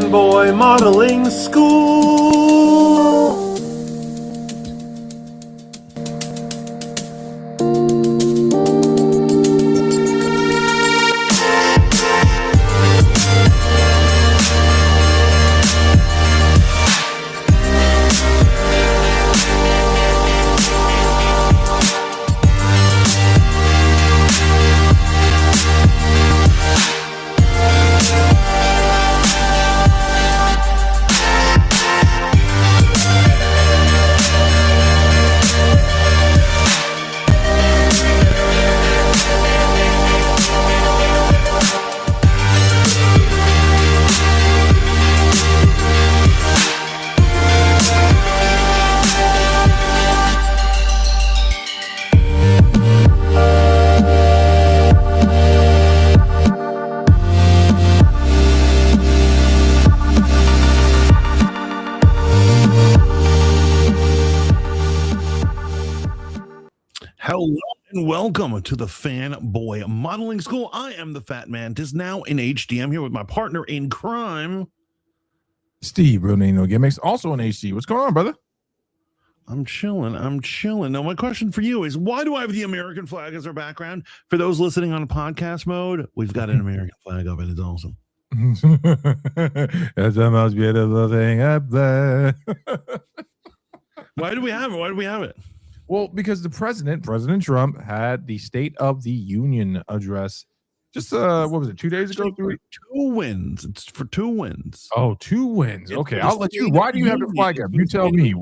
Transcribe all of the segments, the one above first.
Fanboy Modeling School. Hello and welcome to the Fanboy Modeling School. I am the Fat Man. 'Tis now in HD. I'm here with my partner in crime, Steve, real name no gimmicks, also in HD. What's going on, brother? I'm chilling. Now, my question for you is, why do I have the American flag as our background? For those listening on podcast mode, we've got an American flag up and it's awesome. That's the most beautiful thing up there. Why do we have it? Well, because the President Trump, had the State of the Union address just, what was it, 2 days ago? 2 wins. It's for 2 wins. Oh, 2 wins. Okay, I'll let you. Why do you have the flag up? You tell me.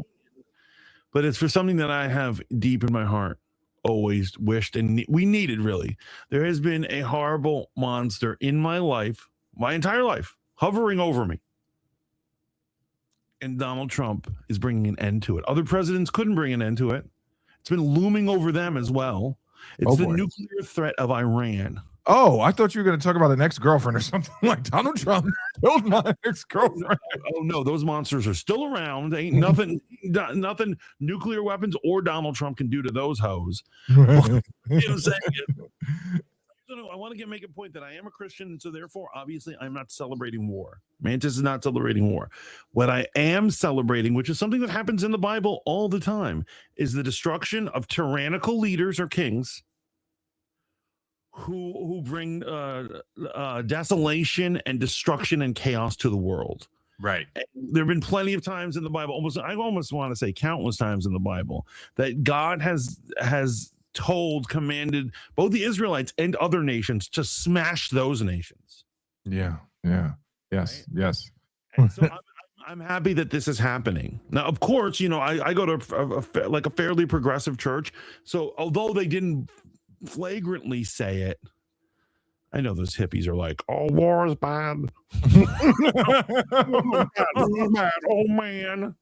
But it's for something that I have deep in my heart always wished and we needed, really. There has been a horrible monster in my life, my entire life, hovering over me. And Donald Trump is bringing an end to it. Other presidents couldn't bring an end to it. It's been looming over them as well. It's the nuclear threat of Iran. Oh, I thought you were going to talk about an ex-girlfriend or something like Donald Trump killed my ex-girlfriend. Oh, no, those monsters are still around. Ain't nothing nuclear weapons or Donald Trump can do to those hoes. You know what I'm saying? I want to make a point that I am a Christian, and so therefore, obviously, I'm not celebrating war. Mantis is not celebrating war. What I am celebrating, which is something that happens in the Bible all the time, is the destruction of tyrannical leaders or kings who bring desolation and destruction and chaos to the world. Right. There have been plenty of times in the Bible, I almost want to say countless times in the Bible, that God has commanded both the Israelites and other nations to smash those nations. Yes, right? Yes. And so I'm happy that this is happening. Now, of course, I go to a fairly progressive church. So although they didn't flagrantly say it, I know those hippies are like, oh, war is bad. Oh, man.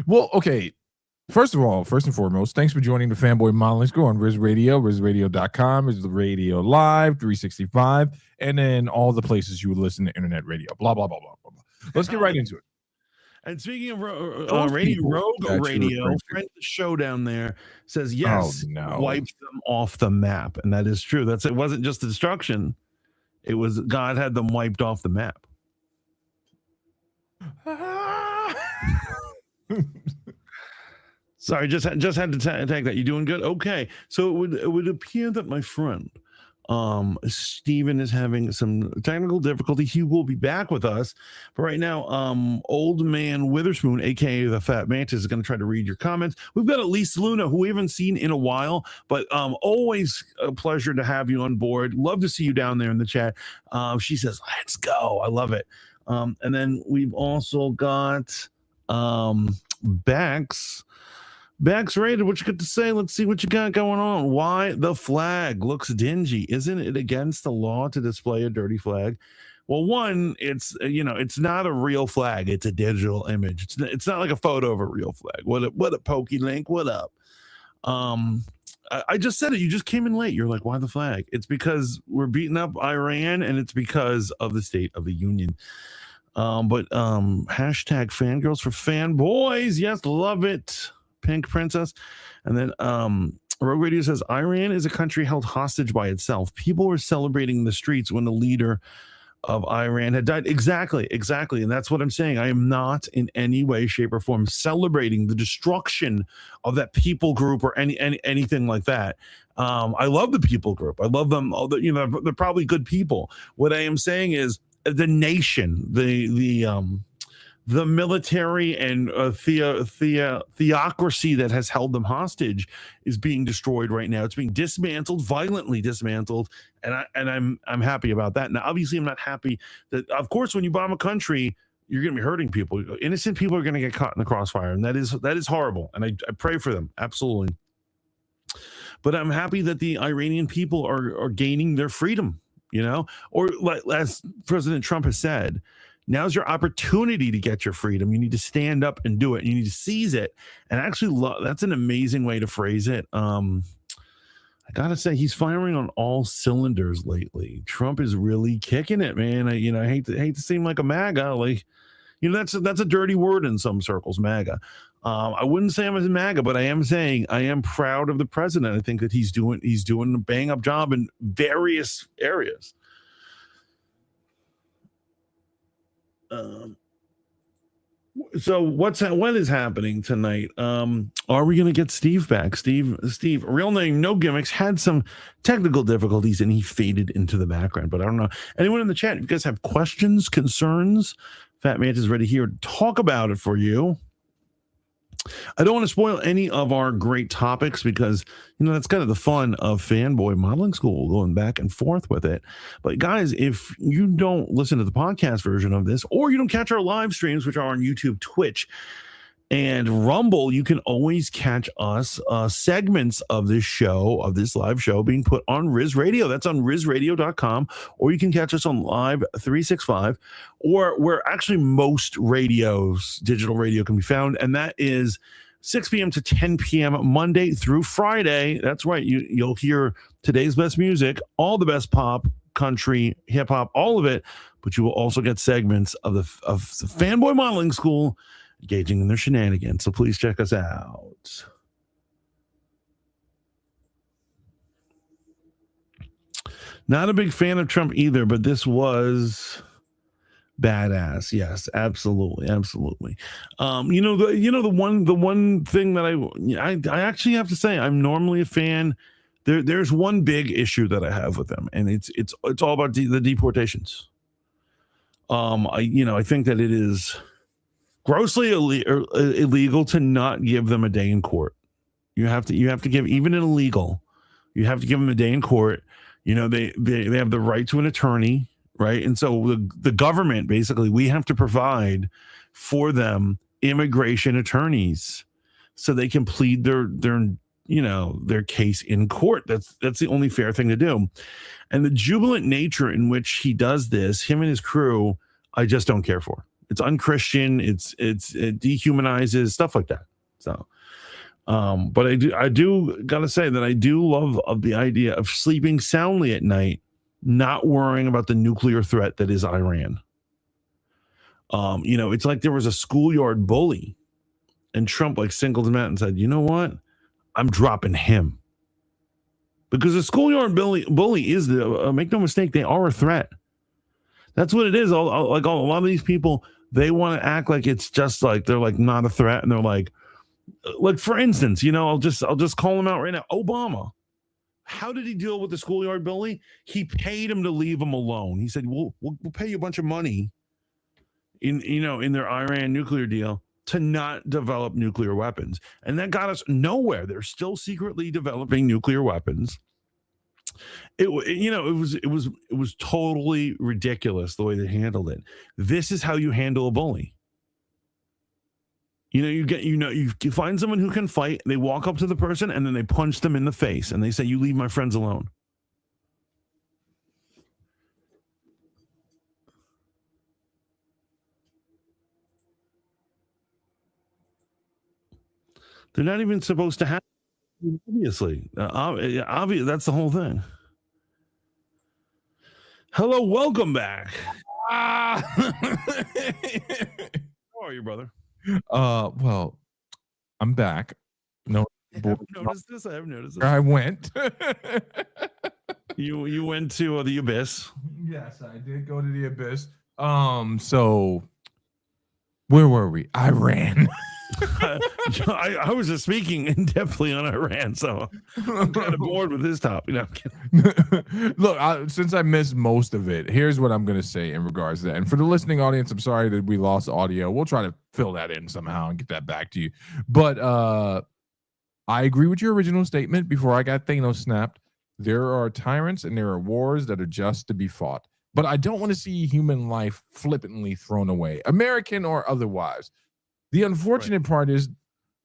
Well, okay. First and foremost, thanks for joining the Fanboy Modeling School on Riz Radio, RizRadio.com, Riz Radio Live, 365, and then all the places you would listen to internet radio, blah, blah, blah, blah, blah. Let's get right into it. And speaking of Rogue Radio, friend of the show down there says, yes, wiped them off the map. And that is true. It wasn't just the destruction. It was God had them wiped off the map. Sorry, just had to tag that. You doing good? Okay. So it would appear that my friend Steven is having some technical difficulty. He will be back with us. But right now, Old Man Witherspoon, aka the Fat Mantis, is going to try to read your comments. We've got Elise Luna, who we haven't seen in a while, but always a pleasure to have you on board. Love to see you down there in the chat. She says, let's go. I love it. And then we've also got Bex rated, what you got to say? Let's see what you got going on. Why the flag looks dingy? Isn't it against the law to display a dirty flag? Well, one, it's not a real flag. It's a digital image. It's not like a photo of a real flag. What a pokey link. What up? I just said it. You just came in late. You're like, why the flag? It's because we're beating up Iran, and it's because of the State of the Union. But hashtag fangirls for fanboys. Yes, love it. Pink Princess. And then Rogue Radio says Iran is a country held hostage by itself. People were celebrating in the streets when the leader of Iran had died. Exactly. And that's what I'm saying. I am not in any way, shape, or form celebrating the destruction of that people group or anything like that. I love the people group. I love them. They're probably good people. What I am saying is the nation, the military and theocracy that has held them hostage is being destroyed right now. It's being dismantled, violently dismantled, and I'm happy about that. Now, obviously, I'm not happy that, of course, when you bomb a country, you're going to be hurting people. Innocent people are going to get caught in the crossfire, and that is horrible. And I pray for them, absolutely. But I'm happy that the Iranian people are gaining their freedom. Or as President Trump has said, now's your opportunity to get your freedom. You need to stand up and do it. You need to seize it. And actually, that's an amazing way to phrase it. I gotta say, he's firing on all cylinders lately. Trump is really kicking it, man. I hate to seem like a MAGA, that's a dirty word in some circles, MAGA. I wouldn't say I'm a MAGA, but I am saying I am proud of the president. I think that he's doing a bang up job in various areas. So what is happening tonight? Are we going to get Steve back? Steve, real name, no gimmicks, had some technical difficulties and he faded into the background. But I don't know. Anyone in the chat, if you guys have questions, concerns, Fat Mantis is ready here to talk about it for you. I don't want to spoil any of our great topics because, that's kind of the fun of Fanboy Modeling School, going back and forth with it. But guys, if you don't listen to the podcast version of this, or you don't catch our live streams, which are on YouTube, Twitch, and Rumble, you can always catch us segments of this live show being put on Riz Radio. That's on rizradio.com, or you can catch us on Live 365, or where actually most digital radio can be found, and that is 6 p.m. to 10 p.m. Monday through Friday. That's right. You'll hear today's best music, all the best pop, country, hip hop, all of it, but you will also get segments of the Fanboy Modeling School engaging in their shenanigans. So please check us out. Not a big fan of Trump either, but this was badass. Yes, absolutely. The one thing that I actually have to say, I'm normally a fan. There's one big issue that I have with them, and it's all about the deportations. I think that it is grossly illegal to not give them a day in court. You have to give, even an illegal, you have to give them a day in court. They have the right to an attorney, right? And so the government, basically, we have to provide for them immigration attorneys so they can plead their case in court. That's the only fair thing to do. And the jubilant nature in which he does this, him and his crew, I just don't care for. It's unchristian. It dehumanizes, stuff like that. So, but I do gotta say that I do love the idea of sleeping soundly at night, not worrying about the nuclear threat that is Iran. It's like there was a schoolyard bully, and Trump singled him out and said, "You know what? I'm dropping him." Because the schoolyard bully is make no mistake, they are a threat. That's what it is. A lot of these people, they want to act like it's just they're not a threat, and they're like for instance, I'll just call him out right now. Obama, how did he deal with the schoolyard bully? He paid him to leave him alone. He said, "We'll pay you a bunch of money in their Iran nuclear deal to not develop nuclear weapons," and that got us nowhere. They're still secretly developing nuclear weapons. It was totally ridiculous the way they handled it. This is how you handle a bully. You find someone who can fight. They walk up to the person and then they punch them in the face and they say, "You leave my friends alone." They're not even supposed to have. Obviously, that's the whole thing. Hello, welcome back. How are you, brother? Well, I'm back. No, I haven't noticed this. I went. You went to the abyss. Yes, I did go to the abyss. So where were we? Iran. I was just speaking in depthly on Iran, so I'm kind of bored with this topic. No, I'm kidding. Look, since I missed most of it, here's what I'm going to say in regards to that. And for the listening audience, I'm sorry that we lost audio. We'll try to fill that in somehow and get that back to you. But I agree with your original statement before I got Thanos snapped. There are tyrants and there are wars that are just to be fought. But I don't want to see human life flippantly thrown away, American or otherwise. The unfortunate part is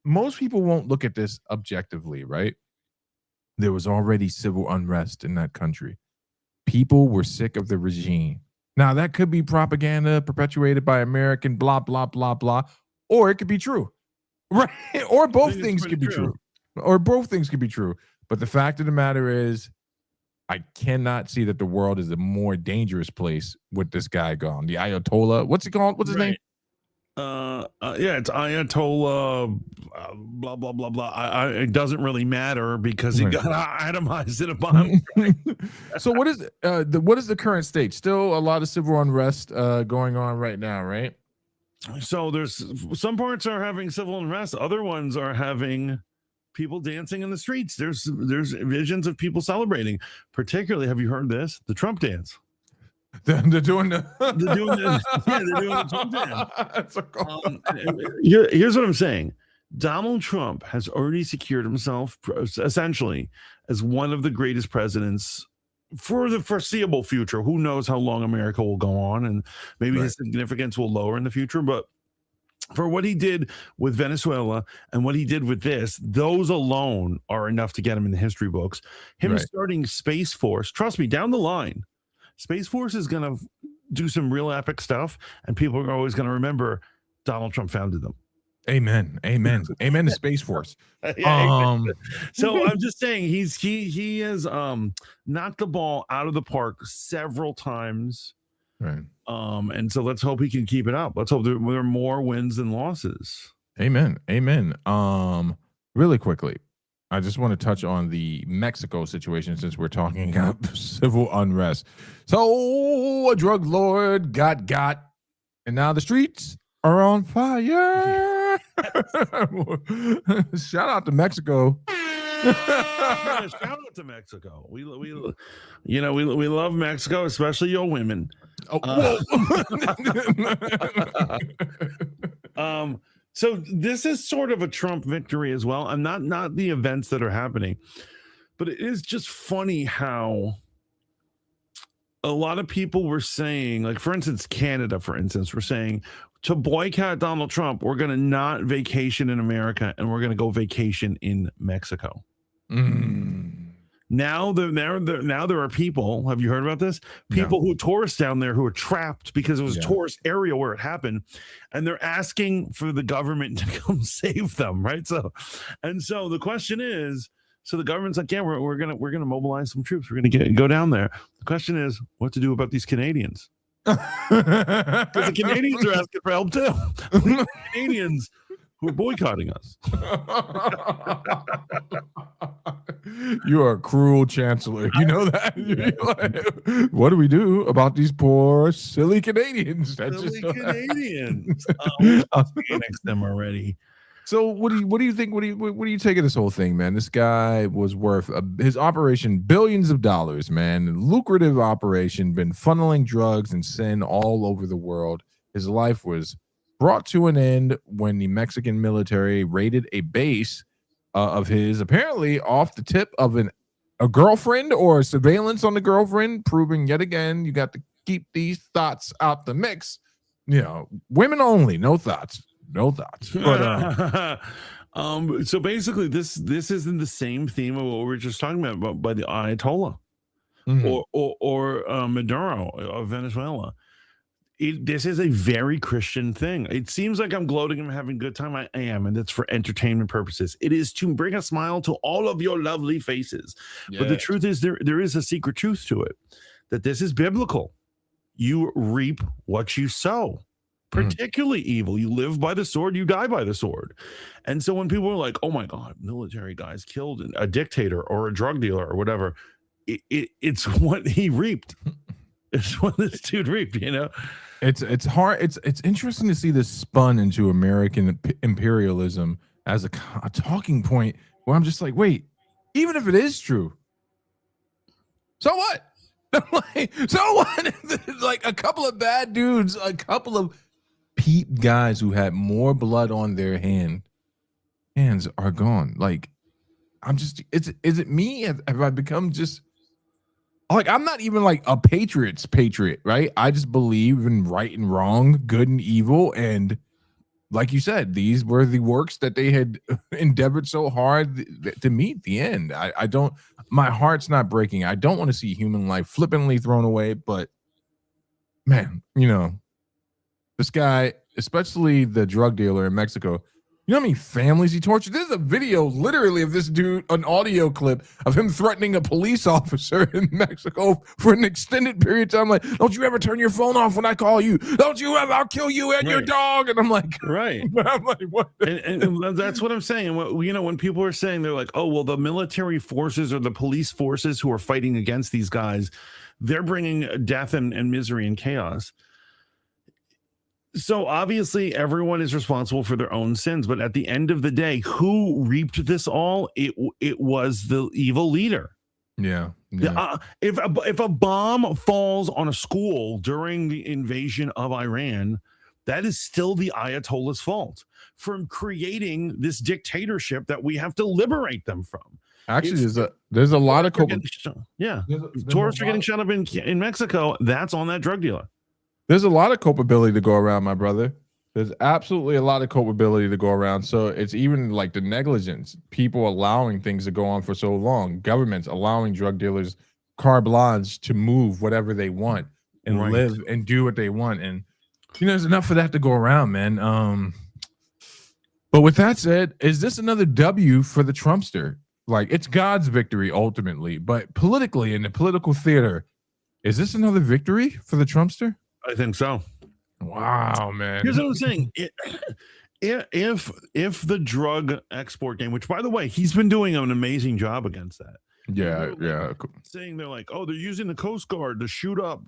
most people won't look at this objectively, right? There was already civil unrest in that country. People were sick of the regime. Now, that could be propaganda perpetuated by American blah, blah, blah, blah, or it could be true, right? Or both things could be true. Or both things could be true. But the fact of the matter is, I cannot see that the world is a more dangerous place with this guy gone. The Ayatollah, what's he called? What's his name? Yeah, it's Ayatollah, blah blah blah blah. It doesn't really matter because he got atomized in a bomb. So what is the current state? Still a lot of civil unrest going on right now, right? So there's some parts are having civil unrest, other ones are having people dancing in the streets. There's visions of people celebrating. Particularly, have you heard this? The Trump dance. They're doing the they're doing the Trump dance. Here's what I'm saying. Donald Trump has already secured himself essentially as one of the greatest presidents for the foreseeable future. Who knows how long America will go on, and maybe his significance will lower in the future, but for what he did with Venezuela and what he did with this, those alone are enough to get him in the history books. Him starting Space Force, trust me, down the line, Space Force is going to do some real epic stuff, and people are always going to remember Donald Trump founded them. Amen. Amen. Amen to Space Force. So I'm just saying he has knocked the ball out of the park several times. Right. And so let's hope he can keep it up. Let's hope there are more wins than losses. Amen. Amen. Really quickly, I just want to touch on the Mexico situation since we're talking about civil unrest. So a drug lord got, and now the streets are on fire. Shout out to Mexico. Yeah, shout out to Mexico. We love Mexico, especially your women. So this is sort of a Trump victory as well, and not the events that are happening, but it is just funny how a lot of people were saying, like, for instance, Canada, were saying to boycott Donald Trump, we're going to not vacation in America and we're going to go vacation in Mexico. Now there are people, have you heard about this? People who tourist down there who are trapped because it was a tourist area where it happened, and they're asking for the government to come save them, right? So the question is, so the government's like, yeah, we're gonna mobilize some troops. We're gonna go down there. The question is, what to do about these Canadians? Because the Canadians are asking for help too. Canadians who are boycotting us. You are a cruel chancellor. You know that? What do we do about these poor, silly Canadians? Canadians. I'll annex them already. So what do you think? What do you take of this whole thing, man? This guy was worth his operation billions of dollars, man. Lucrative operation, been funneling drugs and sin all over the world. His life was brought to an end when the Mexican military raided a base of his, apparently off the tip of a girlfriend or surveillance on the girlfriend, proving yet again you got to keep these thoughts out the mix. You know, women only, no thoughts. But so basically this isn't the same theme of what we were just talking about by the Ayatollah or Maduro of Venezuela. This is a very Christian thing. It seems like I'm gloating and having a good time. I am, and it's for entertainment purposes. It is to bring a smile to all of your lovely faces. Yes. But the truth is, there is a secret truth to it, that this is biblical. You reap what you sow. Particularly evil. You live by the sword, you die by the sword. And so when people are like, oh my God, military guys killed a dictator or a drug dealer or whatever, it's what he reaped. It's what this dude reaped, you know. It's hard. It's interesting to see this spun into American imperialism as a talking point where I'm just like, wait, even if it is true, so what? Like, so what? Like a couple of bad dudes, a couple of peep guys who had more blood on their hands are gone. Like, I'm just, is it me? Have I become just like, I'm not even like a patriot, right? I just believe in right and wrong, good and evil. And like you said, these were the works that they had endeavored so hard to meet the end. I don't, my heart's not breaking. I don't want to see human life flippantly thrown away, but man, you know, this guy, especially the drug dealer in Mexico, you know how many families he tortured? There's a video literally of this dude, an audio clip of him threatening a police officer in Mexico for an extended period of time. Like, don't you ever turn your phone off when I call you. Don't you ever, I'll kill you and your dog. And I'm like, right. I'm like, what? And that's what I'm saying. You know, when people are saying, they're like, oh, well, the military forces or the police forces who are fighting against these guys, they're bringing death and misery and chaos. So obviously everyone is responsible for their own sins, but at the end of the day, who reaped this all? It was the evil leader. Yeah. If a bomb falls on a school during the invasion of Iran, that is still the Ayatollah's fault for creating this dictatorship that we have to liberate them from. Actually, there's a lot of tourists are getting shot up in Mexico. That's on that drug dealer. There's a lot of culpability to go around, my brother. There's absolutely a lot of culpability to go around. So it's even like the negligence, people allowing things to go on for so long, governments allowing drug dealers carte blanche to move whatever they want and live and do what they want. And, you know, there's enough for that to go around, man. But with that said, is this another W for the Trumpster? Like, it's God's victory ultimately, but politically in the political theater, is this another victory for the Trumpster? I think so. Wow, man. Here's what I'm saying. If the drug export game, which by the way, he's been doing an amazing job against that. Yeah. Saying they're like, oh, they're using the Coast Guard to shoot up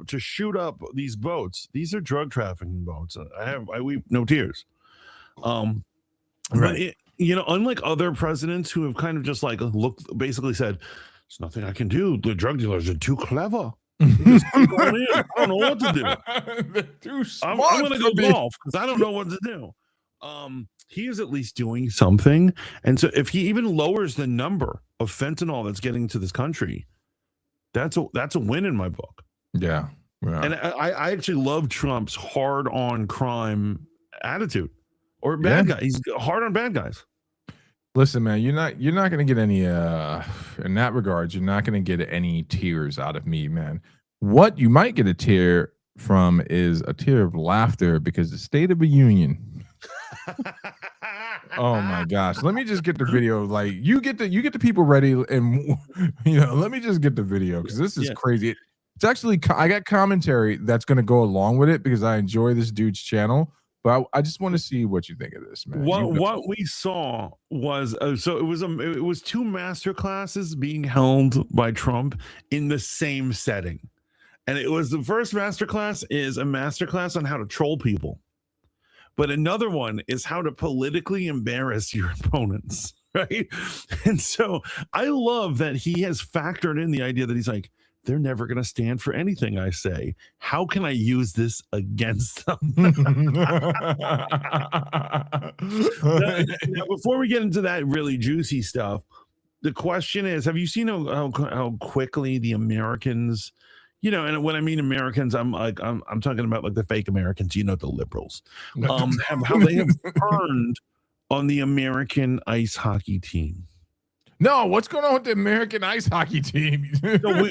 these boats. These are drug trafficking boats. I weep no tears. But you know, unlike other presidents who have kind of just like basically said, there's nothing I can do. The drug dealers are too clever. I don't know what to do. I'm going to go golf because I don't know what to do. He is at least doing something. And so if he even lowers the number of fentanyl that's getting to this country, that's a win in my book. Yeah. And I actually love Trump's hard on crime attitude or bad guy. He's hard on bad guys. Listen, man, you're not going to get any in that regards, you're not going to get any tears out of me, man. What you might get a tear from is a tear of laughter because the State of the Union. Oh my gosh. Let me just get the video. Like you get the people ready and you know, let me just get the video because this is crazy. It's actually, I got commentary that's going to go along with it because I enjoy this dude's channel. But I just want to see what you think of this, man. What we saw was so it was two master classes being held by Trump in the same setting, and it was the first master class is a master class on how to troll people, but another one is how to politically embarrass your opponents, right? And so I love that he has factored in the idea that he's like, they're never going to stand for anything I say. How can I use this against them? Now, before we get into that really juicy stuff, the question is, have you seen how quickly the Americans, you know, and when I mean Americans, I'm talking about like the fake Americans, you know, the liberals, how they have turned on the American ice hockey team. No, what's going on with the American ice hockey team? So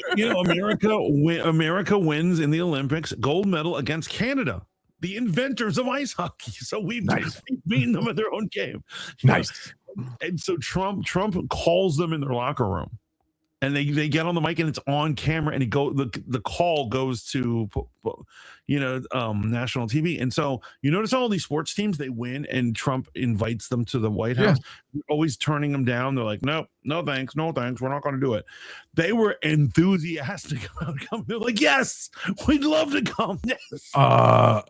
America wins in the Olympics, gold medal against Canada, the inventors of ice hockey. So we've beaten them at their own game. Nice. And so Trump calls them in their locker room and they get on the mic and it's on camera, and the call goes to national TV. And so you notice all these sports teams, they win and Trump invites them to the White House, always turning them down. They're like, no thanks, we're not going to do it. They were enthusiastic about coming. They're like, yes, we'd love to come. Yes. I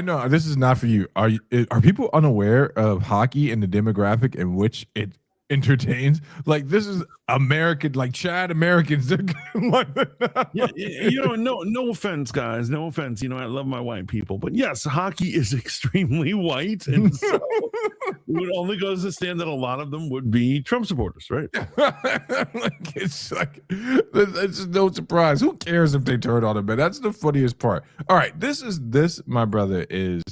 know this is not for you. Are people unaware of hockey and the demographic in which it entertains? Like, this is American, like Chad Americans. No offense, guys, no offense. I love my white people, but yes, hockey is extremely white, and so it would only goes to stand that a lot of them would be Trump supporters, right? It's no surprise. Who cares if they turn on him, man? That's the funniest part. All right, this, my brother, is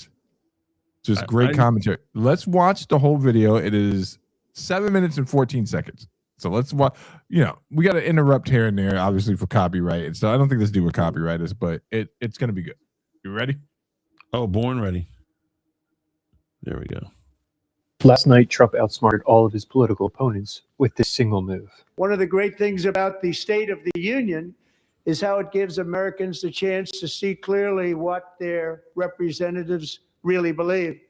just great commentary. Let's watch the whole video. It is 7 minutes and 14 seconds. So let's watch. We got to interrupt here and there, obviously, for copyright. And so I don't think this dude with copyright is, but it's going to be good. You ready? Oh, born ready. There we go. Last night, Trump outsmarted all of his political opponents with this single move. One of the great things about the State of the Union is how it gives Americans the chance to see clearly what their representatives really believe.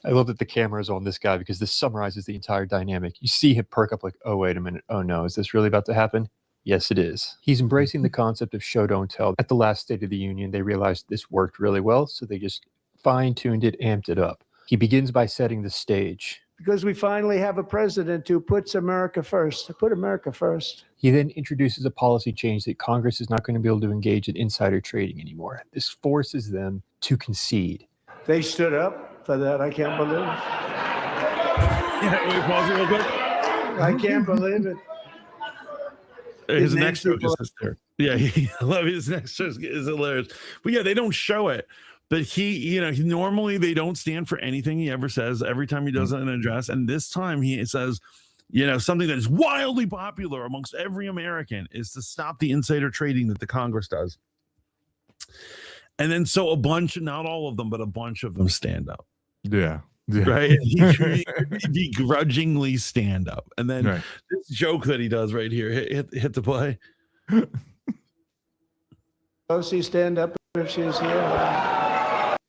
I love that the camera is on this guy because this summarizes the entire dynamic. You see him perk up like, oh, wait a minute. Oh, no. Is this really about to happen? Yes, it is. He's embracing the concept of show, don't tell. At the last State of the Union, they realized this worked really well, so they just fine-tuned it, amped it up. He begins by setting the stage. Because we finally have a president who puts America first. Put America first. He then introduces a policy change that Congress is not going to be able to engage in insider trading anymore. This forces them to concede. They stood up for that. I can't believe it. Pause it real quick. I can't believe it. His next joke is hysterical. Yeah, I love his next joke is hilarious. But yeah, they don't show it. But he normally they don't stand for anything he ever says every time he does an address. And this time he says, something that is wildly popular amongst every American is to stop the insider trading that the Congress does. And then so a bunch, not all of them, but a bunch of them stand up. Yeah. Right. He begrudgingly stand up. And then this joke that he does right here, hit the play. Pelosi stand up if she's here.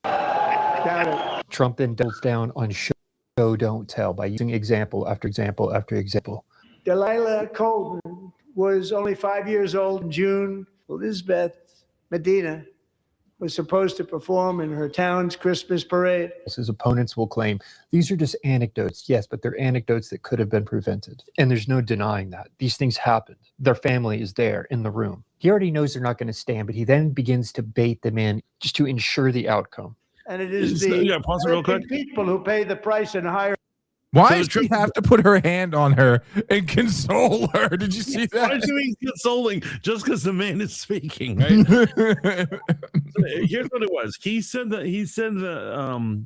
Got it. Trump then doubles down on show, don't tell by using example after example after example. Delilah Coleman was only 5 years old in June. Elizabeth Medina was supposed to perform in her town's Christmas parade. His opponents will claim these are just anecdotes. Yes, but they're anecdotes that could have been prevented. And there's no denying that. These things happened. Their family is there in the room. He already knows they're not going to stand, but he then begins to bait them in just to ensure the outcome. And it is the pause it real quick. people who pay the price and hire. Why does she have to put her hand on her and console her? Did you see that? Why is she consoling just because the man is speaking? Right. Here's what it was. He said the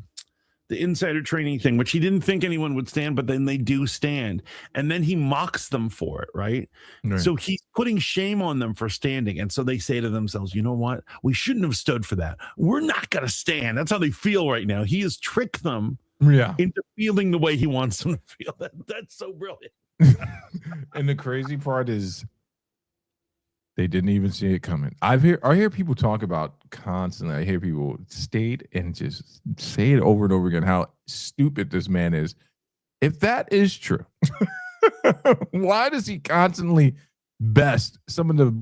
insider trading thing, which he didn't think anyone would stand, but then they do stand, and then he mocks them for it. Right. So he's putting shame on them for standing, and so they say to themselves, "You know what? We shouldn't have stood for that. We're not going to stand." That's how they feel right now. He has tricked them. Into feeling the way he wants them to feel. That's so brilliant. And the crazy part is they didn't even see it coming. I hear people talk about constantly. I hear people state and just say it over and over again how stupid this man is. If that is true, why does he constantly best some of the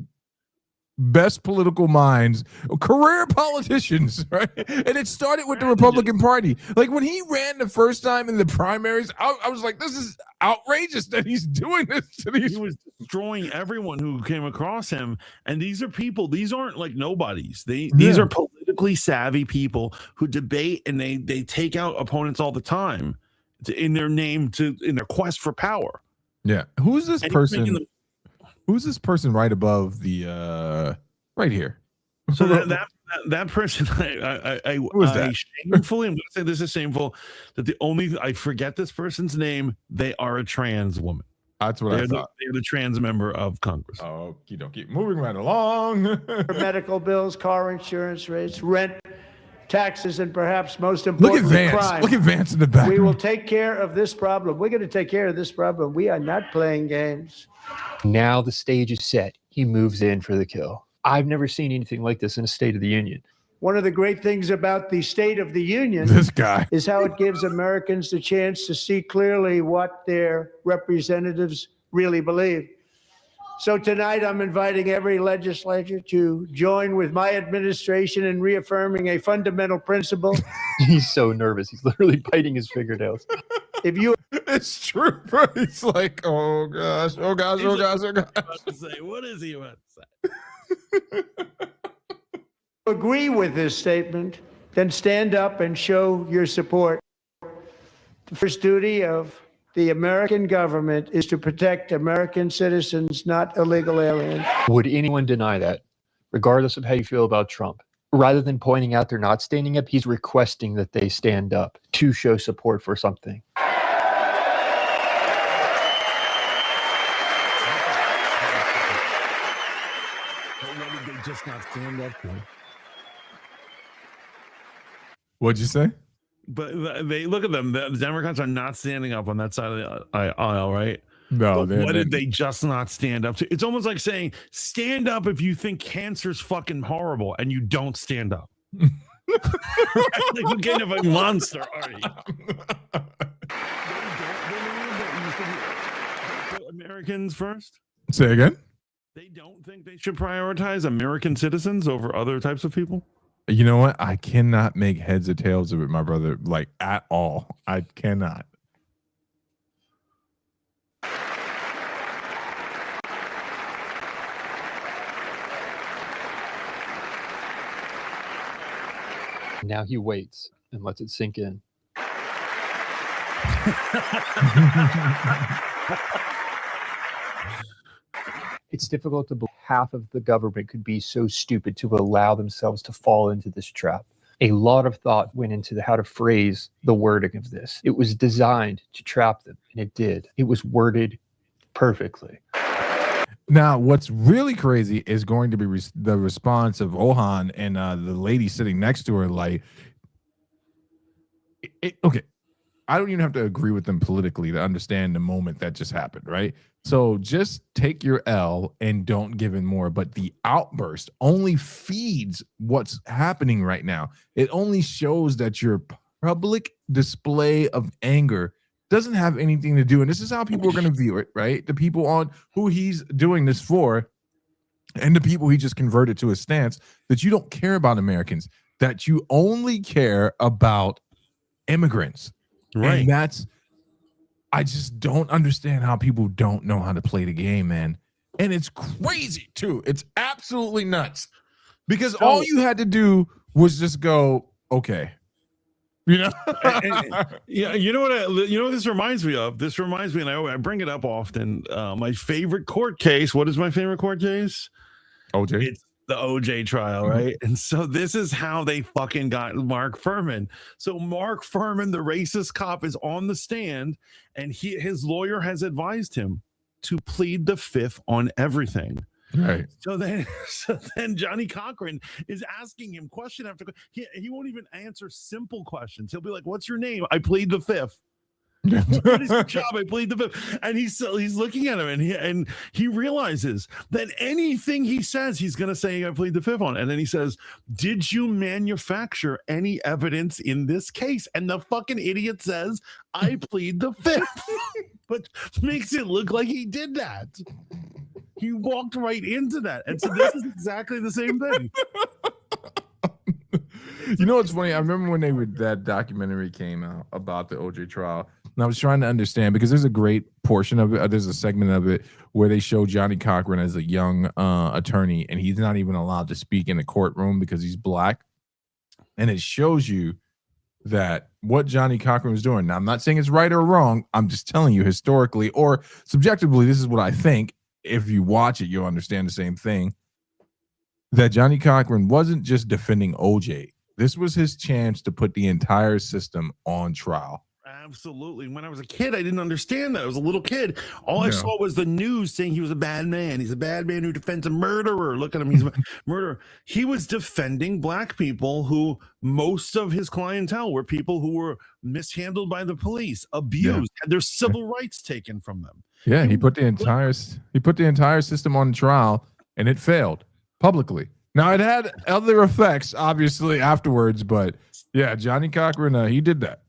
best political minds, career politicians, right? And it started with the Republican Party. Like when he ran the first time in the primaries, I was like, this is outrageous that he's doing this to these. He was destroying everyone who came across him. And these are people, these aren't like nobodies. These are politically savvy people who debate and they take out opponents all the time in their quest for power. Yeah. Who's this person? Who's this person right above the right here? So that person, I shamefully, I'm going to say this is shameful, that I forget this person's name. They are a trans woman. That's what I thought. They're the trans member of Congress. Oh, keep moving right along. Medical bills, car insurance rates, rent, taxes, and perhaps most importantly, crime. Look at Vance in the back. We will take care of this problem. We're going to take care of this problem. We are not playing games. Now the stage is set. He moves in for the kill. I've never seen anything like this in a State of the Union. One of the great things about the State of the Union This guy. is how it gives Americans the chance to see clearly what their representatives really believe. So tonight, I'm inviting every legislator to join with my administration in reaffirming a fundamental principle. He's so nervous. He's literally biting his fingernails. If you It's true, bro. It's like, oh gosh, oh gosh, oh gosh, oh gosh. About to say, what is he about to say? agree with this statement, then stand up and show your support. The first duty of the American government is to protect American citizens, not illegal aliens. Would anyone deny that, regardless of how you feel about Trump? Rather than pointing out they're not standing up, he's requesting that they stand up to show support for something. Why did they just not stand up for? What'd you say? But they look at them. The Democrats are not standing up on that side of the aisle, right? No, But what did they just not stand up to? It's almost like saying, stand up if you think cancer's fucking horrible and you don't stand up. Like, what kind of a monster are you? Americans first? Say again? They don't think they should prioritize American citizens over other types of people? You know what? I cannot make heads or tails of it, my brother, like at all. I cannot. Now he waits and lets it sink in. It's difficult to believe half of the government could be so stupid to allow themselves to fall into this trap. A lot of thought went into how to phrase the wording of this. It was designed to trap them, and it did. It was worded perfectly. Now, what's really crazy is going to be the response of Ohan and the lady sitting next to her. Like, okay, I don't even have to agree with them politically to understand the moment that just happened, right? So just take your L and don't give in more. But the outburst only feeds what's happening right now. It only shows that your public display of anger doesn't have anything to do. And this is how people are going to view it, right? The people on who he's doing this for and the people he just converted to his stance, that you don't care about Americans, that you only care about immigrants. Right. And that's, I just don't understand how people don't know how to play the game, man. And it's crazy too. It's absolutely nuts because all you had to do was just go, okay. You know, yeah. You know what this reminds me of? This reminds me, and I bring it up often. My favorite court case. What is my favorite court case? OJ. It's the OJ trial, right? And so this is how they fucking got Mark Furman. So Mark Furman, the racist cop, is on the stand, and his lawyer has advised him to plead the fifth on everything. Right. So then Johnny Cochran is asking him question after question. He won't even answer simple questions. He'll be like, "What's your name?" "I plead the fifth." "What is your job?" "I plead the fifth." And he's looking at him, and he realizes that anything he says, he's gonna say, "I plead the fifth" on. And then he says, "Did you manufacture any evidence in this case?" And the fucking idiot says, "I plead the fifth," but makes it look like he did that. He walked right into that. And so this is exactly the same thing. You know what's funny? I remember when that documentary came out about the OJ trial, and I was trying to understand because there's a great portion of it. There's a segment of it where they show Johnny Cochran as a young attorney, and he's not even allowed to speak in the courtroom because he's black. And it shows you that what Johnny Cochran was doing. Now, I'm not saying it's right or wrong. I'm just telling you historically or subjectively, this is what I think. If you watch it, you'll understand the same thing. That Johnny Cochran wasn't just defending OJ. This was his chance to put the entire system on trial. Absolutely. When I was a kid, I didn't understand that. I was a little kid. All I saw was the news saying he was a bad man. He's a bad man who defends a murderer. Look at him. He's a murderer. He was defending black people who most of his clientele were people who were mishandled by the police, abused, had their civil rights taken from them. Yeah, he put the entire system on trial, and it failed publicly. Now it had other effects, obviously, afterwards, but yeah, Johnny Cochran, he did that.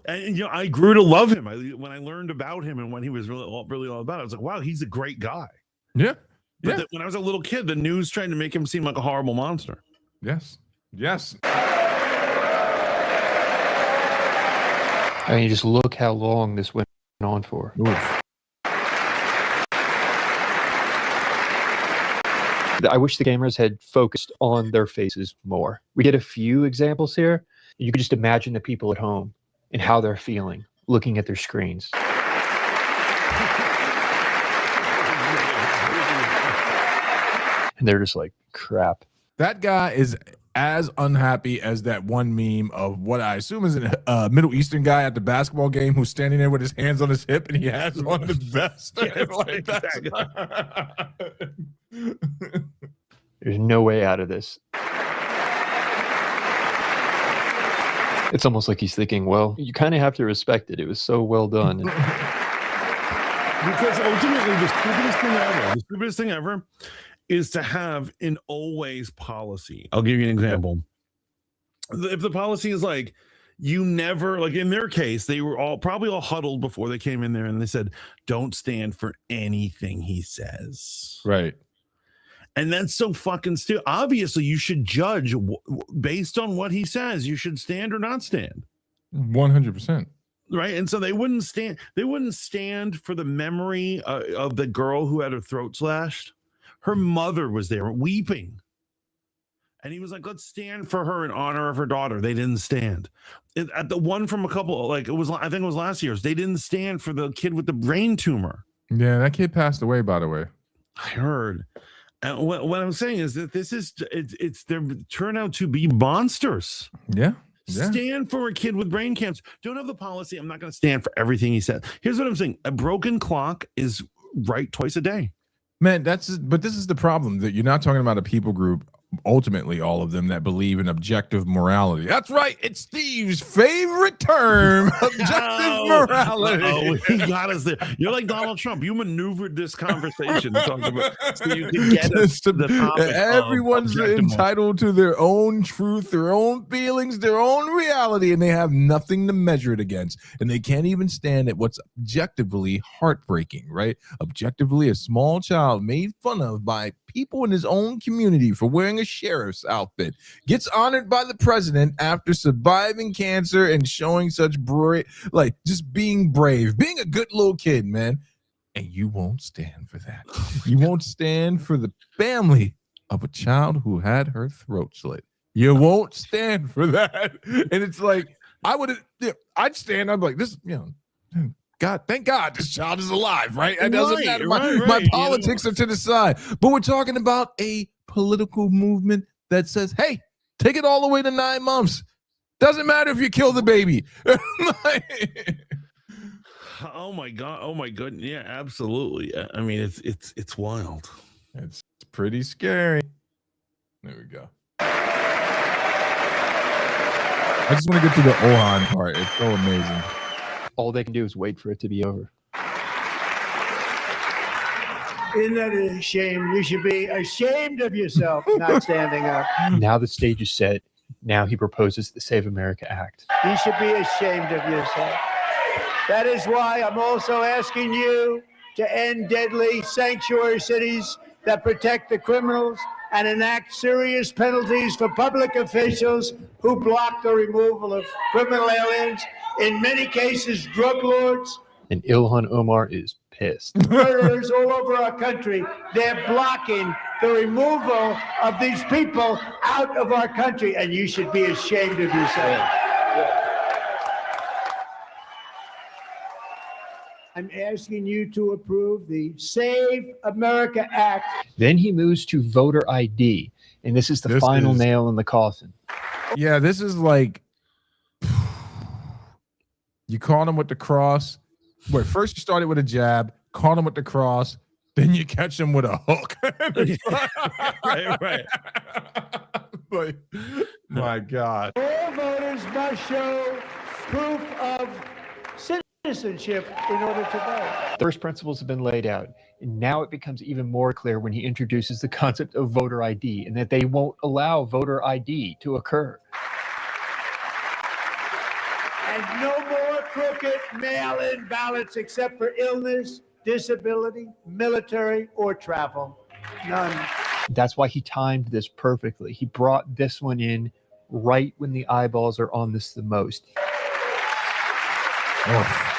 And you know, I grew to love him. When I learned about him and when he was really all about it, I was like, wow, he's a great guy. Yeah. But when I was a little kid, the news tried to make him seem like a horrible monster. Yes. I mean, just look how long this went on for. Oof. I wish the gamers had focused on their faces more. We get a few examples here. You could just imagine the people at home and how they're feeling looking at their screens. And they're just like, crap. That guy is as unhappy as that one meme of what I assume is a Middle Eastern guy at the basketball game who's standing there with his hands on his hip and he has on his vest. Like There's no way out of this. It's almost like he's thinking, well, you kind of have to respect it. It was so well done. Because ultimately, the stupidest thing ever is to have an always policy. I'll give you an example. If the policy is like, you never, like in their case, they were probably all huddled before they came in there and they said, don't stand for anything he says. Right. And that's so fucking stupid. Obviously, you should judge based on what he says. You should stand or not stand. 100%. Right. And so they wouldn't stand. They wouldn't stand for the memory of the girl who had her throat slashed. Her mother was there weeping. And he was like, let's stand for her in honor of her daughter. They didn't stand. At the one from a couple, like I think it was last year's, they didn't stand for the kid with the brain tumor. Yeah, that kid passed away, by the way. I heard. And what I'm saying is that it's they turn out to be monsters. Yeah. Stand for a kid with brain cancer. Don't have the policy. I'm not going to stand for everything he said. Here's what I'm saying. A broken clock is right twice a day. Man, but this is the problem, that you're not talking about a people group, ultimately all of them, that believe in objective morality. That's right. It's Steve's favorite term, objective morality. Oh, he got us there. You're like Donald Trump. You maneuvered this conversation to talk about so you can get us to the topic. Everyone's entitled to their own truth, their own feelings, their own reality, and they have nothing to measure it against. And they can't even stand at what's objectively heartbreaking, right? Objectively, a small child made fun of by people in his own community for wearing a sheriff's outfit gets honored by the president after surviving cancer and showing such just being brave, being a good little kid, man. And you won't stand for that. You won't stand for the family of a child who had her throat slit. You won't stand for that. And it's like, I'd stand, I'd be like, this, God, thank God this child is alive, right? It doesn't matter. My politics are to the side. But we're talking about a political movement that says, hey, take it all the way to 9 months. Doesn't matter if you kill the baby. Oh my God. Oh my goodness. Yeah, absolutely. I mean, it's wild. It's pretty scary. There we go. I just want to get to the Ohan part. It's so amazing. All they can do is wait for it to be over. Isn't that a shame? You should be ashamed of yourself not standing up. Now the stage is set. Now he proposes the Save America Act. You should be ashamed of yourself. That is why I'm also asking you to end deadly sanctuary cities that protect the criminals and enact serious penalties for public officials who block the removal of criminal aliens, in many cases drug lords. And Ilhan Omar is pissed. Murderers all over our country. They're blocking the removal of these people out of our country, and you should be ashamed of yourself. I'm asking you to approve the Save America Act. Then he moves to voter ID, and this is the final nail in the coffin. Yeah, this is like, You caught him with the cross. Wait, first you started with a jab, caught him with the cross, then you catch him with a hook. right. But, my God. All voters must show proof of citizenship in order to vote. First principles have been laid out. And now it becomes even more clear when he introduces the concept of voter ID and that they won't allow voter ID to occur. And no more crooked mail-in ballots except for illness, disability, military, or travel. None. That's why he timed this perfectly. He brought this one in right when the eyeballs are on this the most. Oh.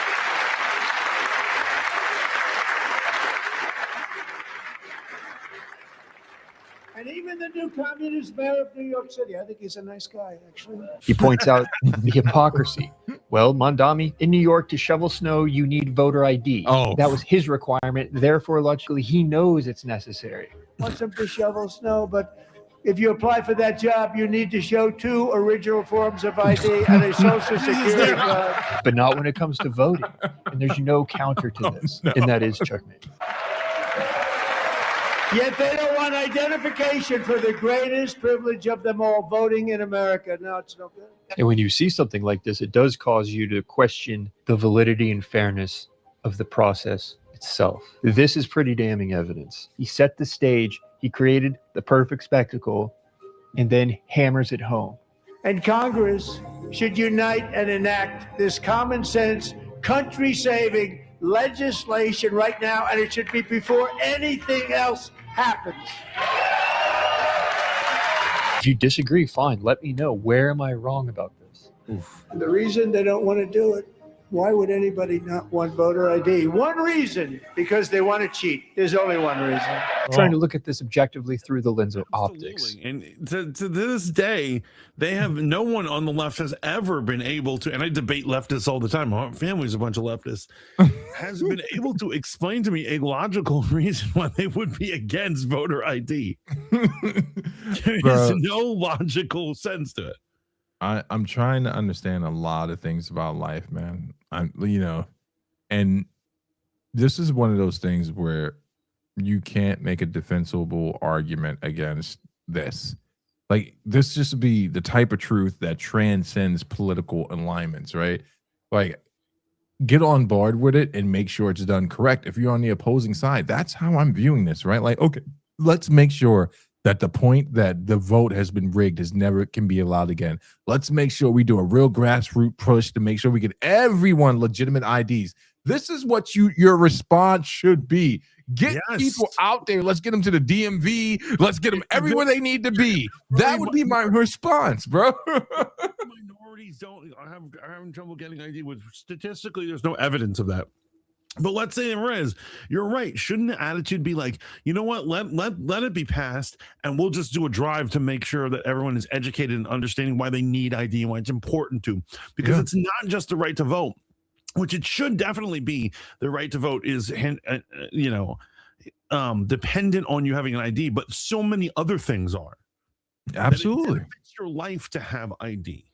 And even the new communist mayor of New York City, I think he's a nice guy, actually. He points out the hypocrisy. Well, Mondami, in New York, to shovel snow, you need voter ID. Oh. That was his requirement. Therefore, logically, he knows it's necessary. Wants them to shovel snow, but if you apply for that job, you need to show 2 original forms of ID and a social security card. But not when it comes to voting. And there's no counter to this. And that is checkmate. Yet they don't want identification for the greatest privilege of them all, voting in America. No, it's no good. And when you see something like this, it does cause you to question the validity and fairness of the process itself. This is pretty damning evidence. He set the stage, he created the perfect spectacle, and then hammers it home. And Congress should unite and enact this common sense, country-saving legislation right now, and it should be before anything else happens. If you disagree, fine, let me know. Where am I wrong about this? The reason they don't want to do it, why would anybody not want voter ID? One reason, because they want to cheat. There's only one reason. I'm trying to look at this objectively through the lens of optics. Absolutely. And to this day, they have no one on the left has ever been able to, and I debate leftists all the time. My family's a bunch of leftists, has been able to explain to me a logical reason why they would be against voter ID. There's no logical sense to it. I'm trying to understand a lot of things about life, man. And this is one of those things where you can't make a defensible argument against this. Like, this just be the type of truth that transcends political alignments, right? Like, get on board with it and make sure it's done correct. If you're on the opposing side, that's how I'm viewing this, right? Like, okay, let's make sure that the point that the vote has been rigged is never can be allowed again. Let's make sure we do a real grassroots push to make sure we get everyone legitimate IDs. This is what your response should be. Get people out there. Let's get them to the DMV. Let's get them everywhere they need to be. That would be my response, bro. Minorities are having trouble getting ID with statistically. There's no evidence of that. But let's say, Rez, you're right. Shouldn't the attitude be like, you know what, let it be passed, and we'll just do a drive to make sure that everyone is educated and understanding why they need ID and why it's important to, because it's not just the right to vote, which it should definitely be. The right to vote is, dependent on you having an ID, but so many other things are. Absolutely. It's your life to have ID.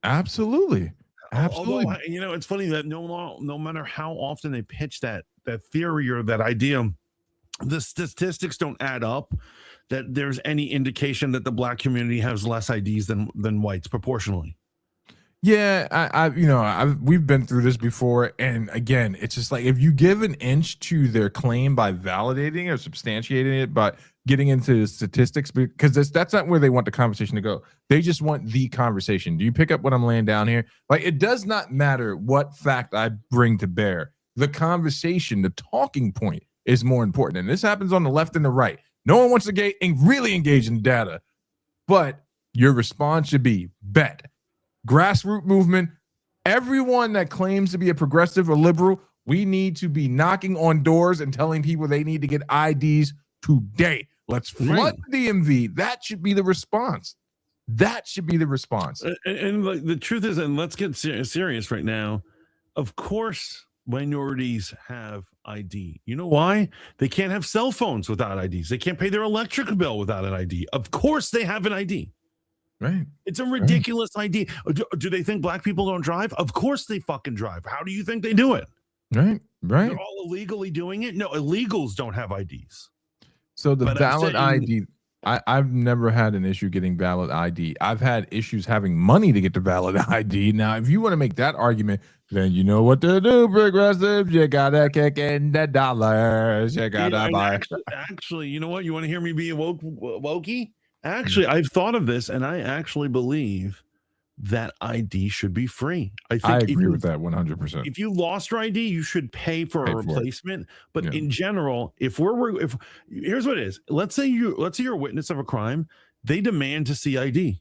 Absolutely. Absolutely. Although, it's funny that no matter how often they pitch that theory or that idea, the statistics don't add up that there's any indication that the black community has less IDs than whites proportionally. Yeah, we've been through this before, and again, it's just like if you give an inch to their claim by validating or substantiating it, but getting into statistics, because that's not where they want the conversation to go. They just want the conversation. Do you pick up what I'm laying down here? Like, it does not matter what fact I bring to bear. The conversation, the talking point is more important, and this happens on the left and the right. No one wants to really engage in data, but your response should be bet. Grassroots movement, everyone that claims to be a progressive or liberal, we need to be knocking on doors and telling people they need to get IDs today. Let's flood the DMV. That should be the response. That should be the response. And like, the truth is, and let's get serious right now. Of course, minorities have ID. You know why? They can't have cell phones without IDs. They can't pay their electric bill without an ID. Of course, they have an ID. Right. It's a ridiculous idea. Do they think black people don't drive? Of course they fucking drive. How do you think they do it? Right. Right. They're all illegally doing it. No, illegals don't have IDs. So the But I'm valid saying- ID, I've never had an issue getting valid ID. I've had issues having money to get the valid ID. Now, if you want to make that argument, then you know what to do, progressive. You gotta kick in the dollars. You gotta buy. Actually, you know what? You want to hear me be a wokey? Actually, I've thought of this, and I actually believe that ID should be free. I agree with that 100%. If you lost your ID, you should pay for a replacement. But Yeah. in general, if here's what it is. Let's say you're a witness of a crime, they demand to see ID.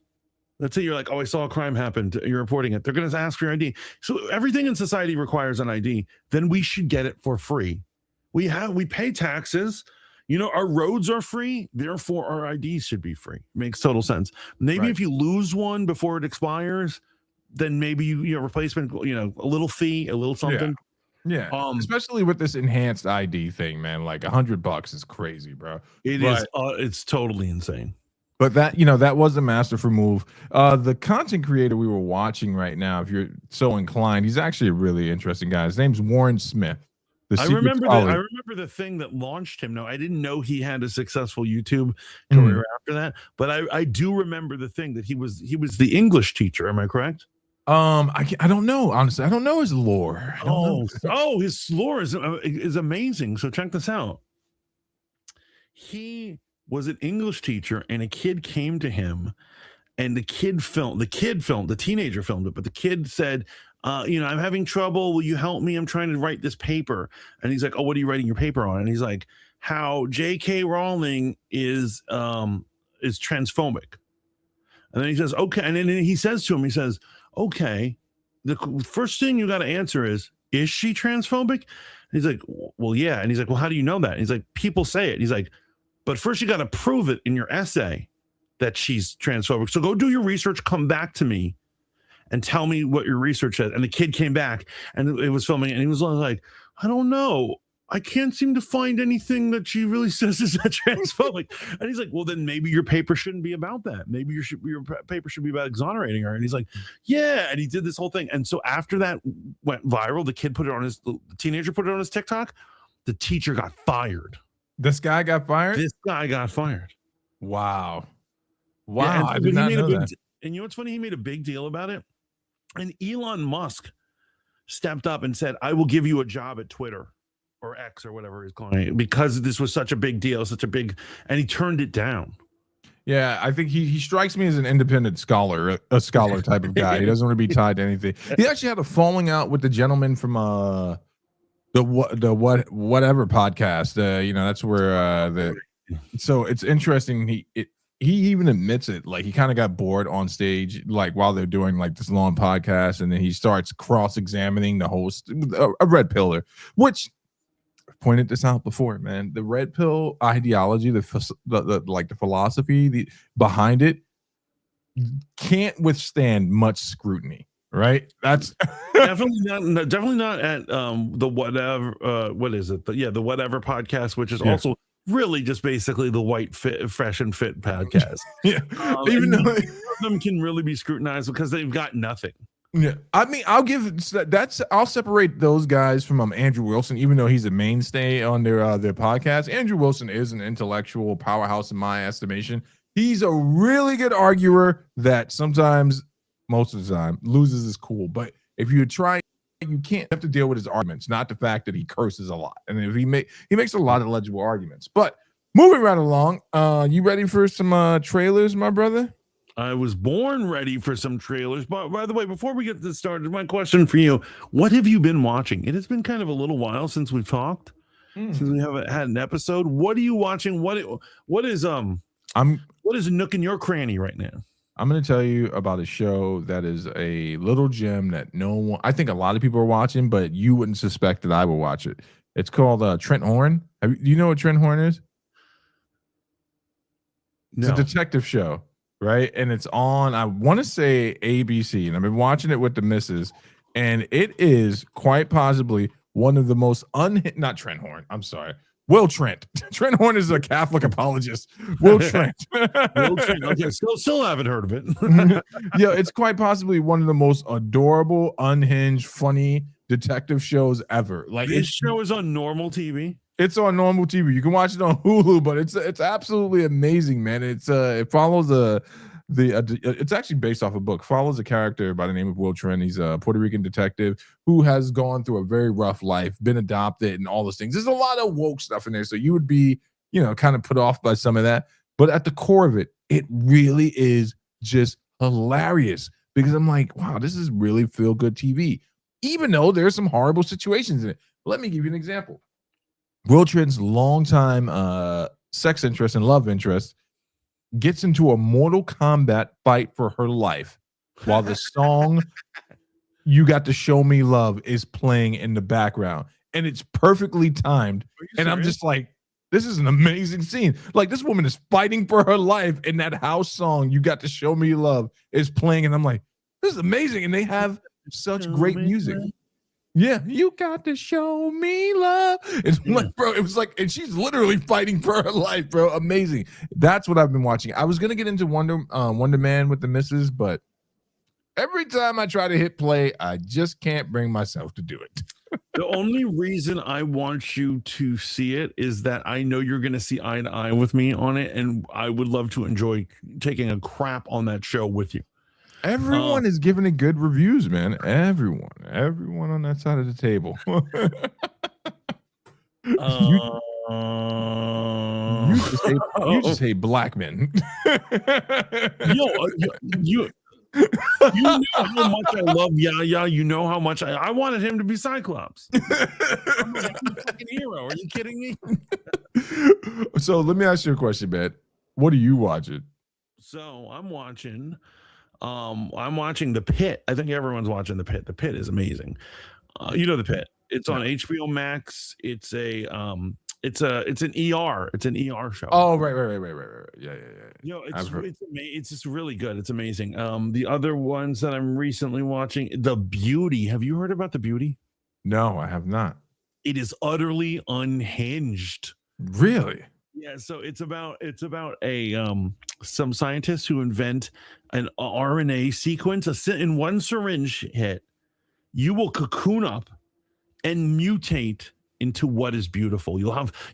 Let's say you're like, oh, I saw a crime happen. You're reporting it. They're going to ask for your ID. So everything in society requires an ID. Then we should get it for free. We pay taxes. You know, our roads are free. Therefore, our IDs should be free. Makes total sense. Maybe Right. if you lose one before it expires, then maybe you replacement, a little fee, a little something. Yeah. Especially with this enhanced ID thing, man. Like $100 is crazy, bro. It is. It's totally insane. But that, that was a masterful move. The content creator we were watching right now, if you're so inclined, he's actually a really interesting guy. His name's Warren Smith. I remember the thing that launched him. No, I didn't know he had a successful YouTube Mm-hmm. career after that, but I do remember the thing that he was the English teacher. Am I correct? I don't know. Honestly, I don't know his lore. I don't know. His lore is amazing. So check this out. He was an English teacher, and a kid came to him, and the teenager filmed it, but the kid said, I'm having trouble. Will you help me? I'm trying to write this paper. And he's like, oh, what are you writing your paper on? And he's like, how J.K. Rowling is transphobic. And then he says, okay. And then he says to him, okay, the first thing you got to answer is she transphobic? And he's like, well, yeah. And he's like, well, how do you know that? And he's like, people say it. And he's like, but first you got to prove it in your essay that she's transphobic. So go do your research, come back to me and tell me what your research said. And the kid came back and it was filming, and he was like, I don't know. I can't seem to find anything that she really says is that transphobic. And he's like, well, then maybe your paper shouldn't be about that. Maybe your paper should be about exonerating her. And he's like, yeah. And he did this whole thing. And so after that went viral, the teenager put it on his TikTok. The teacher got fired. This guy got fired? This guy got fired. Wow. Yeah, I did not know that. And you know what's funny? He made a big deal about it. And Elon Musk stepped up and said, I will give you a job at Twitter or X or whatever he's calling it, because this was such a big deal, and he turned it down. Yeah, I think he strikes me as an independent scholar, a scholar type of guy. He doesn't want to be tied to anything. He actually had a falling out with the gentleman from the whatever podcast. That's where so it's interesting. He even admits it. Like, he kind of got bored on stage, like while they're doing like this long podcast, and then he starts cross-examining the host, a red pillar, which I've pointed this out before, man. The red pill ideology, the philosophy behind it can't withstand much scrutiny. Right? That's definitely not at the whatever. What is it? The whatever podcast, which is also really just basically the white fresh and fit podcast. Yeah, even though none of them can really be scrutinized because they've got nothing. Yeah, I mean, I'll separate those guys from Andrew Wilson, even though he's a mainstay on their podcast. Andrew Wilson is an intellectual powerhouse in my estimation. He's a really good arguer that sometimes, most of the time, loses his cool. But if you try, you can't have to deal with his arguments, not the fact that he curses a lot. And if he makes a lot of legible arguments. But moving right along, you ready for some trailers, my brother? I was born ready for some trailers. But by the way, before we get this started, my question for you: what have you been watching? It has been kind of a little while since we've talked, since we haven't had an episode. What are you watching? What is Nook in your cranny right now? I'm going to tell you about a show that is a little gem that I think a lot of people are watching, but you wouldn't suspect that I would watch it. It's called Trent Horn. Do you know what Trent Horn is? No. It's a detective show, right? And it's on, I want to say ABC, and I've been watching it with the missus, and it is quite possibly one of the most not Trent Horn. I'm sorry. Will Trent. Trent Horn is a Catholic apologist. Will Trent. Will Trent. Okay, still haven't heard of it. Yeah, it's quite possibly one of the most adorable, unhinged, funny detective shows ever. Like This show is on normal TV. it's on normal TV. You can watch it on Hulu, but it's absolutely amazing, man. It follows it's actually based off a book. Follows a character by the name of Will Trent. He's a Puerto Rican detective who has gone through a very rough life, been adopted, and all those things. There's a lot of woke stuff in there, so you would be, kind of put off by some of that. But at the core of it, it really is just hilarious because I'm like, wow, this is really feel good TV, even though there's some horrible situations in it. Let me give you an example. Will Trent's longtime sex interest and love interest gets into a Mortal Kombat fight for her life while the song "You Got to Show Me Love" is playing in the background, and it's perfectly timed. And I'm just like, this is an amazing scene. Like, this woman is fighting for her life, and that house song "You Got to Show Me Love" is playing, and I'm like, this is amazing. And they have such great music. Yeah, you got to show me love. It's like, bro, it was like, and she's literally fighting for her life, bro. Amazing. That's what I've been watching. I was gonna get into Wonder Man with the missus, but every time I try to hit play, I just can't bring myself to do it. The only reason I want you to see it is that I know you're going to see eye to eye with me on it, and I would love to enjoy taking a crap on that show with you. Everyone is giving it good reviews, man. Everyone on that side of the table. You just hate black men. You know how much I love Yaya. You know how much I wanted him to be Cyclops. I'm a fucking hero. Are you kidding me? So let me ask you a question, man. What are you watching? So I'm watching The Pit. I think everyone's watching The Pit. The Pit is amazing. You know The Pit. It's on HBO Max. It's an ER. It's an ER show. Oh, right. Yeah. You know, it's just really good. It's amazing. The other ones that I'm recently watching, The Beauty. Have you heard about The Beauty? No, I have not. It is utterly unhinged. Really? Yeah, so it's about some scientists who invent an RNA sequence in one syringe hit. You will cocoon up and mutate into what is beautiful.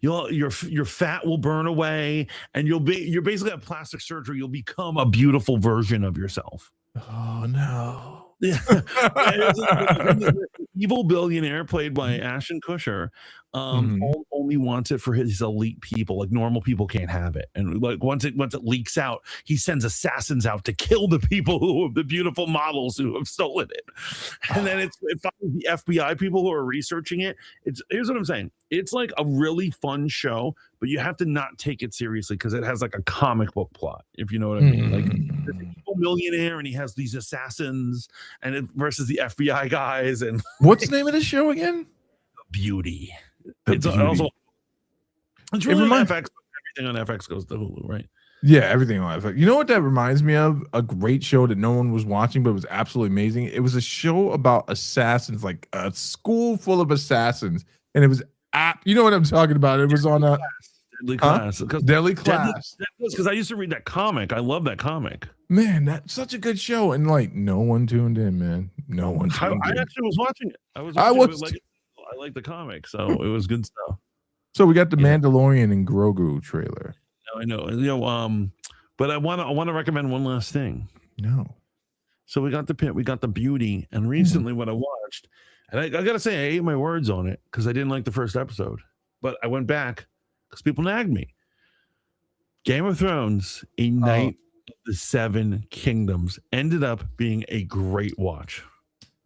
Your fat will burn away, and you're basically at plastic surgery. You'll become a beautiful version of yourself. Oh no. Yeah. Evil billionaire played by Ashton Kutcher only wants it for his elite people. Like, normal people can't have it. And like once it leaks out, he sends assassins out to kill the people the beautiful models who have stolen it. And then it finds the FBI people who are researching it. Here's what I'm saying. It's like a really fun show, but you have to not take it seriously because it has like a comic book plot, if you know what I mean. Like, there's an evil millionaire and he has these assassins versus the FBI guys. And what's the name of the show again? Beauty. It's really on FX. Everything on FX goes to Hulu, right? Yeah, everything on FX. You know what that reminds me of? A great show that no one was watching, but it was absolutely amazing. It was a show about assassins, like a school full of assassins, and it was you know what I'm talking about? It was on a Deadly Class. Deadly Class. Because I used to read that comic. I love that comic. Man, that's such a good show, and like no one tuned in, man. No one tuned in. I actually was watching it. I like the comic, so it was good stuff. So we got the Mandalorian and Grogu trailer. I know, but I want to recommend one last thing. No. So we got The Pit, we got The Beauty, and recently what I watched, and I gotta say I ate my words on it because I didn't like the first episode, but I went back because people nagged me. Game of Thrones: A Night of the Seven Kingdoms ended up being a great watch.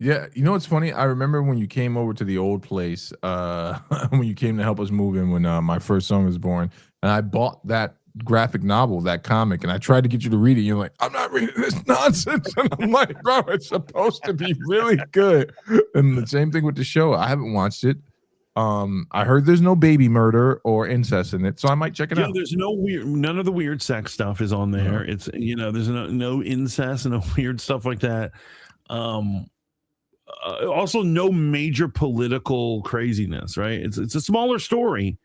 Yeah, you know what's funny? I remember when you came over to the old place, when you came to help us move in when my first son was born, and I bought that graphic novel, that comic, and I tried to get you to read it. You're like, I'm not reading this nonsense. And I'm like, bro, it's supposed to be really good. And the same thing with the show. I haven't watched it. I heard there's no baby murder or incest in it, so I might check it out. There's none of the weird sex stuff is on there. It's there's no incest and no weird stuff like that. Also no major political craziness, right? It's a smaller story,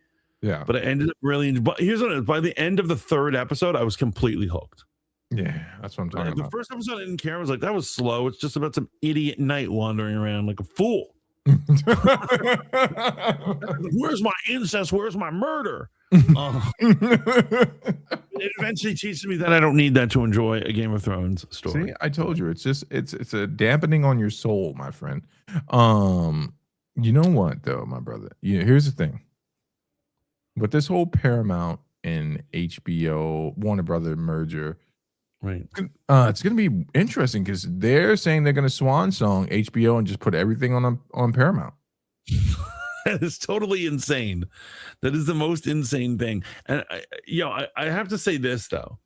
Yeah. But I ended up really. But here's what it is. By the end of the third episode, I was completely hooked. Yeah, that's what I'm talking The about. first episode, I didn't care. I was like, that was slow. It's just about some idiot knight wandering around like a fool. Where's my incest? Where's my murder? It eventually teaches me that I don't need that to enjoy a Game of Thrones story. See, I told you, it's a dampening on your soul, my friend. You know what though, my brother? Yeah, here's the thing. With this whole Paramount and HBO Warner Brother merger, Right. it's going to be interesting because they're saying they're going to swan song HBO and just put everything on Paramount. That is totally insane. That is the most insane thing. And I have to say this though.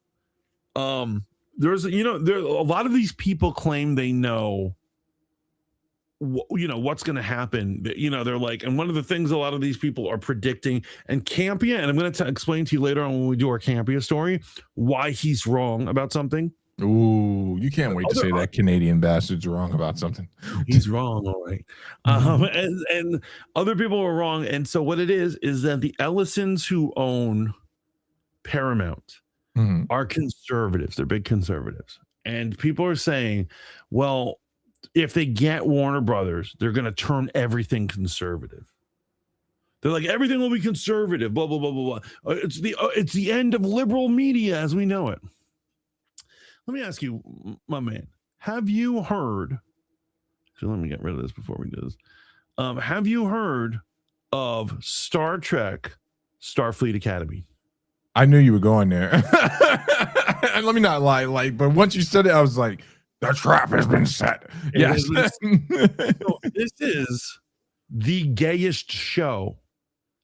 There's there a lot of these people claim they know what's going to happen. They're like, and one of the things a lot of these people are predicting, and Campia, and I'm going to explain to you later on when we do our Campia story why he's wrong about something. Ooh, you can't wait to say that Canadian bastard's wrong about something. He's wrong, all right. And other people are wrong. And so what it is that the Ellisons who own Paramount are conservatives. They're big conservatives. And people are saying, well, if they get Warner Brothers, they're going to turn everything conservative. They're like, everything will be conservative, blah, blah, blah, blah, blah. It's the end of liberal media as we know it. Let me ask you, my man, have you heard, so let me get rid of this before we do this. Have you heard of Star Trek Starfleet Academy? I knew you were going there. And let me not lie, but once you said it, I was like, the trap has been set. Yes. This is the gayest show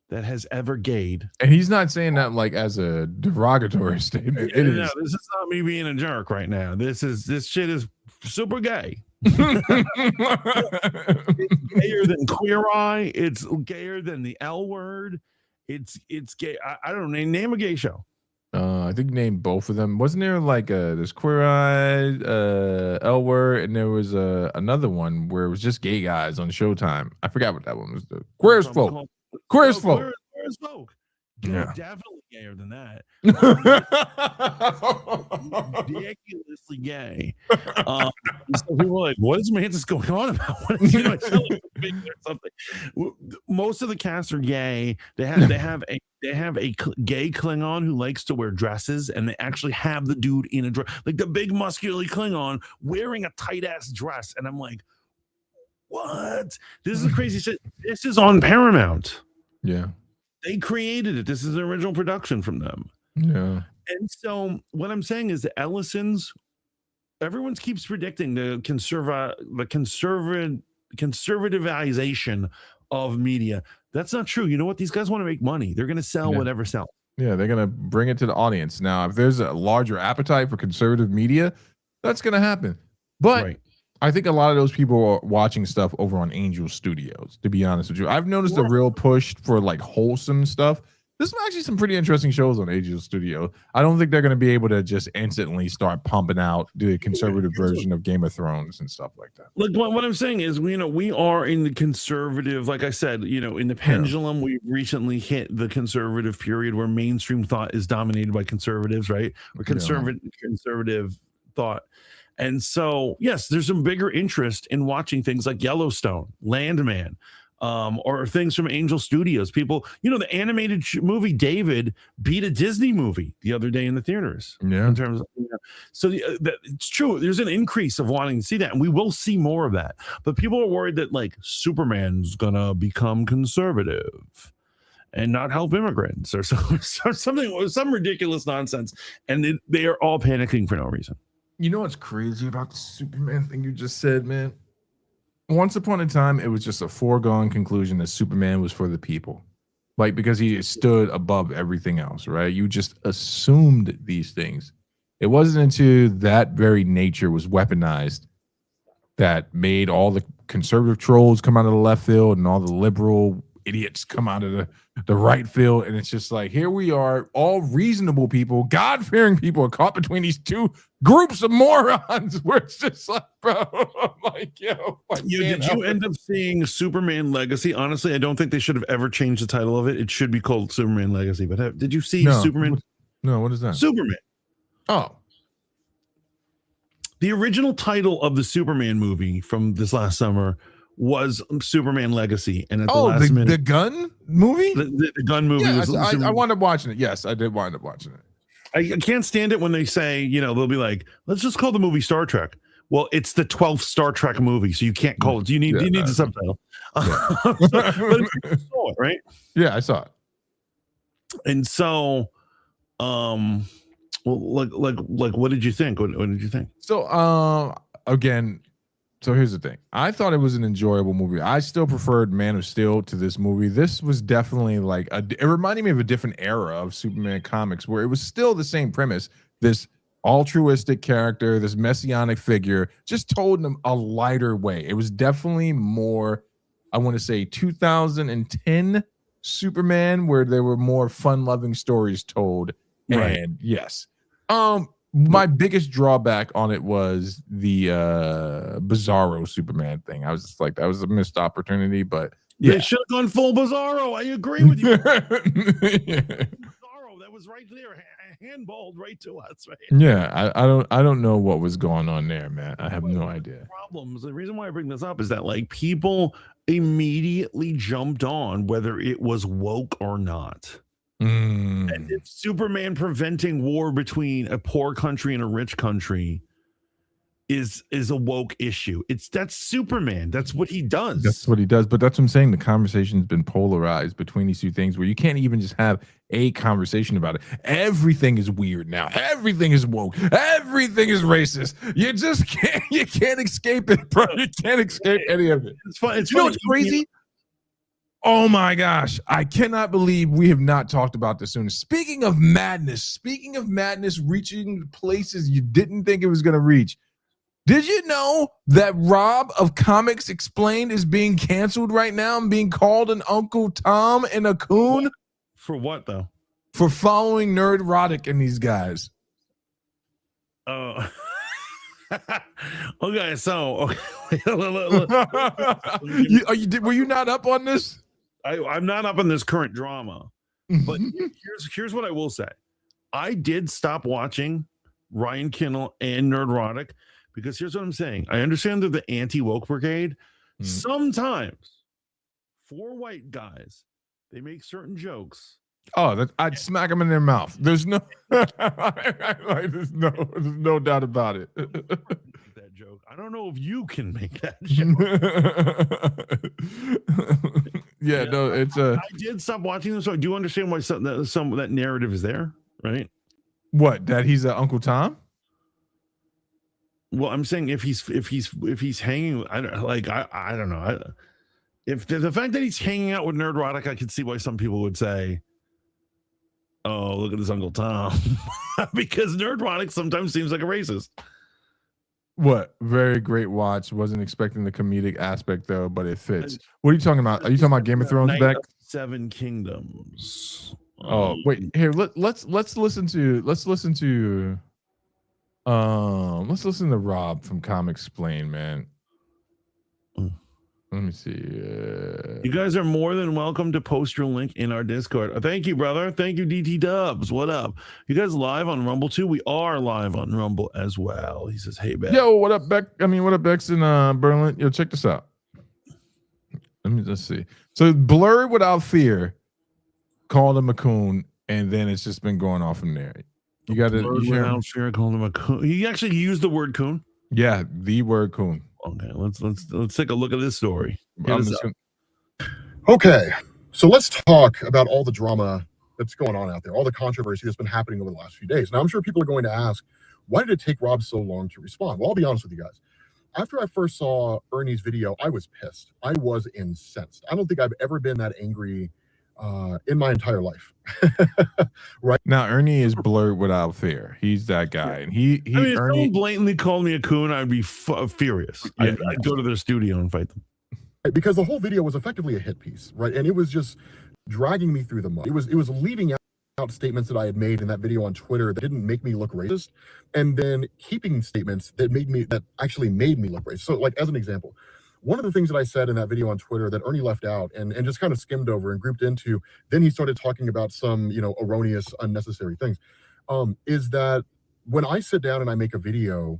that has ever gayed. And he's not saying that like as a derogatory statement. It is. This is not me being a jerk right now. This shit is super gay. It's gayer than Queer Eye. It's gayer than the L Word. It's gay. I don't know. Name a gay show. I think named both of them. Wasn't there like this Queer Eye, L Word, and there was another one where it was just gay guys on Showtime. I forgot what that one was. Queer as Folk. Queer as Folk. Queer as Folk. Yeah. Definitely gayer than that. Ridiculously gay. So people are like, what is Mantis going on about? Something. Most of the cast are gay. They have a gay Klingon who likes to wear dresses, and they actually have the dude in a dress, like the big muscular Klingon wearing a tight ass dress. And I'm like, what? This is crazy shit. This is on Paramount. Yeah. They created it. This is an original production from them. Yeah. And so what I'm saying is the Ellisons, everyone keeps predicting the conservativization of media. That's not true. You know what? These guys want to make money. They're going to sell whatever sells. Yeah, they're going to bring it to the audience. Now, if there's a larger appetite for conservative media, that's going to happen. But right. I think a lot of those people are watching stuff over on Angel Studios, to be honest with you. I've noticed a real push for like wholesome stuff. There's actually some pretty interesting shows on Angel Studio. I don't think they're going to be able to just instantly start pumping out the conservative version of Game of Thrones and stuff like that. Like what I'm saying is, we are in the conservative, like I said, in the pendulum, we recently hit the conservative period where mainstream thought is dominated by conservatives, right? Or conservative thought. And so, yes, there's some bigger interest in watching things like Yellowstone, Landman, or things from Angel Studios. People, the animated movie David beat a Disney movie the other day in the theaters. Yeah. In terms of, so it's true. There's an increase of wanting to see that, and we will see more of that. But people are worried that like Superman's gonna become conservative and not help immigrants or some ridiculous nonsense, and they are all panicking for no reason. You know what's crazy about the Superman thing you just said, man? Once upon a time, it was just a foregone conclusion that Superman was for the people. Like, because he stood above everything else, right? You just assumed these things. It wasn't until that very nature was weaponized that made all the conservative trolls come out of the left field and all the liberal idiots come out of the right field, and it's just like, here we are, all reasonable people, God-fearing people are caught between these two groups of morons, where it's just like, bro, I'm like, yo, Did you end up seeing Superman Legacy? Honestly, I don't think they should have ever changed the title of it. It should be called Superman Legacy. But did you see Superman? No, what is that? Superman. Oh. The original title of the Superman movie from this last summer was Superman Legacy, and at the last minute, the gun movie, the gun movie. Yeah, was I wound up watching it. Yes, I did wind up watching it. I can't stand it when they say, they'll be like, let's just call the movie Star Trek. Well, it's the 12th Star Trek movie, so you can't call it. You need the subtitle. Yeah. But you saw it, right? Yeah, I saw it. And so, well, like, what did you think? What did you think? So, again. So here's the thing. I thought it was an enjoyable movie. I still preferred Man of Steel to this movie. This was definitely like it reminded me of a different era of Superman comics where it was still the same premise. This altruistic character, this messianic figure, just told in a lighter way. It was definitely more, I want to say 2010 Superman, where there were more fun-loving stories told. Right. And yes. My biggest drawback on it was the Bizarro Superman thing. I was just like, that was a missed opportunity, but they should have gone full Bizarro. I agree with you. Bizarro, that was right there, handballed right to us. Right? Yeah, I don't know what was going on there, man. I have no idea. Problems. The reason why I bring this up is that like people immediately jumped on whether it was woke or not. And if Superman preventing war between a poor country and a rich country is a woke issue, that's Superman. That's what he does. That's what he does. But that's what I'm saying. The conversation's been polarized between these two things where you can't even just have a conversation about it. Everything is weird now. Everything is woke. Everything is racist. You just can't escape it, bro. You can't escape any of it. It's fun. You know what's crazy? Oh my gosh, I cannot believe we have not talked about this sooner. Speaking of madness reaching places you didn't think it was going to reach. Did you know that Rob of Comics Explained is being canceled right now and being called an Uncle Tom and a coon? For what, though? For following Nerdrotic and these guys. Oh. Okay, so were you not up on this? I'm not up on this current drama, but here's what I will say. I did stop watching Ryan Kinnell and Nerdrotic because here's what I'm saying. I understand they're the anti-woke brigade. Sometimes for white guys, they make certain jokes. Oh, I'd smack them in their mouth. There's no doubt about it. That joke. I don't know if you can make that joke. Yeah, no, it's I did stop watching them, so I do understand why some of that narrative is there, right? What, that he's Uncle Tom? Well, I'm saying if he's hanging, I don't know. If the fact that he's hanging out with Nerdrotic, I can see why some people would say, "Oh, look at this Uncle Tom," because Nerdrotic sometimes seems like a racist. What? Very great watch. Wasn't expecting the comedic aspect though, but it fits. What are you talking about? Are you talking about Game of Thrones back? Seven Kingdoms. Oh, wait. Here, let's listen to Rob from Comic Explain, man. Let me see. You guys are more than welcome to post your link in our Discord. Thank you, brother. Thank you, DT Dubs. What up? You guys live on Rumble too? We are live on Rumble as well. He says, "Hey, Beck." Yo, what up, Beck? What up, Beck's in Berlin? Yo, check this out. Let me just see. So, Blurred Without Fear called him a coon, and then it's just been going off from there. You got to. Blurred Without Fear called him a coon. He actually used the word coon. Yeah, the word coon. Okay, let's take a look at this story. Okay, so let's talk about all the drama that's going on out there, all the controversy that's been happening over the last few days. Now, I'm sure people are going to ask, why did it take Rob so long to respond? Well, I'll be honest with you guys. After I first saw Ernie's video, I was pissed. I was incensed. I don't think I've ever been that angry in my entire life. Right now, Ernie is Blurred Without Fear. He's that guy, and he if someone blatantly called me a coon, I'd be furious. I'd go to their studio and fight them. because the whole video was effectively a hit piece, right? And it was just dragging me through the mud. It was leaving out statements that I had made in that video on Twitter that didn't make me look racist, and then keeping statements that actually made me look racist. So, like, as an example, one of the things that I said in that video on Twitter that Ernie left out and just kind of skimmed over and grouped into, then he started talking about some, erroneous, unnecessary things, is that when I sit down and I make a video,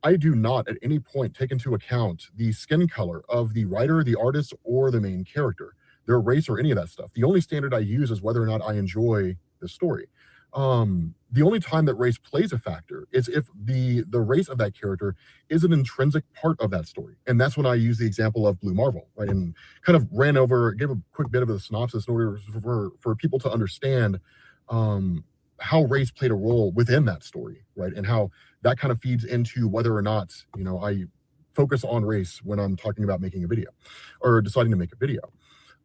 I do not at any point take into account the skin color of the writer, the artist, or the main character, their race, or any of that stuff. The only standard I use is whether or not I enjoy the story. The only time that race plays a factor is if the race of that character is an intrinsic part of that story. And that's when I use the example of Blue Marvel, right? And kind of gave a quick bit of a synopsis in order for people to understand how race played a role within that story, right? And how that kind of feeds into whether or not, I focus on race when I'm talking about making a video or deciding to make a video.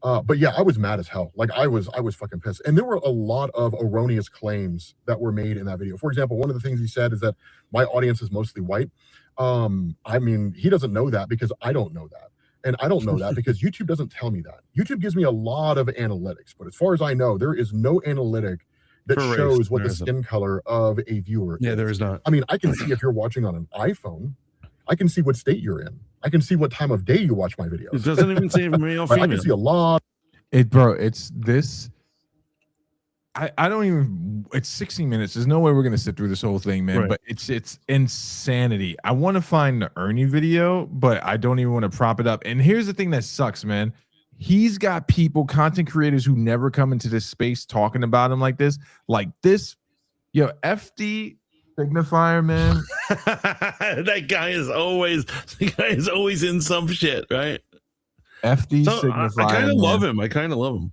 But yeah, I was mad as hell. Like I was fucking pissed. And there were a lot of erroneous claims that were made in that video. For example, one of the things he said is that my audience is mostly white. I mean, he doesn't know that because I don't know that. And I don't know that because YouTube doesn't tell me that. YouTube gives me a lot of analytics, but as far as I know, there is no analytic that shows what the skin color of a viewer is. Yeah, there is not. I mean, I can see if you're watching on an iPhone, I can see what state you're in. I can see what time of day you watch my videos. It doesn't even say male, female. I can see a lot. It's this. I don't even. It's 16 minutes. There's no way we're gonna sit through this whole thing, man. Right. But it's insanity. I want to find the Ernie video, but I don't even want to prop it up. And here's the thing that sucks, man. He's got people, content creators, who never come into this space talking about him like this. Yo, FD signifier, man. that guy is always in some shit, right? FD signifier. I kind of love him. FD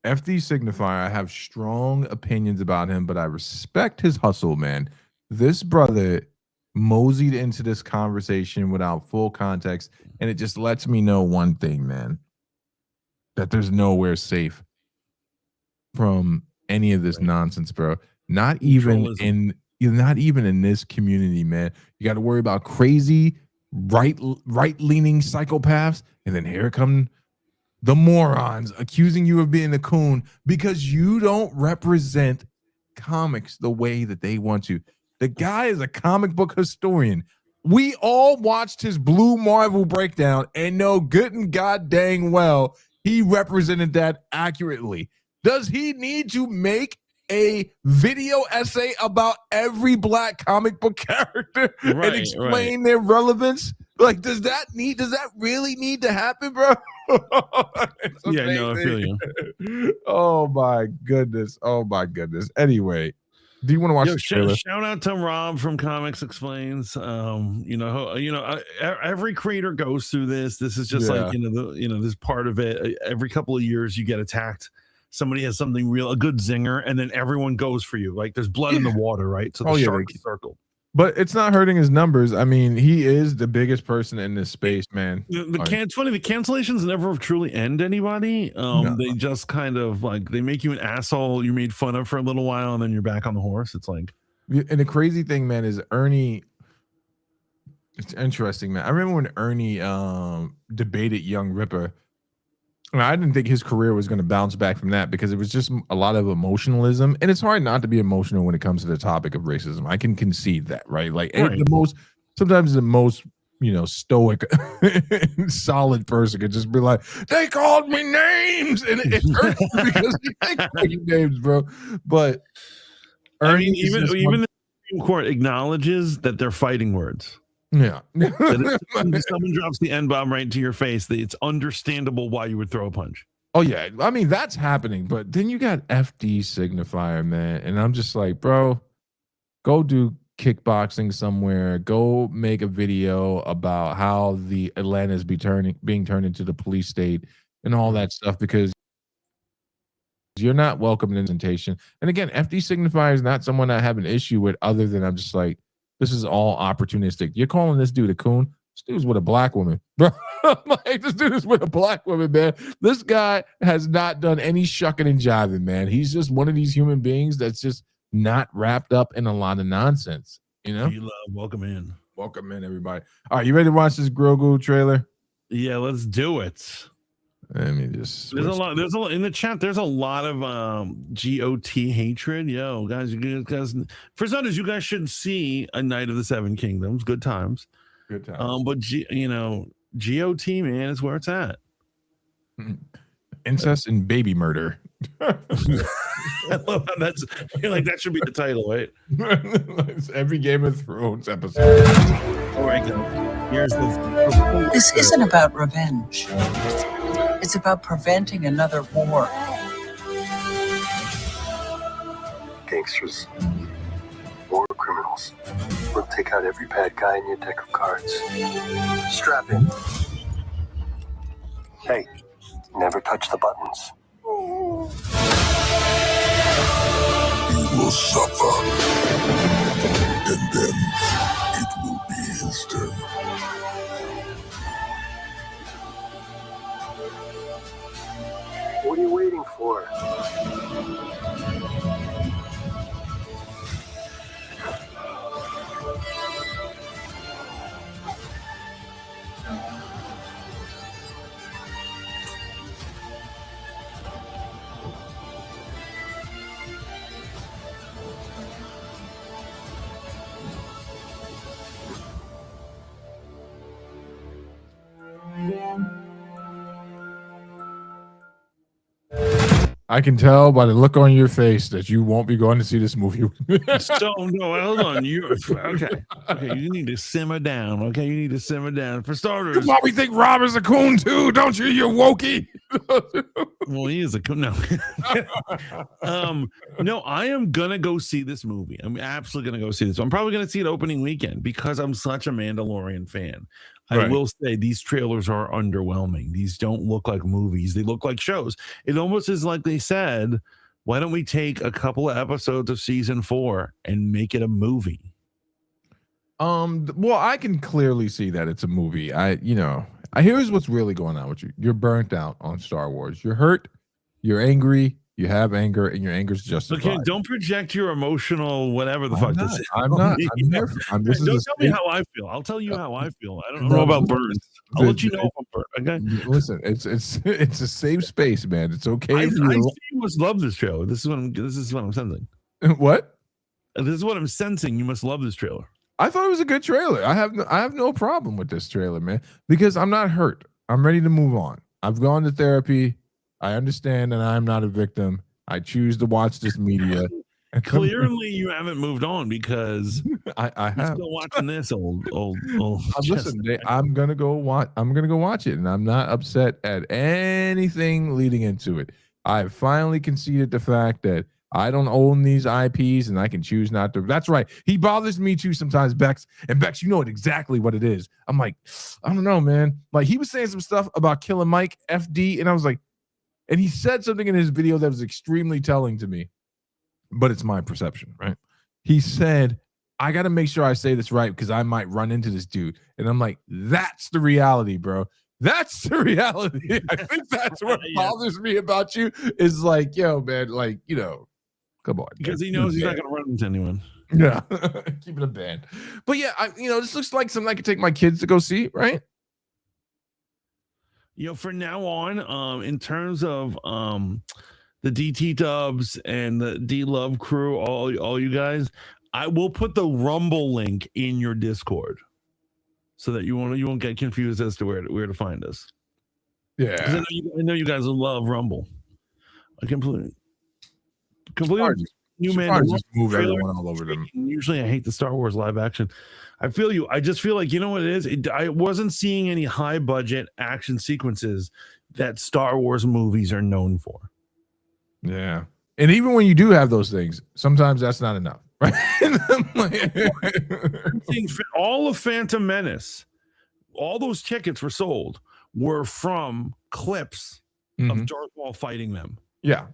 signifier. I have strong opinions about him, but I respect his hustle, man. This brother moseyed into this conversation without full context, and it just lets me know one thing, man. That there's nowhere safe from any of this nonsense, bro. Not even in this community, man. You got to worry about crazy right-leaning psychopaths, and then here come the morons accusing you of being a coon because you don't represent comics the way that they want to. The guy is a comic book historian. We all watched his Blue Marvel breakdown and know good and god dang well he represented that accurately. Does he need to make a video essay about every black comic book character and explain their relevance? Like, does that really need to happen, bro? Yeah, no, I feel you. Oh my goodness. Anyway, do you want to watch the trailer? Shout out to Rob from Comics Explains. Every creator goes through this. This is just like this part of it. Every couple of years, you get attacked. Somebody has something real, a good zinger, and then everyone goes for you. Like there's blood in the water, right? So the shark circle. But it's not hurting his numbers. I mean, he is the biggest person in this space, man. It's funny. The cancellations never truly end anybody. No. They just kind of like they make you an asshole. You're made fun of for a little while, and then you're back on the horse. It's like, and the crazy thing, man, is Ernie. It's interesting, man. I remember when Ernie debated Young Ripper. And I didn't think his career was going to bounce back from that because it was just a lot of emotionalism, and it's hard not to be emotional when it comes to the topic of racism. I can concede that, right? Like sometimes the most stoic, solid person could just be like, "They called me names," and it hurts because they call you names, bro. But even the Supreme Court acknowledges that they're fighting words. Yeah. Someone drops the N-bomb right into your face, it's understandable why you would throw a punch. Oh, yeah. I mean, that's happening. But then you got FD signifier, man. And I'm just like, bro, go do kickboxing somewhere. Go make a video about how the Atlanta is being turned into the police state and all that stuff, because you're not welcome in presentation. And again, FD signifier is not someone I have an issue with, other than I'm just like, this is all opportunistic. You're calling this dude a coon? This dude's with a black woman, bro. Like, this dude is with a black woman, man. This guy has not done any shucking and jiving, man. He's just one of these human beings that's just not wrapped up in a lot of nonsense. Welcome in. Welcome in, everybody. All right, you ready to watch this Grogu trailer? Yeah, let's do it. Let me just. There's a switch. lot. There's a lot in the chat. There's a lot of GOT hatred. Yo, guys, you guys. For starters, you guys should see A Night of the Seven Kingdoms. Good times. Good time. But GOT, man, is where it's at. Incest and baby murder. I love how that's. You're like, that should be the title, right? It's every Game of Thrones episode. All right, go. Here's the. This isn't about revenge. It's about preventing another war. Gangsters, war criminals. We'll take out every bad guy in your deck of cards. Strap in. Hey, never touch the buttons. You will suffer. And then it will be his turn. What are you waiting for? I can tell by the look on your face that you won't be going to see this movie. So no, hold on. You okay? Okay, you need to simmer down. Okay, you need to simmer down. For starters, You probably think Rob is a coon too, don't you? You wokey. well, he is a no. No, I am gonna go see this movie. I'm absolutely gonna go see this. I'm probably gonna see it opening weekend because I'm such a Mandalorian fan. I Right. will say these trailers are underwhelming. These don't look like movies. They look like shows. It almost is like they said, why don't we take a couple of episodes of season 4 and make it a movie? Well, I can clearly see that it's a movie. Here's what's really going on with you. You're burnt out on Star Wars. You're hurt, you're angry, you have anger, and your anger's justified. Okay, don't project your emotional whatever the I'm fuck not. this is. I'm not. I'm here this Don't is tell me how I feel. I'll tell you how I feel. I don't No, know about burns. I'll the- let you know if I'm burnt. Okay. Listen, it's it's a safe space, man. It's okay. I if see you you must love this trailer. This is what I'm sensing. what? This is what I'm sensing. You must love this trailer. I thought it was a good trailer. I have no problem with this trailer, man, because I'm not hurt. I'm ready to move on. I've gone to therapy. I understand that I'm not a victim. I choose to watch this media. Clearly, you haven't moved on because I you're have. still watching this old. Listen, I'm gonna go watch it, and I'm not upset at anything leading into it. I finally conceded the fact that I don't own these IPs, and I can choose not to. That's right. He bothers me too sometimes, Bex. And Bex, you know exactly what it is. I'm like, I don't know, man. Like he was saying some stuff about Killer Mike FD, and I was like, and he said something in his video that was extremely telling to me, but it's my perception, right? He said, I got to make sure I say this right because I might run into this dude. And I'm like, that's the reality, bro. That's the reality. I think that's what Yeah. bothers me about you is like, yo, man, like, come on. because man. he knows he's not going to run into anyone. Yeah. Keep it a band. But yeah, this looks like something I could take my kids to go see, right? From now on, in terms of the DT Dubs and the D Love crew, all you guys, I will put the Rumble link in your Discord so that you won't get confused as to where to find us. 'Cause Yeah. I know you guys will love Rumble. I completely. New Should man, probably just move trailer. everyone all over them. Usually, I hate the Star Wars live action. I feel you. I just feel like you know what it is. I wasn't seeing any high budget action sequences that Star Wars movies are known for. Yeah. And even when you do have those things, sometimes that's not enough. Right? Seeing all of Phantom Menace, all those tickets were from clips Mhm. of Darth Maul fighting them. Yeah.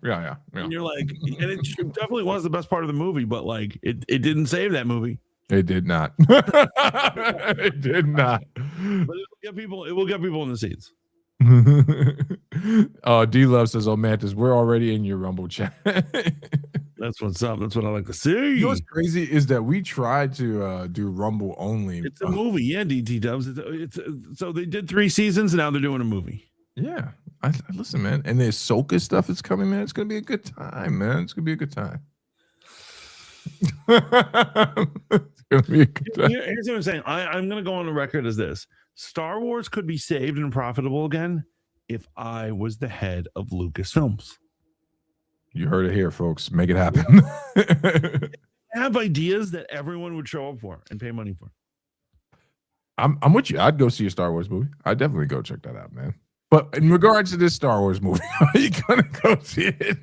And you're like, and it definitely was the best part of the movie, but like it didn't save that movie. It did not. It did not. But it will get people in the seats. D Love says, "Oh, Mantis, we're already in your Rumble chat." That's what's up. That's what I like to see. You know what's crazy is that we tried to do Rumble only. It's a movie, yeah. DT Dubs. So they did 3 seasons, and now they're doing a movie. Yeah, I listen, man. And the Ahsoka stuff is coming, man. It's gonna be a good time, man. It's gonna be a good time. It's gonna be a good time. Here's what I'm saying. I'm gonna go on the record as this: Star Wars could be saved and profitable again if I was the head of Lucasfilms. You heard it here, folks. Make it happen. I have ideas that everyone would show up for and pay money for. I'm with you. I'd go see a Star Wars movie. I'd definitely go check that out, man. But in regards to this Star Wars movie, are you gonna go see it?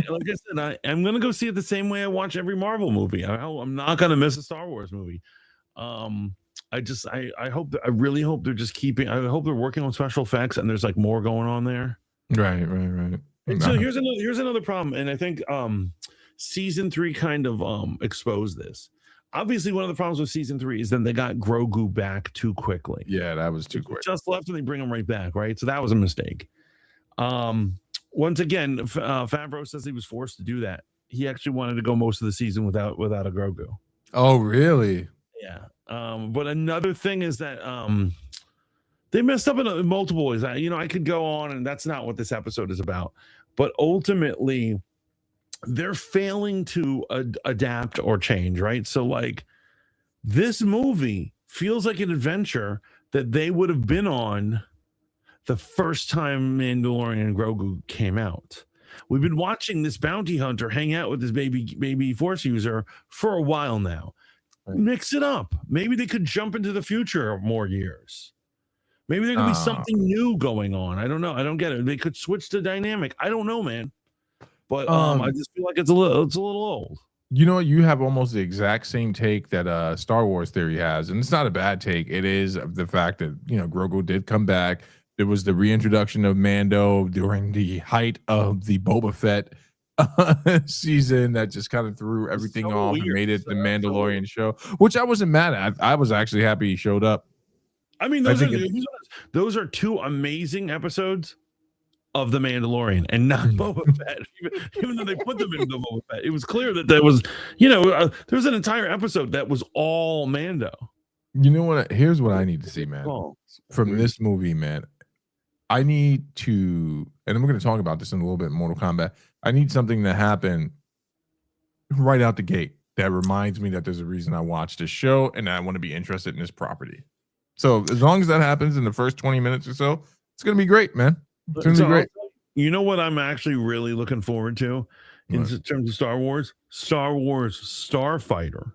Like I said, I'm gonna go see it the same way I watch every Marvel movie. I'm not gonna miss a Star Wars movie. I really hope they're just keeping. I hope they're working on special effects and there's like more going on there. Right. And so here's another problem, and I think season 3 kind of exposed this. Obviously, one of the problems with season 3 is then they got Grogu back too quickly. Yeah, that was too quick. Just left and they bring him right back, right? So that was a mistake. Once again, Favreau says he was forced to do that. He actually wanted to go most of the season without a Grogu. Oh, really? Yeah. But another thing is that they messed up in multiple ways. I could go on, and that's not what this episode is about. But ultimately, they're failing to adapt or change, right? So, like, this movie feels like an adventure that they would have been on the first time Mandalorian and Grogu came out. We've been watching this bounty hunter hang out with this baby Force user for a while now. Right. Mix it up. Maybe they could jump into the future more years. Maybe there could be something new going on. I don't know. I don't get it. They could switch the dynamic. I don't know, man. But I just feel like it's a little old. You know, you have almost the exact same take that Star Wars Theory has, and it's not a bad take. It is the fact that Grogu did come back. There was the reintroduction of Mando during the height of the Boba Fett season that just kind of threw everything off and made it the Mandalorian show, which I wasn't mad at. I was actually happy he showed up. I mean, those are 2 amazing episodes of the Mandalorian and not Boba Fett. Even though they put them into Boba Fett, it was clear that there was, there was an entire episode that was all Mando. You know what? Here's what I need to see, man. From this movie, man. I need to, and I'm going to talk about this in a little bit in Mortal Kombat. I need something to happen right out the gate that reminds me that there's a reason I watched this show and I want to be interested in this property. So as long as that happens in the first 20 minutes or so, it's going to be great, man. It's going to be great. You know what I'm actually really looking forward to in terms of Star Wars? Star Wars Starfighter.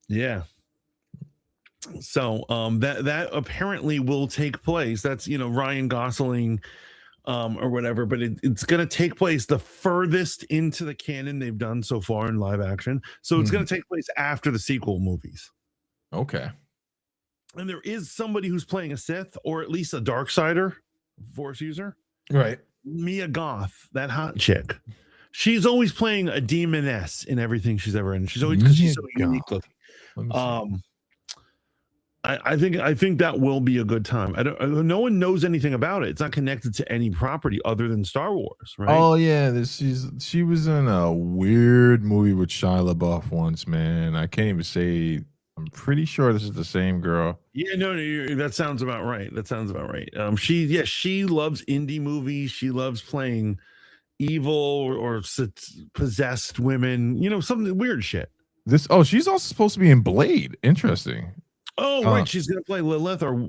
Yeah. So that apparently will take place. That's Ryan Gosling or whatever, but it's going to take place the furthest into the canon they've done so far in live action. So it's going to take place after the sequel movies. Okay. And there is somebody who's playing a Sith or at least a Darksider Force user. Right. Mia Goth, that hot chick. She's always playing a demoness in everything she's ever in. She's always because she's so unique looking. I think that will be a good time. No one knows anything about it. It's not connected to any property other than Star Wars, right? Oh yeah, she was in a weird movie with Shia LaBeouf once, man. I can't even say. I'm pretty sure this is the same girl. Yeah, no, that sounds about right. She loves indie movies. She loves playing evil or possessed women. Something weird shit. She's also supposed to be in Blade. Interesting. Oh, right. She's going to play Lilith, or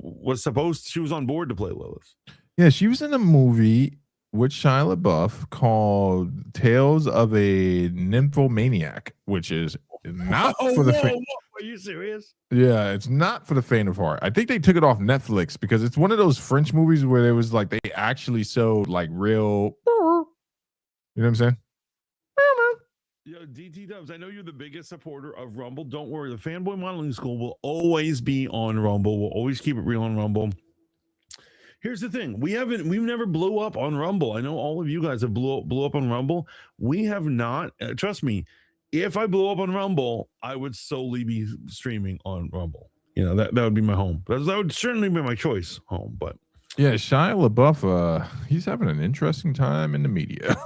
she was on board to play Lilith. Yeah, she was in a movie with Shia LaBeouf called Tales of a Nymphomaniac, which is not for the faint. Are you serious? Yeah, it's not for the faint of heart. I think they took it off Netflix because it's one of those French movies where there was like they actually showed like real. You know what I'm saying? Yo, DT Dubs, I know you're the biggest supporter of Rumble. Don't worry, the Fanboy Modeling School will always be on Rumble. We'll always keep it real on Rumble. Here's the thing: we've never blew up on Rumble. I know all of you guys have blew up on Rumble. We have not. Trust me. If I blew up on Rumble, I would solely be streaming on Rumble. That would be my home. That would certainly be my choice home. But Yeah, Shia LaBeouf, he's having an interesting time in the media.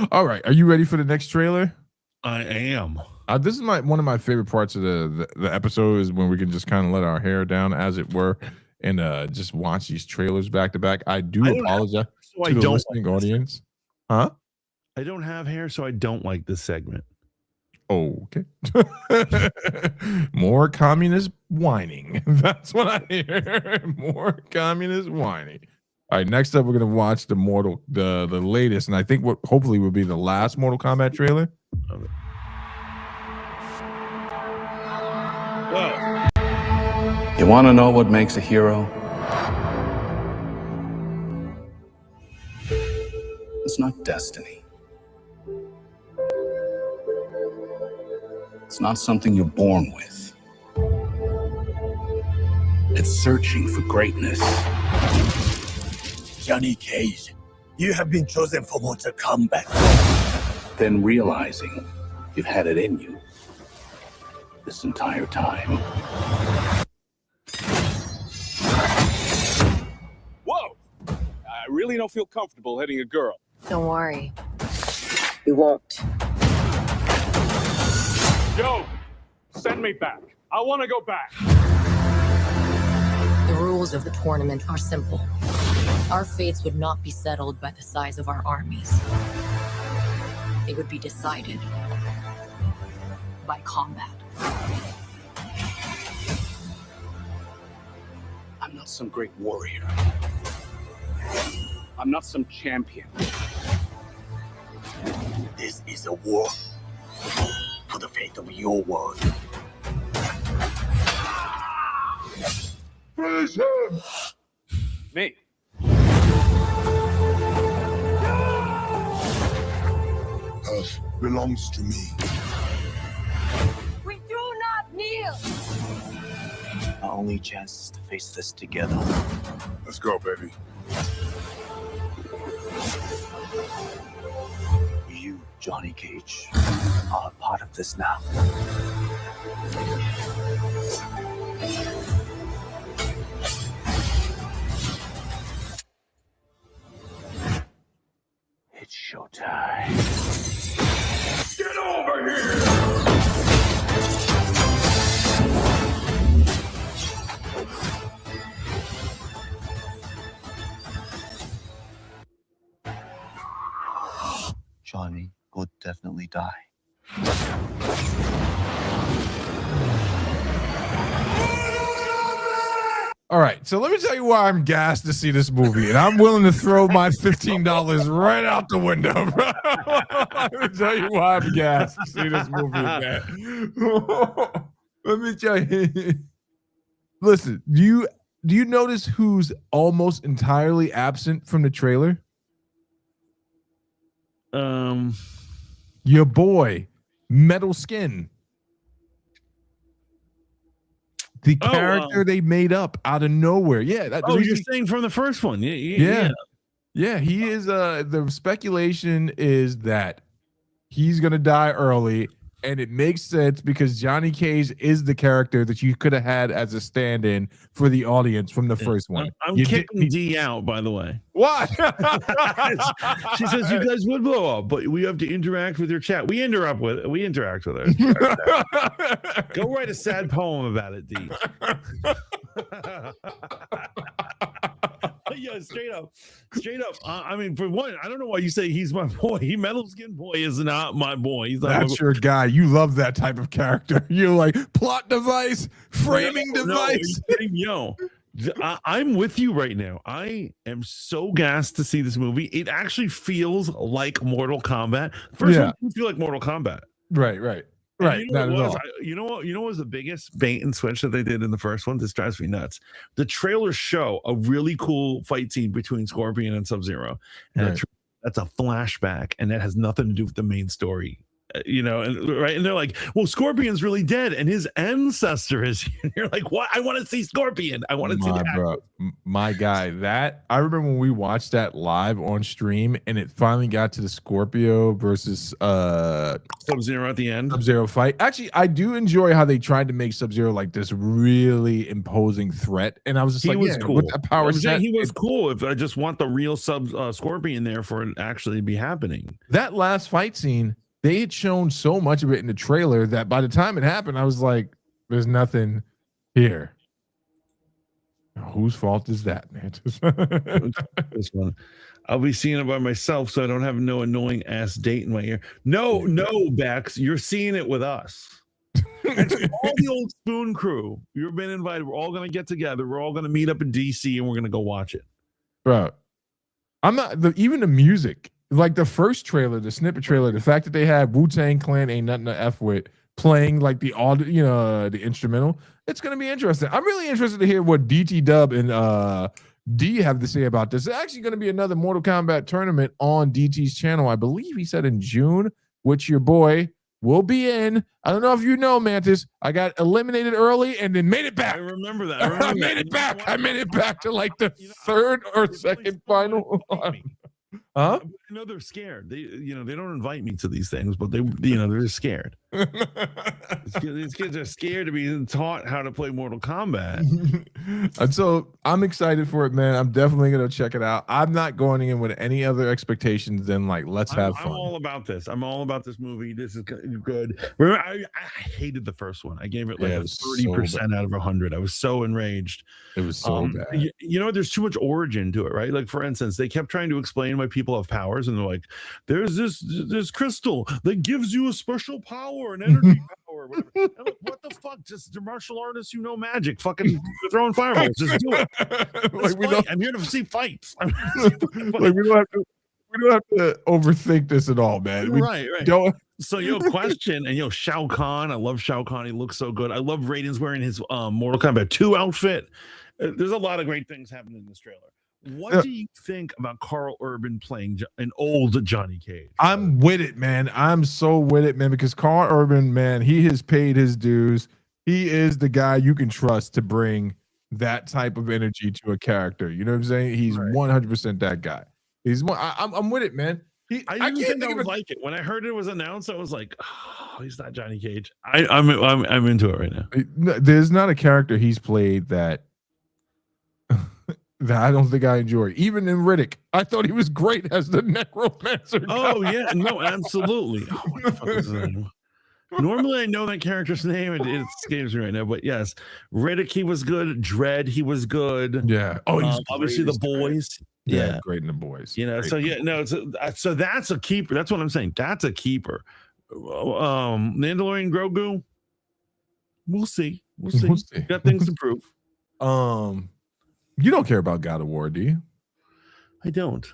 All right, are you ready for the next trailer? I am. This is one of my favorite parts of the episode is when we can just kind of let our hair down, as it were, and just watch these trailers back to back. I do apologize to the listening audience. Huh? I don't have hair, so I don't like this segment. Okay. More communist whining. That's what I hear. More communist whining. All right, next up, we're gonna watch the latest, and I think what hopefully will be the last Mortal Kombat trailer. Whoa. You want to know what makes a hero? It's not destiny. It's not something you're born with. It's searching for greatness. Johnny Cage, you have been chosen for Mortal Kombat. Then realizing you've had it in you this entire time. Whoa! I really don't feel comfortable hitting a girl. Don't worry. You won't. Yo! Send me back. I want to go back. The rules of the tournament are simple. Our fates would not be settled by the size of our armies. They would be decided by combat. I'm not some great warrior. I'm not some champion. This is a war for the fate of your world. Finish him! Me. Earth belongs to me. We do not kneel! Our only chance is to face this together. Let's go, baby. You, Johnny Cage, are a part of this now. It's showtime. Get over here! Johnny will definitely die. All right, so let me tell you why I'm gassed to see this movie, and I'm willing to throw my $15 right out the window, bro. Let me tell you why I'm gassed to see this movie, man. Let me tell you. Listen, do you notice who's almost entirely absent from the trailer? Your boy, Metal Skin. The character they made up out of nowhere. Yeah. You're saying from the first one. Yeah. He is. The speculation is that he's gonna die early, and it makes sense because Johnny Cage is the character that you could have had as a stand-in for the audience from the first one. I'm kicking D out, by the way. What? She says you guys would blow up, but we have to interact with your chat. We interact with her. Go write a sad poem about it, D. Yeah, straight up. I mean, for one, I don't know why you say he's my boy. Metal Skin Boy is not my boy. He's not. That's your guy. You love that type of character. You're like plot device, framing device. Yo, I'm with you right now. I am so gassed to see this movie. It actually feels like Mortal Kombat. First one didn't feel like Mortal Kombat. Right. You know what was the biggest bait and switch that they did in the first one? This drives me nuts. The trailers show a really cool fight scene between Scorpion and Sub-Zero. And that's a flashback, and that has nothing to do with the main story right? And they're like, well, Scorpion's really dead, and his ancestor is here. And you're like, what? I want to see Scorpion. I want to see that. My guy. That I remember when we watched that live on stream, and it finally got to the Scorpio versus Sub-Zero at the end. Sub-Zero fight. Actually, I do enjoy how they tried to make Sub-Zero like this really imposing threat, and I was just He like, was cool. with that power set, he was cool. If I just want the real Scorpion there for it actually to be happening. That last fight scene. They had shown so much of it in the trailer that by the time it happened, I was like, there's nothing here. Whose fault is that, man? This one. I'll be seeing it by myself, so I don't have no annoying ass date in my ear. No, Bex, you're seeing it with us. It's all the old Spoon crew. You've been invited. We're all going to get together. We're all going to meet up in DC, and we're going to go watch it. Bro, I'm not, even the music. Like the first trailer, the snippet trailer, the fact that they had Wu-Tang Clan Ain't Nothing to F With playing like the audio, the instrumental, it's gonna be interesting. I'm really interested to hear what DT Dub and D have to say about this. It's actually gonna be another Mortal Kombat tournament on DT's channel. I believe he said in June, which your boy will be in. I don't know if you know, Mantis. I got eliminated early and then made it back. I remember that. I made it back. I made it back to like the third or second final. Huh? I know they're scared. They don't invite me to these things, but they're scared. These kids are scared to be taught how to play Mortal Kombat. And so I'm excited for it, man. I'm definitely gonna check it out. I'm not going in with any other expectations than like, let's have fun. I'm all about this. I'm all about this movie. This is good. Remember, I hated the first one. I gave it like 30% out of 100. I was so enraged. It was so bad. There's too much origin to it, right? Like, for instance, they kept trying to explain why people have powers, and they're like, there's this crystal that gives you a special power, an energy power. Whatever. Like, what the fuck? Just the martial artists who know magic, fucking throwing fireballs. Just do it. I'm here to see fights. Like we don't have to overthink this at all, man. Right. So question, and Shao Kahn. I love Shao Kahn. He looks so good. I love Raiden's wearing his Mortal Kombat 2 outfit. There's a lot of great things happening in this trailer. What do you think about Carl Urban playing an old Johnny Cage? I'm with it, man. I'm so with it, man, because Carl Urban, man, he has paid his dues. He is the guy you can trust to bring that type of energy to a character. You know what I'm saying? He's 100% that guy. I'm with it, man. I didn't think I would like it. When I heard it was announced, I was like, oh, he's not Johnny Cage. I'm into it right now. There's not a character he's played that I don't think I enjoy. Even in Riddick, I thought he was great as the Necromancer. Oh, yeah. No, absolutely. Oh, what the fuck is his name? Normally, I know that character's name. It escapes me right now. But yes, Riddick, he was good. Dredd, he was good. Yeah. Oh, he's obviously the boys. Yeah, great in the boys. So that's a keeper. That's what I'm saying. That's a keeper. Mandalorian Grogu. We'll see. Got things to prove. You don't care about God of War, do you? I don't. So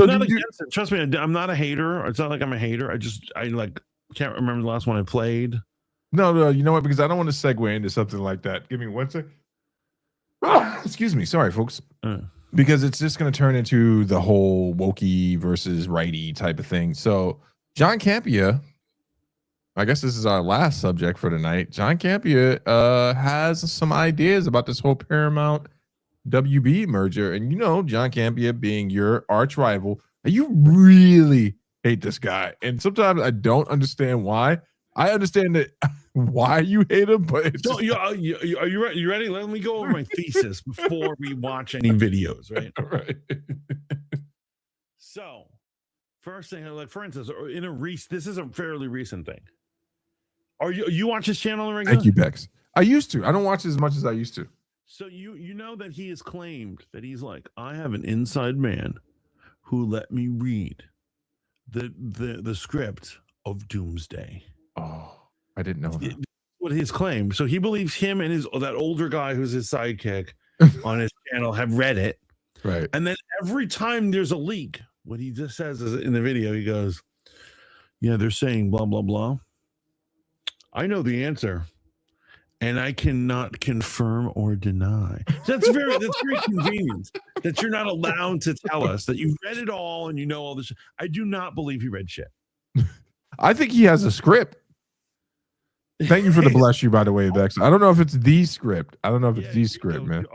I'm not against it. Trust me, I'm not a hater. It's not like I'm a hater. I can't remember the last one I played. No, you know what? Because I don't want to segue into something like that. Give me one sec. Excuse me. Sorry, folks. Because it's just going to turn into the whole wokey versus righty type of thing. So John Campea, I guess this is our last subject for tonight. John Campea has some ideas about this whole Paramount WB merger. And John Campea being your arch rival, you really hate this guy. And sometimes I don't understand why. I understand that why you hate him, but it's are you ready? You ready? Let me go over my thesis before we watch any videos, right? Right. So, first thing, like for instance, this is a fairly recent thing. Are you watch his channel regularly? Thank you, Bex. I used to. I don't watch as much as I used to. So you know that he has claimed that he's like, I have an inside man who let me read the script of Doomsday. Oh, I didn't know that. What his claim. So he believes him and that older guy who's his sidekick on his channel have read it. Right. And then every time there's a leak, what he just says is in the video, he goes, yeah, they're saying blah, blah, blah. I know the answer. and I cannot confirm or deny. That's very convenient that you're not allowed to tell us that you've read it all and you know all this. I do not believe he read shit. I think he has a script. Thank you for the bless you, by the way, Dex. I don't know if it's the script. I don't know if it's the script, man.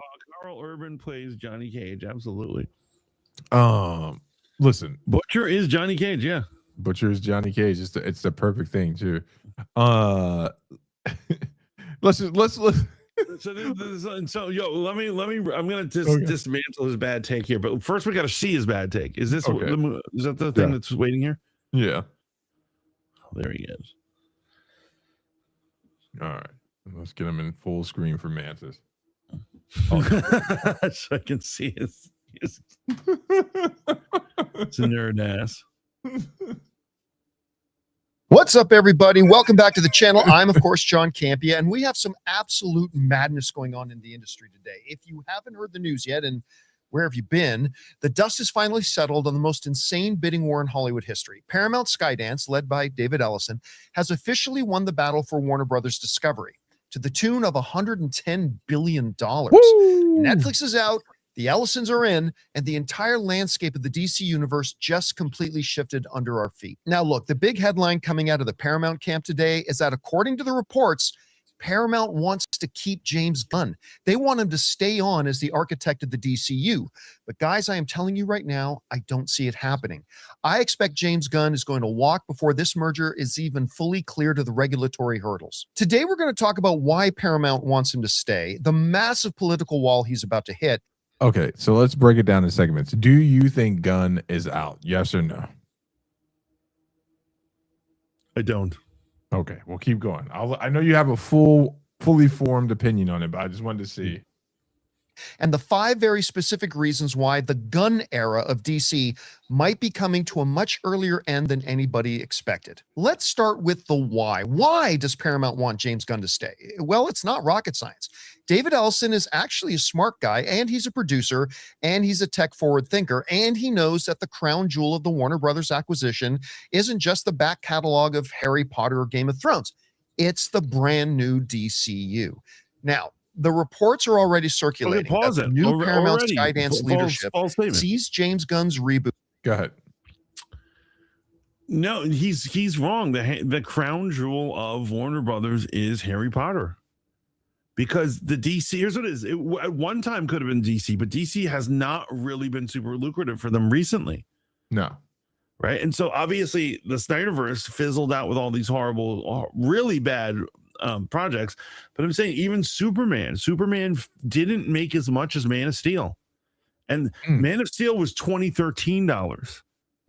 Carl Urban plays Johnny Cage. Absolutely. Listen, Butcher is Johnny Cage. Yeah, Butcher is Johnny Cage. It's the perfect thing too. Let's. So let me. I'm gonna dismantle his bad take here, but first we got to see his bad take. Is this is that the thing that's waiting here? Yeah. Oh, there he is. All right, let's get him in full screen for Mantis. So I can see his it's a nerd ass. What's up, everybody? Welcome back to the channel. I'm, of course, John Campia, and we have some absolute madness going on in the industry today. If you haven't heard the news yet, and where have you been? The dust has finally settled on the most insane bidding war in Hollywood history. Paramount Skydance, led by David Ellison, has officially won the battle for Warner Brothers Discovery to the tune of $110 billion. Netflix is out, the Ellisons are in, and the entire landscape of the DC universe just completely shifted under our feet. Now, look, the big headline coming out of the Paramount camp today is that, according to the reports, Paramount wants to keep James Gunn. They want him to stay on as the architect of the DCU. But guys, I am telling you right now, I don't see it happening. I expect James Gunn is going to walk before this merger is even fully cleared of the regulatory hurdles. Today, we're going to talk about why Paramount wants him to stay, the massive political wall he's about to hit. Okay, so let's break it down in segments. Do you think Gunn is out? Yes or no? I don't. Okay, we'll keep going. I know you have a fully formed opinion on it, but I just wanted to see. And the 5 very specific reasons why the Gunn era of DC might be coming to a much earlier end than anybody expected. Let's start with the why. Why does Paramount want James Gunn to stay? Well, it's not rocket science. David Ellison is actually a smart guy, and he's a producer, and he's a tech-forward thinker, and he knows that the crown jewel of the Warner Brothers acquisition isn't just the back catalog of Harry Potter or Game of Thrones. It's the brand new DCU. Now, the reports are already circulating that the new Paramount Skydance leadership sees James Gunn's reboot. Go ahead. No, he's wrong. The crown jewel of Warner Brothers is Harry Potter. Because the DC, here's what it is. It at one time could have been DC, but DC has not really been super lucrative for them recently. No. Right. And so obviously the Snyderverse fizzled out with all these horrible, really bad projects. But I'm saying even Superman didn't make as much as Man of Steel. And Man of Steel was $2013.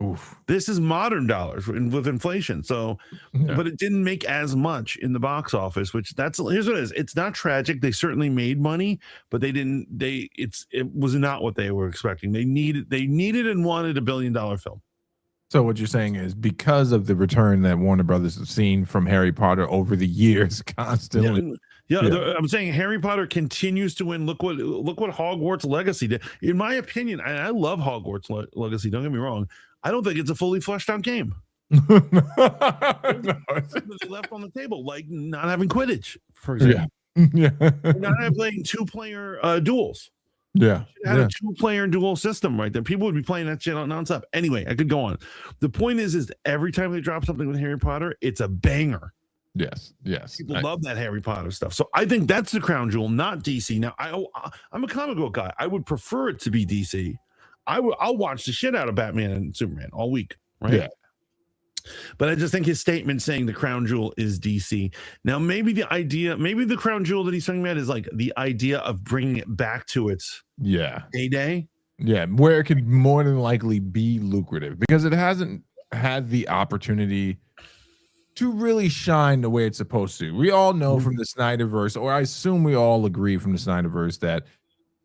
Oof. This is modern dollars with inflation. So, but it didn't make as much in the box office, which here's what it is. It's not tragic. They certainly made money, but it was not what they were expecting. They needed and wanted $1 billion film. So what you're saying is because of the return that Warner Brothers has seen from Harry Potter over the years constantly. Yeah. I'm saying Harry Potter continues to win. Look what Hogwarts Legacy did. In my opinion, I love Hogwarts Legacy. Don't get me wrong. I don't think it's a fully fleshed out game. No. They left on the table, like not having Quidditch, for example. Yeah. Not playing 2-player duels. Yeah. Had a 2-player duel system right there. People would be playing that shit nonstop. Anyway, I could go on. The point is every time they drop something with Harry Potter, it's a banger. Yes. People love that Harry Potter stuff. So I think that's the crown jewel, not DC. Now, I'm a comic book guy. I would prefer it to be DC. I'll watch the shit out of Batman and Superman all week, right? Yeah. But I just think his statement saying the crown jewel is DC. Now, maybe the crown jewel that he's talking about is like the idea of bringing it back to its heyday. Yeah, where it could more than likely be lucrative because it hasn't had the opportunity to really shine the way it's supposed to. We all know from the Snyderverse, or I assume we all agree from the Snyderverse, that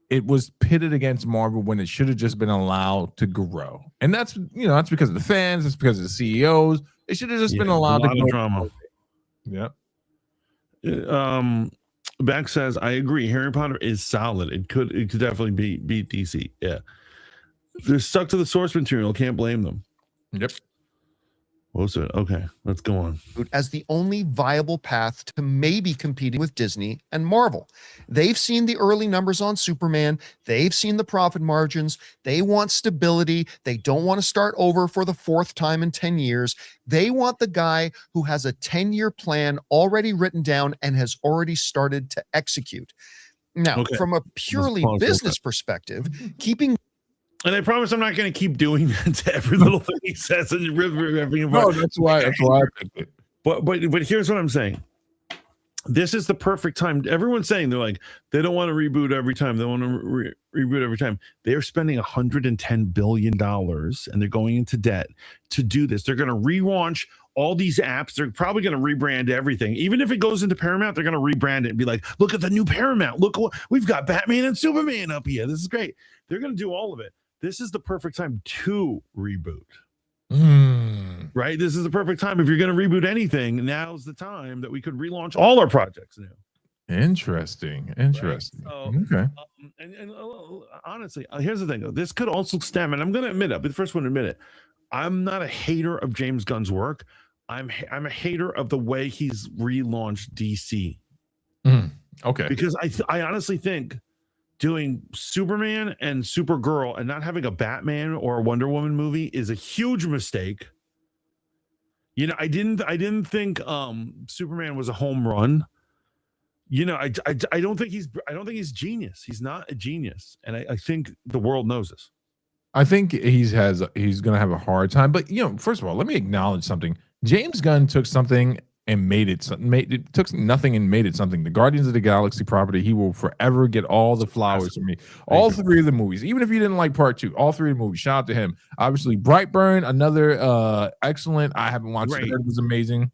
it was pitted against Marvel when it should have just been allowed to grow. And that's because of the fans, it's because of the CEOs. It should have just been allowed to grow. Drama. Yep. Beck says, I agree. Harry Potter is solid. It could definitely beat DC. Yeah. They're stuck to the source material. Can't blame them. Yep. What was it? Okay, let's go on. As the only viable path to maybe competing with Disney and Marvel. They've seen the early numbers on Superman. They've seen the profit margins. They want stability. They don't want to start over for the fourth time in 10 years. They want the guy who has a 10-year plan already written down and has already started to execute. Now, Okay. from a purely pause real business perspective, keeping And I promise I'm not going to keep doing that to every little thing he says. And No, that's why I picked it. But here's what I'm saying. This is the perfect time. Everyone's saying they don't want to reboot every time. They want to reboot every time. They're spending $110 billion and they're going into debt to do this. They're going to relaunch all these apps. They're probably going to rebrand everything. Even if it goes into Paramount, they're going to rebrand it and be like, look at the new Paramount. Look, we've got Batman and Superman up here. This is great. They're going to do all of it. This is the perfect time to reboot. Right? This is the perfect time. If you're going to reboot anything, now's the time that we could relaunch all our projects new. Interesting. Right? So, Okay. Honestly, here's the thing. Though. This could also stem, and I'm going to admit it. I'll be the first one to admit it. I'm not a hater of James Gunn's work. I'm a hater of the way he's relaunched DC. Okay. Because I honestly think doing Superman and Supergirl and not having a Batman or a Wonder Woman movie is a huge mistake. You know, I didn't think Superman was a home run. You know, I don't think he's genius. He's not a genius, and I think the world knows this. I think he's gonna have a hard time. But first of all, let me acknowledge something. James Gunn took something and made it something. Took nothing and made it something. The Guardians of the Galaxy property, he will forever get all the flowers from me. All three of the movies, even if you didn't like part 2, all 3 of the movies. Shout out to him. Obviously, Brightburn, another excellent. I haven't watched it. It was amazing.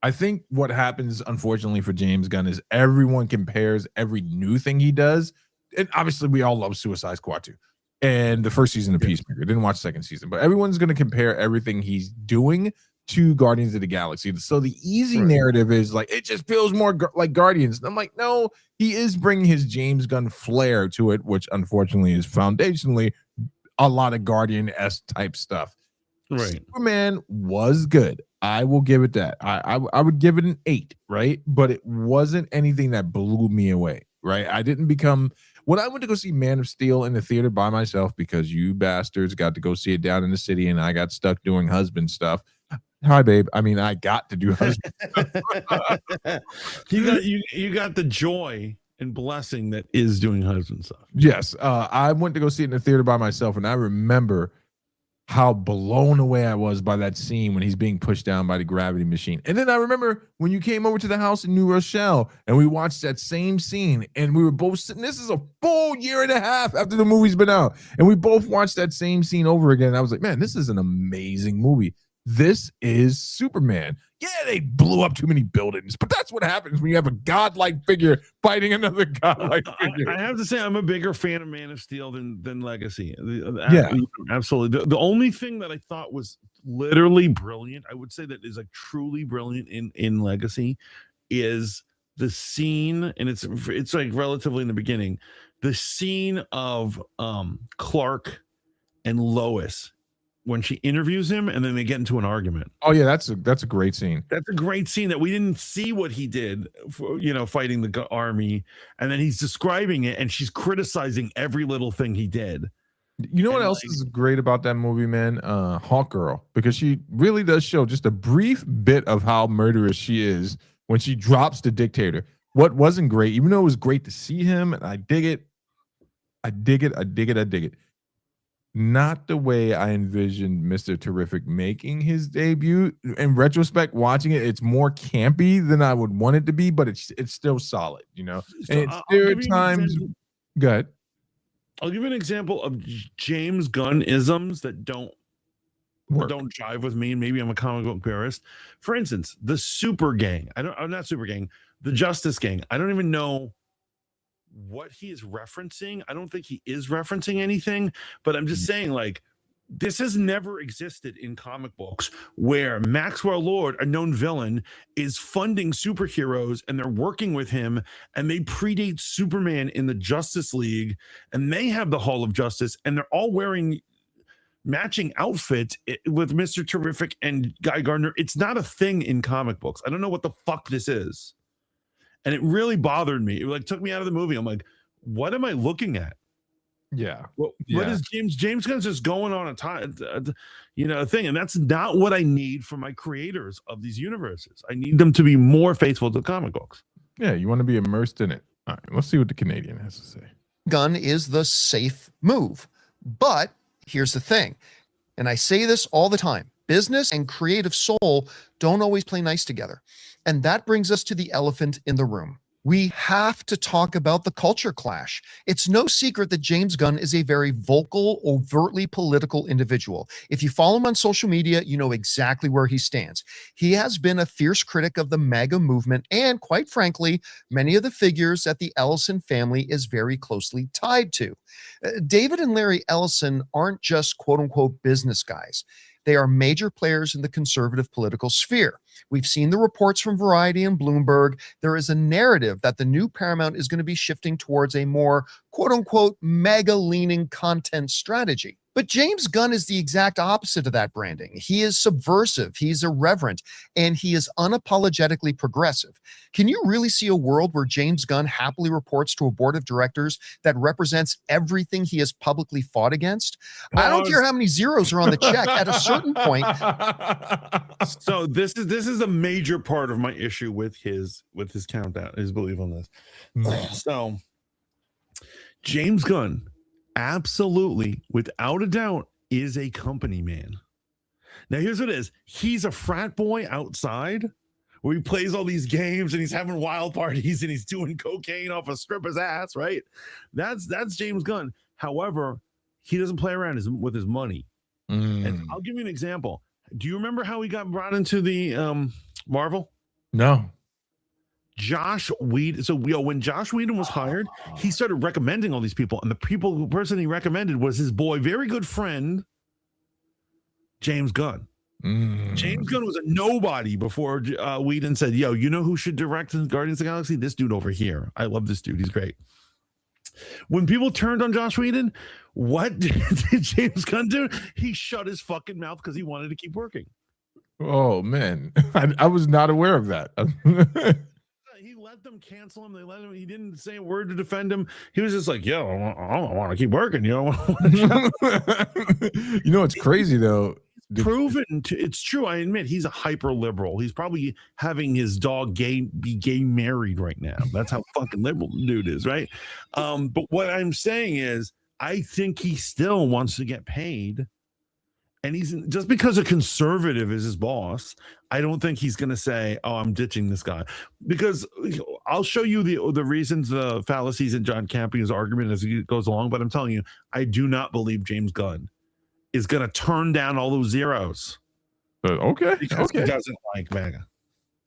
I think what happens, unfortunately, for James Gunn is everyone compares every new thing he does. And obviously, we all love Suicide Squad 2 and the first season of Peacemaker. Didn't watch the second season, but everyone's going to compare everything he's doing to Guardians of the Galaxy. So the easy narrative is like, it just feels more like Guardians. And I'm like, no, he is bringing his James Gunn flair to it, which unfortunately is foundationally a lot of Guardian-esque type stuff. Right. Superman was good. I will give it that. I would give it an 8, right? But it wasn't anything that blew me away, right? I didn't become when I went to go see Man of Steel in the theater by myself because you bastards got to go see it down in the city and I got stuck doing husband stuff. Hi, babe. I mean, I got to do husband stuff. you got the joy and blessing that is doing husband stuff. Yes. I went to go see it in the theater by myself, and I remember how blown away I was by that scene when he's being pushed down by the gravity machine. And then I remember when you came over to the house in New Rochelle and we watched that same scene and we were both sitting, this is a full year and a half after the movie's been out. And we both watched that same scene over again. And I was like, man, this is an amazing movie. This is Superman. Yeah, they blew up too many buildings, but that's what happens when you have a godlike figure fighting another godlike figure. I have to say, I'm a bigger fan of Man of Steel than Legacy. Yeah, absolutely. The only thing that I thought was literally brilliant, I would say that is like truly brilliant in Legacy, is the scene, and it's like relatively in the beginning, the scene of Clark and Lois when she interviews him and then they get into an argument. Oh yeah, that's a great scene. That's a great scene that we didn't see what he did for, fighting the army, and then he's describing it and she's criticizing every little thing he did. You know what else is great about that movie, man? Hawk Girl, because she really does show just a brief bit of how murderous she is when she drops the dictator. What wasn't great, even though it was great to see him, and I dig it. Not the way I envisioned Mr. Terrific making his debut. In retrospect, watching it, it's more campy than I would want it to be, but it's still solid, So And there are times. Go ahead. I'll give you an example of James Gunn isms that don't jive with me, and maybe I'm a comic book purist. For instance, the Super Gang. I'm not Super Gang. The Justice Gang. I don't even know what he is referencing. I don't think he is referencing anything, but I'm just saying, like, this has never existed in comic books where Maxwell Lord, a known villain, is funding superheroes and they're working with him and they predate Superman in the Justice League and they have the Hall of Justice and they're all wearing matching outfit with Mr. Terrific and Guy Gardner. It's not a thing in comic books. I don't know what the fuck this is. And it really bothered me. It like took me out of the movie. I'm like, what am I looking at? Yeah. What Yeah. is James Gunn's just going on a time, a thing, and that's not what I need from my creators of these universes. I need them to be more faithful to comic books. Yeah, you want to be immersed in it. All right, let's see what the Canadian has to say. Gunn is the safe move. But here's the thing, and I say this all the time, business and creative soul don't always play nice together. And that brings us to the elephant in the room. We have to talk about the culture clash. It's no secret that James Gunn is a very vocal, overtly political individual. If you follow him on social media, you know exactly where he stands. He has been a fierce critic of the MAGA movement and, quite frankly, many of the figures that the Ellison family is very closely tied to. David and Larry Ellison aren't just quote-unquote business guys. They are major players in the conservative political sphere. We've seen the reports from Variety and Bloomberg. There is a narrative that the new Paramount is going to be shifting towards a more quote-unquote mega-leaning content strategy. But James Gunn is the exact opposite of that branding. He is subversive, he's irreverent, and he is unapologetically progressive. Can you really see a world where James Gunn happily reports to a board of directors that represents everything he has publicly fought against? I don't care how many zeros are on the check. At a certain point, so this is a major part of my issue with his countdown, his belief on this. So James Gunn absolutely, without a doubt, is a company man. Now, here's what it is. He's a frat boy outside where he plays all these games and he's having wild parties and he's doing cocaine off a stripper's ass, right? That's James Gunn. However, he doesn't play around with his money. And I'll give you an example. Do you remember how he got brought into the Marvel? No. Josh Whedon. So when Josh Whedon was hired, he started recommending all these people, and the person he recommended was his boy, very good friend, James Gunn. James Gunn was a nobody before Whedon said, "Yo, you know who should direct Guardians of the Galaxy? This dude over here. I love this dude. He's great." When people turned on Josh Whedon, what did James Gunn do? He shut his fucking mouth because he wanted to keep working. Oh man, I was not aware of that. He let them cancel him. They let him. He didn't say a word to defend him. He was just like, "Yo, I want to keep working." You know, it's crazy though. Proven it's true. I admit he's a hyper liberal. He's probably having his dog be gay married right now. That's how fucking liberal the dude is, right? But what I'm saying is, I think he still wants to get paid. And he's just because a conservative is his boss, I don't think he's going to say, "Oh, I'm ditching this guy." Because I'll show you the reasons, the fallacies in John Campion's argument as he goes along. But I'm telling you, I do not believe James Gunn is going to turn down all those zeros. Okay. Because he doesn't like MAGA.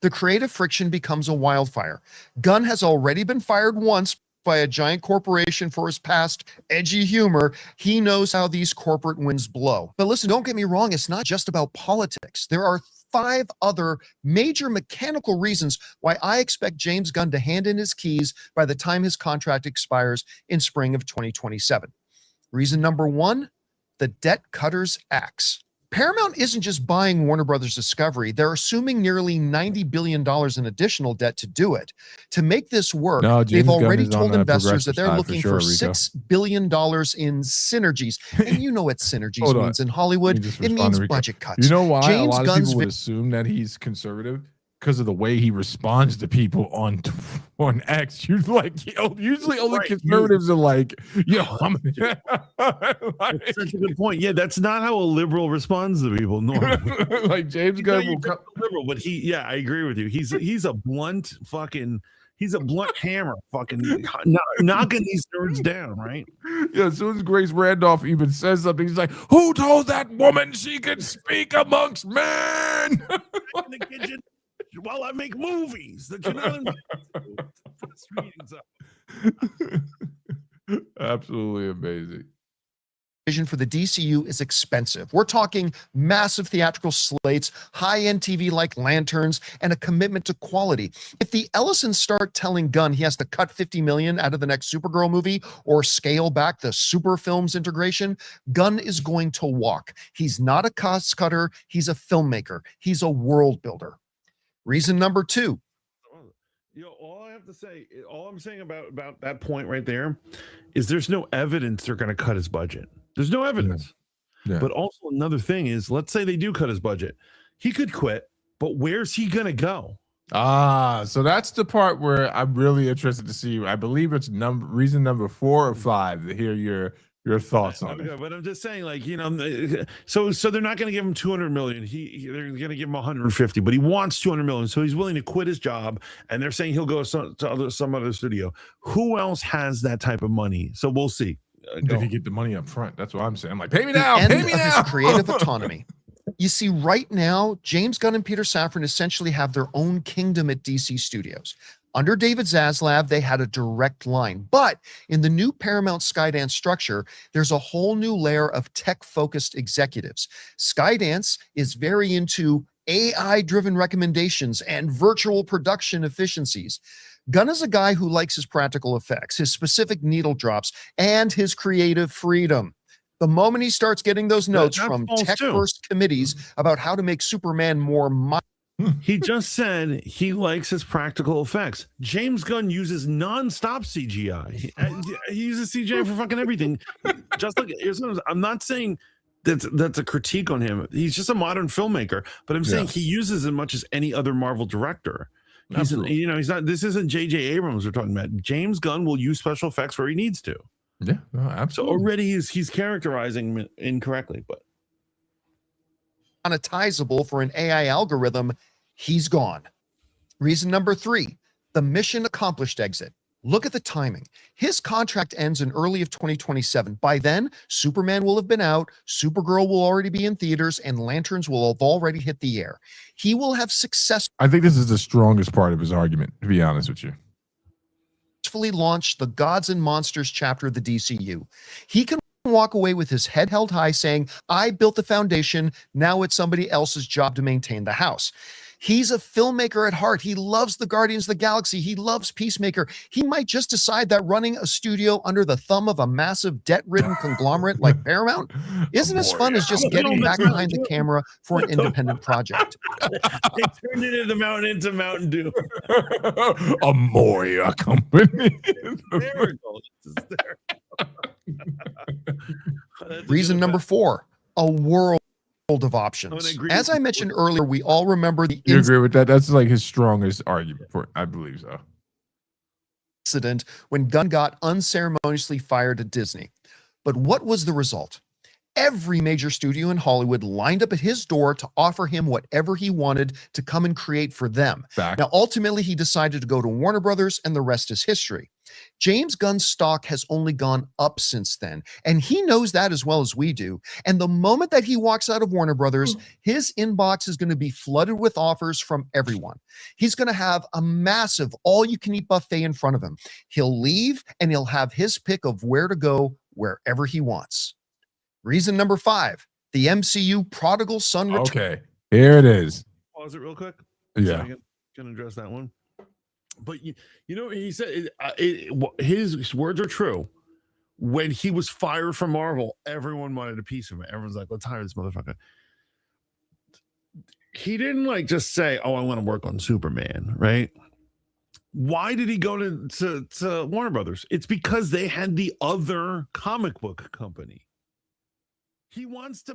the creative friction becomes a wildfire. Gunn has already been fired once by a giant corporation for his past edgy humor. He knows how these corporate winds blow. But listen, don't get me wrong. It's not just about politics. There are 5 other major mechanical reasons why I expect James Gunn to hand in his keys by the time his contract expires in spring of 2027. Reason number 1, the debt cutter's axe. Paramount isn't just buying Warner Brothers Discovery. They're assuming nearly $90 billion in additional debt to do it. To make this work, they've already told investors that they're looking for $6 billion in synergies. And you know what synergies means in Hollywood. It means budget cuts. You know why James a lot Gunn's of people would assume that he's conservative? Because of the way he responds to people on X. Usually only conservatives are like, I'm that's such a good point. Yeah, that's not how a liberal responds to people normally. Like James Gunn will liberal, but I agree with you. He's a blunt hammer fucking knocking these nerds down, right? Yeah, as soon as Grace Randolph even says something, he's like, "Who told that woman she could speak amongst men?" In the kitchen while I make movies that you're not Absolutely amazing. for the DCU is expensive. We're talking massive theatrical slates, high-end TV like lanterns, and a commitment to quality. If the Ellisons start telling Gunn he has to cut $50 million out of the next Supergirl movie or scale back the Super Films integration, Gunn is going to walk. He's not a cost cutter. He's a filmmaker. He's a world builder. Reason number 2. All I have to say, all I'm saying about that point right there is there's no evidence they're going to cut his budget. There's no evidence. Yeah. But also another thing is, let's say they do cut his budget. He could quit, but where's he going to go? So that's the part where I'm really interested to see. I believe it's reason number 4 or 5 to hear your thoughts on it. But I'm just saying, like, so they're not going to give him 200 million. They're going to give him 150, but he wants 200 million, so he's willing to quit his job. And they're saying he'll go to some other studio. Who else has that type of money? So we'll see. Did he get the money up front? That's what I'm saying. I'm like, pay me now. End Pay me of now. his creative autonomy. You see, right now, James Gunn and Peter Safran essentially have their own kingdom at DC Studios. Under David Zaslav, they had a direct line. But in the new Paramount Skydance structure, there's a whole new layer of tech-focused executives. Skydance is very into AI-driven recommendations and virtual production efficiencies. Gunn is a guy who likes his practical effects, his specific needle drops, and his creative freedom. The moment he starts getting those notes from tech-first committees about how to make Superman more he just said he likes his practical effects. James Gunn uses nonstop CGI. He uses CGI for fucking everything. Just like, I'm not saying that's a critique on him. He's just a modern filmmaker, but I'm saying he uses as much as any other Marvel director. He's not. This isn't J.J. Abrams we're talking about. James Gunn will use special effects where he needs to. Yeah, no, absolutely. So already he's characterizing incorrectly, but monetizable for an AI algorithm, he's gone. Reason number 3, the mission accomplished exit. Look at the timing. His contract ends in early of 2027. By then, Superman will have been out, Supergirl will already be in theaters, and Lanterns will have already hit the air. He will have I think this is the strongest part of his argument, to be honest with you. Successfully launched the Gods and Monsters chapter of the DCU. He can walk away with his head held high saying, I built the foundation, now it's somebody else's job to maintain the house. He's a filmmaker at heart. He loves the Guardians of the Galaxy. He loves Peacemaker. He might just decide that running a studio under the thumb of a massive debt-ridden conglomerate like Paramount isn't as fun as just getting back behind the camera for an independent project. They turned it into Mountain Dew. A Moria company. Reason number 4, a world of options. As I mentioned earlier, we all remember the You agree with that? That's like his strongest argument for it. I believe so. Incident when Gunn got unceremoniously fired at Disney. But what was the result? Every major studio in Hollywood lined up at his door to offer him whatever he wanted to come and create for them. Now, ultimately, he decided to go to Warner Brothers, and the rest is history. James Gunn's stock has only gone up since then, and he knows that as well as we do. And the moment that he walks out of Warner Brothers, his inbox is going to be flooded with offers from everyone. He's going to have a massive all-you-can-eat buffet in front of him. He'll leave, and he'll have his pick of where to go wherever he wants. Reason number 5, the MCU prodigal son return. Okay, here it is. Pause it real quick. Yeah. So I can address that one. But he said his words are true. When he was fired from Marvel, everyone wanted a piece of it. Everyone's like, let's hire this motherfucker. He didn't just say, oh, I want to work on Superman, right? Why did he go to Warner Brothers? It's because they had the other comic book company. He wants to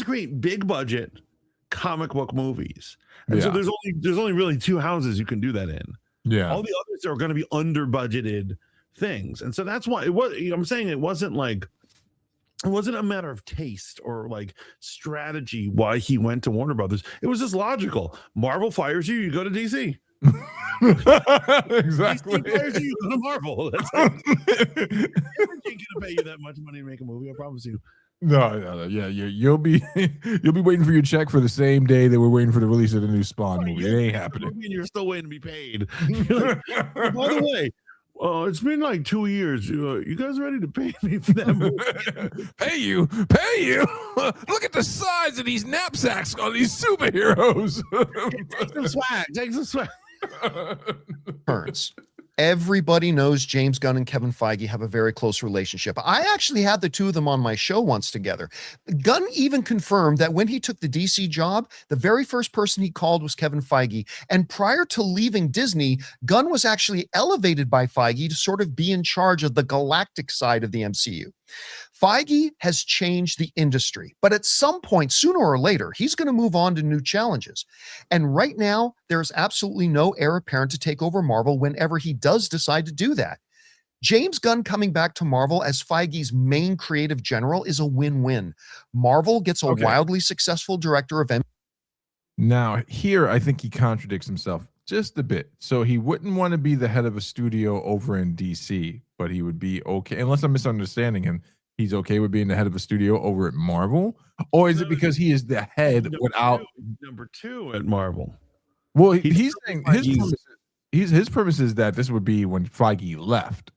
create big budget comic book movies. And so there's only really 2 houses you can do that in. Yeah. All the others are going to be under budgeted things. And so that's why I'm saying it wasn't a matter of taste or strategy why he went to Warner Brothers. It was just logical. Marvel fires you, you go to DC. Exactly. DC fires you go to Marvel. That's ain't gonna pay you that much money to make a movie, I promise you. No, yeah, you'll be waiting for your check for the same day that we're waiting for the release of the new Spawn movie. It ain't happening. And you're still waiting to be paid. By the way, It's been like 2 years. You guys ready to pay me for that movie? Pay you. Look at the size of these knapsacks on these superheroes. Take some swag. Turns. Everybody knows James Gunn and Kevin Feige have a very close relationship. I actually had the two of them on my show once together. Gunn even confirmed that when he took the DC job, the very first person he called was Kevin Feige. And prior to leaving Disney, Gunn was actually elevated by Feige to sort of be in charge of the galactic side of the MCU. Feige has changed the industry, but at some point, sooner or later, he's going to move on to new challenges. And right now, there's absolutely no heir apparent to take over Marvel whenever he does decide to do that. James Gunn coming back to Marvel as Feige's main creative general is a win-win. Marvel gets a wildly successful director of Now, here, I think he contradicts himself just a bit. So he wouldn't want to be the head of a studio over in DC, but he would be okay, unless I'm misunderstanding him. He's okay with being the head of a studio over at Marvel, or is it because he is the head without number two at Marvel? Well, he's saying his premise is that this would be when Feige left.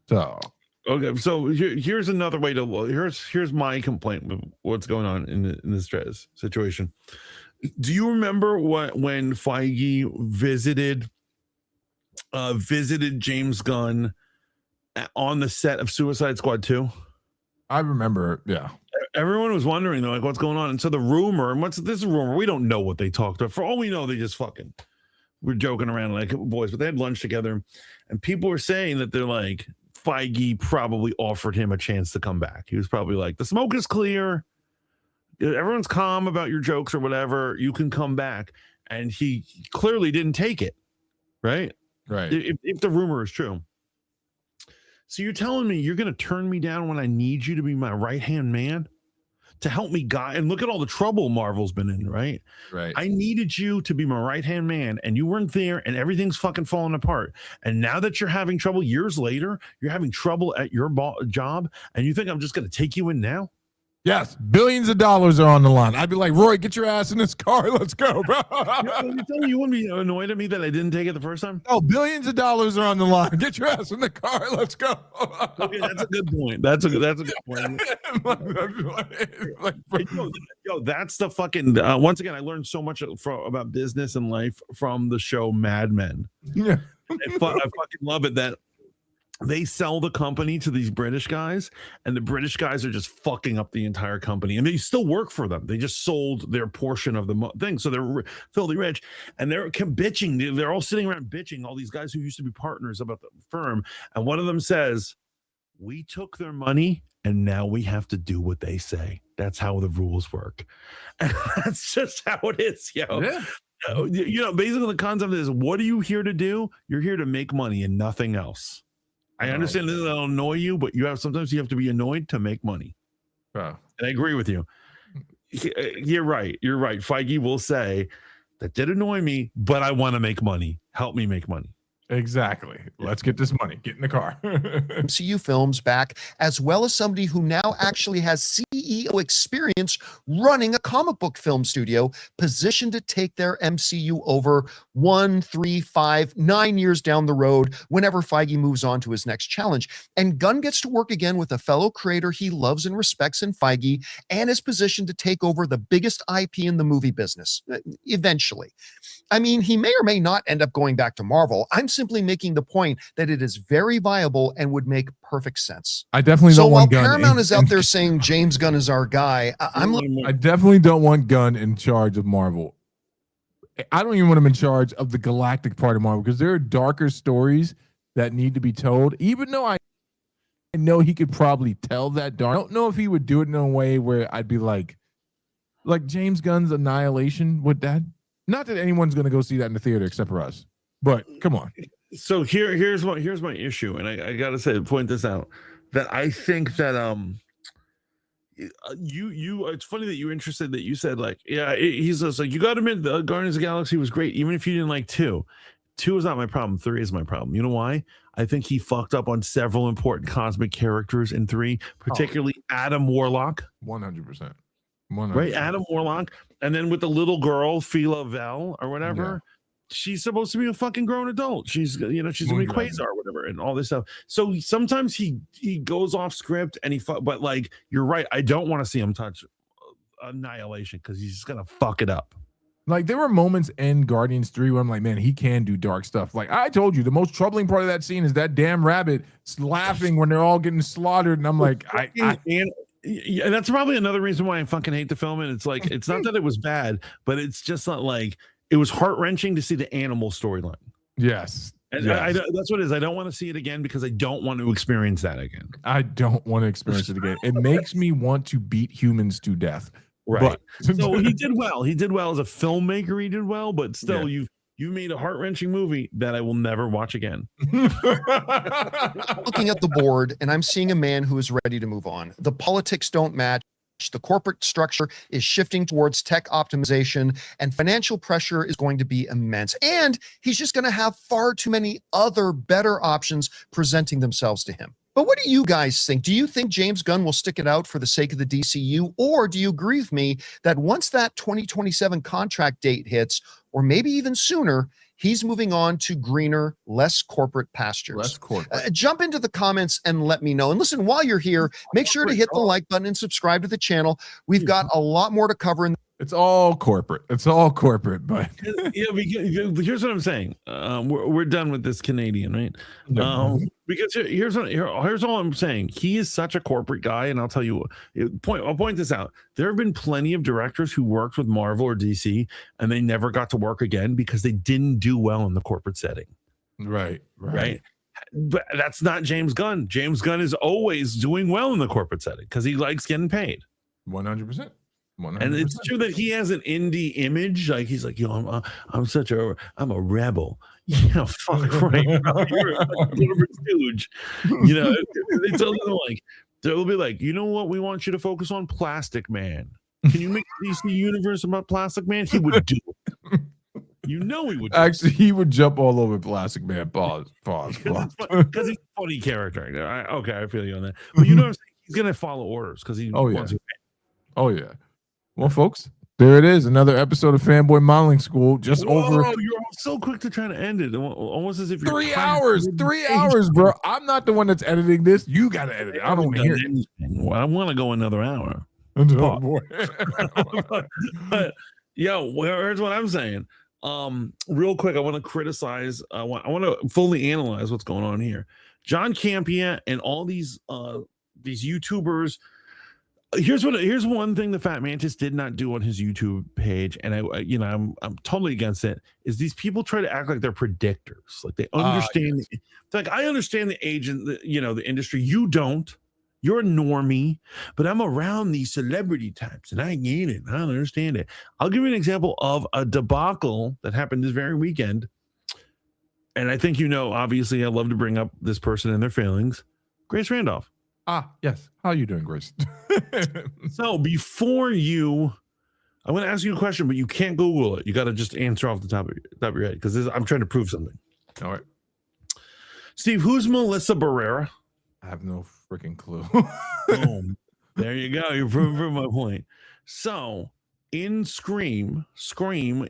So okay, so here's another way to look. Here's my complaint with what's going on in this situation. Do you remember when Feige visited James Gunn on the set of Suicide Squad 2? I remember, yeah. Everyone was wondering, though, like, what's going on? And so the rumor, and this rumor, we don't know what they talked about. For all we know, they just fucking were joking around like boys, but they had lunch together, and people were saying that they're like, Feige probably offered him a chance to come back. He was probably like, the smoke is clear. Everyone's calm about your jokes or whatever. You can come back. And he clearly didn't take it, right? Right. If the rumor is true. So you're telling me you're going to turn me down when I need you to be my right-hand man to help me guide? And look at all the trouble Marvel's been in, right? Right. I needed you to be my right-hand man, and you weren't there, and everything's fucking falling apart. And now that you're having trouble years later, you're having trouble at your job, and you think I'm just going to take you in now? Yes, billions of dollars are on the line. I'd be like, Roy, get your ass in this car. Let's go, bro. You wouldn't be annoyed at me that I didn't take it the first time? No, billions of dollars are on the line. Get your ass in the car. Let's go. Okay, that's a good point. That's a good point. Yo, that's the fucking. Once again, I learned so much about business and life from the show Mad Men. Yeah, I fucking love it that they sell the company to these British guys, and the British guys are just fucking up the entire company, and they still work for them. They just sold their portion of the thing, so they're filthy rich, and they're bitching. They're all sitting around bitching, all these guys who used to be partners, about the firm, and one of them says, we took their money, and now we have to do what they say. That's how the rules work. And that's just how it is, yo. Yeah. Basically the concept is, what are you here to do? You're here to make money and nothing else. I understand that that'll annoy you, but sometimes you have to be annoyed to make money. And I agree with you. You're right. You're right. Feige will say, that did annoy me, but I want to make money. Help me make money. Exactly. Let's get this money. Get in the car. MCU films back, as well as somebody who now actually has CEO experience running a comic book film studio, positioned to take their MCU over 1, 3, 5, 9 years down the road whenever Feige moves on to his next challenge. And Gunn gets to work again with a fellow creator he loves and respects in Feige, and is positioned to take over the biggest IP in the movie business eventually. I mean, he may or may not end up going back to Marvel. I'm simply making the point that it is very viable and would make perfect sense. I definitely so don't while want Gunn. Paramount is out there saying James Gunn is our guy, I definitely don't want Gunn in charge of Marvel. I don't even want him in charge of the galactic part of Marvel, because there are darker stories that need to be told. Even though I know he could probably tell that dark, I don't know if he would do it in a way where I'd be like James Gunn's Annihilation with that. Not that anyone's going to go see that in the theater except for us, but come on. So here's my issue, and I gotta point this out, that I think that it's funny that you're interested, that you said he's just like, you got to admit the Guardians of the Galaxy was great, even if you didn't like 2. 2 is not my problem. 3 is my problem. You know why? I think he fucked up on several important cosmic characters in 3, particularly Adam Warlock. 100%. Right, Adam Warlock, and then with the little girl Phila Vel or whatever. she's supposed to be a fucking grown adult. She's gonna be Quasar or whatever, and all this stuff. So sometimes he goes off script and but like you're right. I don't want to see him touch Annihilation because he's just gonna fuck it up. Like there were moments in Guardians 3 where I'm like, man, he can do dark stuff. Like I told you, the most troubling part of that scene is that damn rabbit laughing when they're all getting slaughtered, and I'm like, yeah, that's probably another reason why I fucking hate the film. And it's like, it's not that it was bad, but it's just not like it was heart wrenching to see the animal storyline. Yes. And yes. that's what it is. I don't want to see it again because I don't want to experience that again. I don't want to experience it again. It makes me want to beat humans to death. Right. So he did well. He did well as a filmmaker. He did well, but still, you made a heart-wrenching movie that I will never watch again. Looking at the board, and I'm seeing a man who is ready to move on. The politics don't match. The corporate structure is shifting towards tech optimization, and financial pressure is going to be immense. And he's just going to have far too many other better options presenting themselves to him. But what do you guys think? Do you think James Gunn will stick it out for the sake of the DCU? Or do you agree with me that once that 2027 contract date hits, or maybe even sooner, he's moving on to greener, less corporate pastures? Less corporate. Jump into the comments and let me know. And listen, while you're here, make sure to hit the like button and subscribe to the channel. We've got a lot more to cover in It's all corporate. It's all corporate, but here's what I'm saying. We're done with this Canadian, right? Because here's all I'm saying. He is such a corporate guy, and I'll tell you, I'll point this out. There have been plenty of directors who worked with Marvel or DC, and they never got to work again because they didn't do well in the corporate setting. Right. But that's not James Gunn. James Gunn is always doing well in the corporate setting because he likes getting paid. 100%. 100%. And it's true that he has an indie image. Like he's like, I'm a rebel. Yeah, fuck right, bro. You're a corporate stooge. They tell them like, they'll be like, you know what? We want you to focus on Plastic Man. Can you make the DC universe about Plastic Man? He would do it. He would. Actually, he would jump all over Plastic Man. Pause. Because he's a funny character. Okay, I feel you on that. But you know what I'm saying? He's gonna follow orders because he wants to. Oh yeah. Well, folks, there it is. Another episode of Fanboy Modeling School. Over. You're so quick to try to end it. Almost as if you're 3 hours. 3 hours, bro. I'm not the one that's editing this. You got to edit it. I don't want to hear it. Well, I want to go another hour. Oh, boy. But here's what I'm saying. Real quick, I want to criticize. I want to fully analyze what's going on here. John Campia and all these YouTubers. Here's one thing the Fat Mantis did not do on his YouTube page, and I'm totally against it. Is these people try to act like they're predictors, like they understand. Yes. Like I understand the agent, the industry. You don't. You're a normie, but I'm around these celebrity types, and I get it. I don't understand it. I'll give you an example of a debacle that happened this very weekend, and I think obviously, I love to bring up this person and their failings. Grace Randolph. Yes. How are you doing, Grace? So before I'm going to ask you a question, but you can't Google it. You got to just answer off the top of your head because I'm trying to prove something. All right. Steve, who's Melissa Barrera? I have no freaking clue. Boom. There you go. You're proving my point. So in Scream 5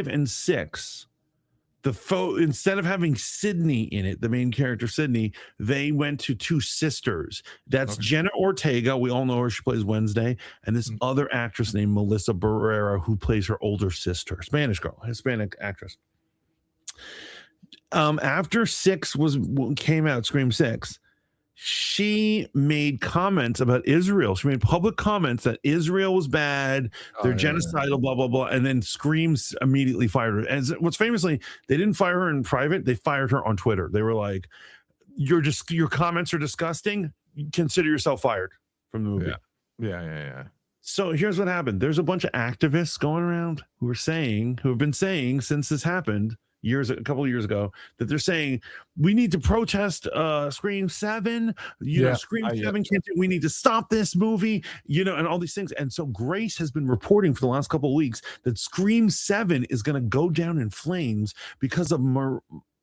and 6, instead of having Sydney in it, the main character Sydney, they went to two sisters. That's Jenna Ortega. We all know her. She plays Wednesday. And this other actress named Melissa Barrera, who plays her older sister, Spanish girl, Hispanic actress. After 6 came out, Scream 6, she made comments about Israel. She made public comments that Israel was bad, they're genocidal, blah, blah, blah. And then Screams immediately fired her. And what's famously, they didn't fire her in private. They fired her on Twitter. They were like, your comments are disgusting. Consider yourself fired from the movie. Yeah. So here's what happened. There's a bunch of activists going around who have been saying since this happened, a couple of years ago, that they're saying we need to protest Scream 7. Scream 7 can't do. We need to stop this movie. And all these things. And so Grace has been reporting for the last couple of weeks that Scream 7 is going to go down in flames because of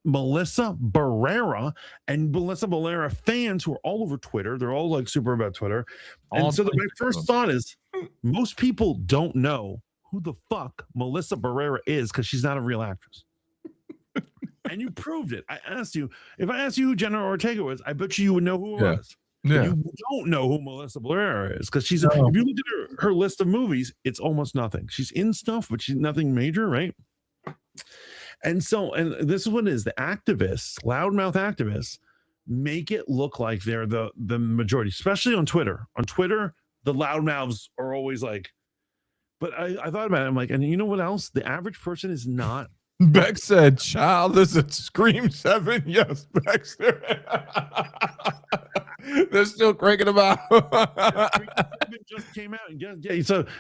Melissa Barrera and Melissa Barrera fans who are all over Twitter. They're all like super about Twitter. And so my first thought is most people don't know who the fuck Melissa Barrera is because she's not a real actress. And you proved it. I asked you, if I asked you who Jenna Ortega was, I bet you would know who it was. But Yeah. you don't know who Melissa Barrera is because she's, No. if you look at her list of movies, it's almost nothing. She's in stuff, but she's nothing major, right? And so, and this is what it is, the activists, loudmouth activists, make it look like they're the majority, especially on Twitter. On Twitter, the loudmouths are always like, but I thought about it. I'm like, and you know what else? The average person is not. Beck said, "Child, is it Scream 7?" Yes, Baxter. They're still cranking them out. Just came out and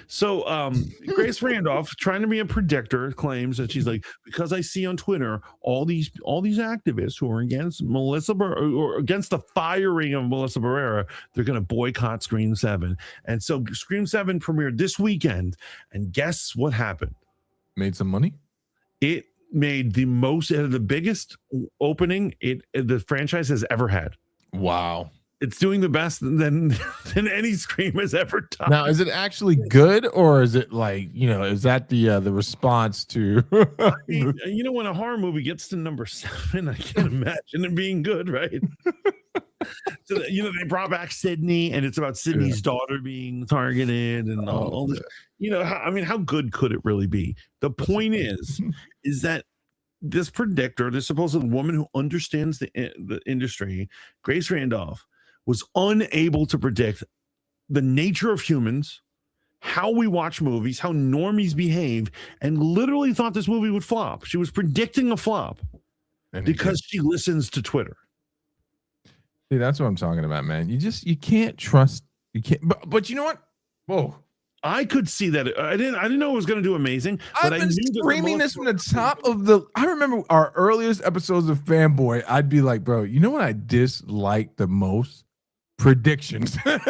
so Grace Randolph, trying to be a predictor, claims that she's like, because I see on Twitter all these activists who are against Melissa or against the firing of Melissa Barrera, they're going to boycott Scream 7. And so Scream 7 premiered this weekend, and guess what happened? Made some money. It made the biggest opening the franchise has ever had. Wow. It's doing the best than any Scream has ever done. Now, is it actually good, or is it like, is that the response to? I mean, when a horror movie gets to number 7, I can't imagine it being good, right? So they brought back Sydney, and it's about Sydney's daughter being targeted, and all this. How good could it really be? The point is that this predictor, this supposed woman who understands the industry, Grace Randolph, was unable to predict the nature of humans, how we watch movies, how normies behave, and literally thought this movie would flop. She was predicting a flop because she listens to Twitter. See, that's what I'm talking about, man. You can't trust. You can't. But you know what? Whoa. I could see that. I didn't know it was going to do amazing. But I've been screaming this from the top of the. I remember our earliest episodes of Fanboy. I'd be like, bro, you know what I dislike the most? Predictions. But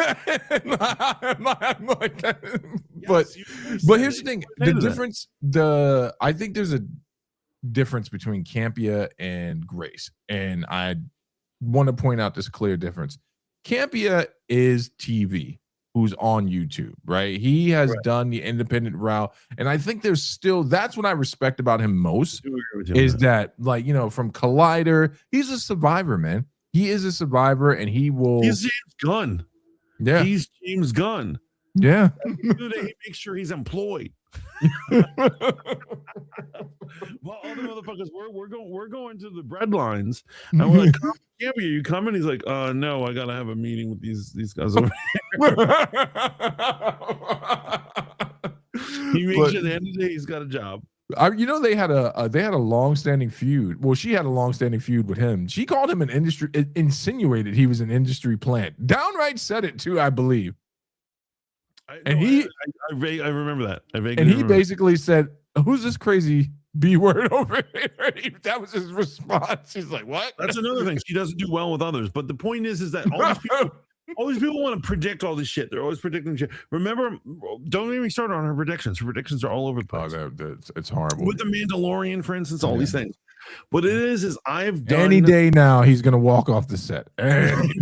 here's the thing: the difference. I think there's a difference between Campia and Grace, and I want to point out this clear difference. Campia is TV. Who's on YouTube, right? He has done the independent route. And I think there's still, that's what I respect about him most, is that, like, from Collider, he's a survivor, man. He is a survivor, and he will. He's James Gunn. Yeah. He's James Gunn. Yeah. He makes sure he's employed. Well, all the motherfuckers, we're going to the bread lines, and we're like, "Campy, are you coming?" He's like, "No, I gotta have a meeting with these guys over here." He makes sure at the end of the day he's got a job. They had a long-standing feud. Well, she had a long-standing feud with him. She called him insinuated he was an industry plant. Downright said it too, I believe. I remember that. He basically said, "Who's this crazy B word over here?" That was his response. He's like, "What?" That's another thing. She doesn't do well with others. But the point is that all these people want to predict all this shit. They're always predicting shit. Remember, don't get me started on her predictions. Her predictions are all over the place. It's horrible. With the Mandalorian, for instance, all these things. What it is I've done any day now he's gonna walk off the set. Any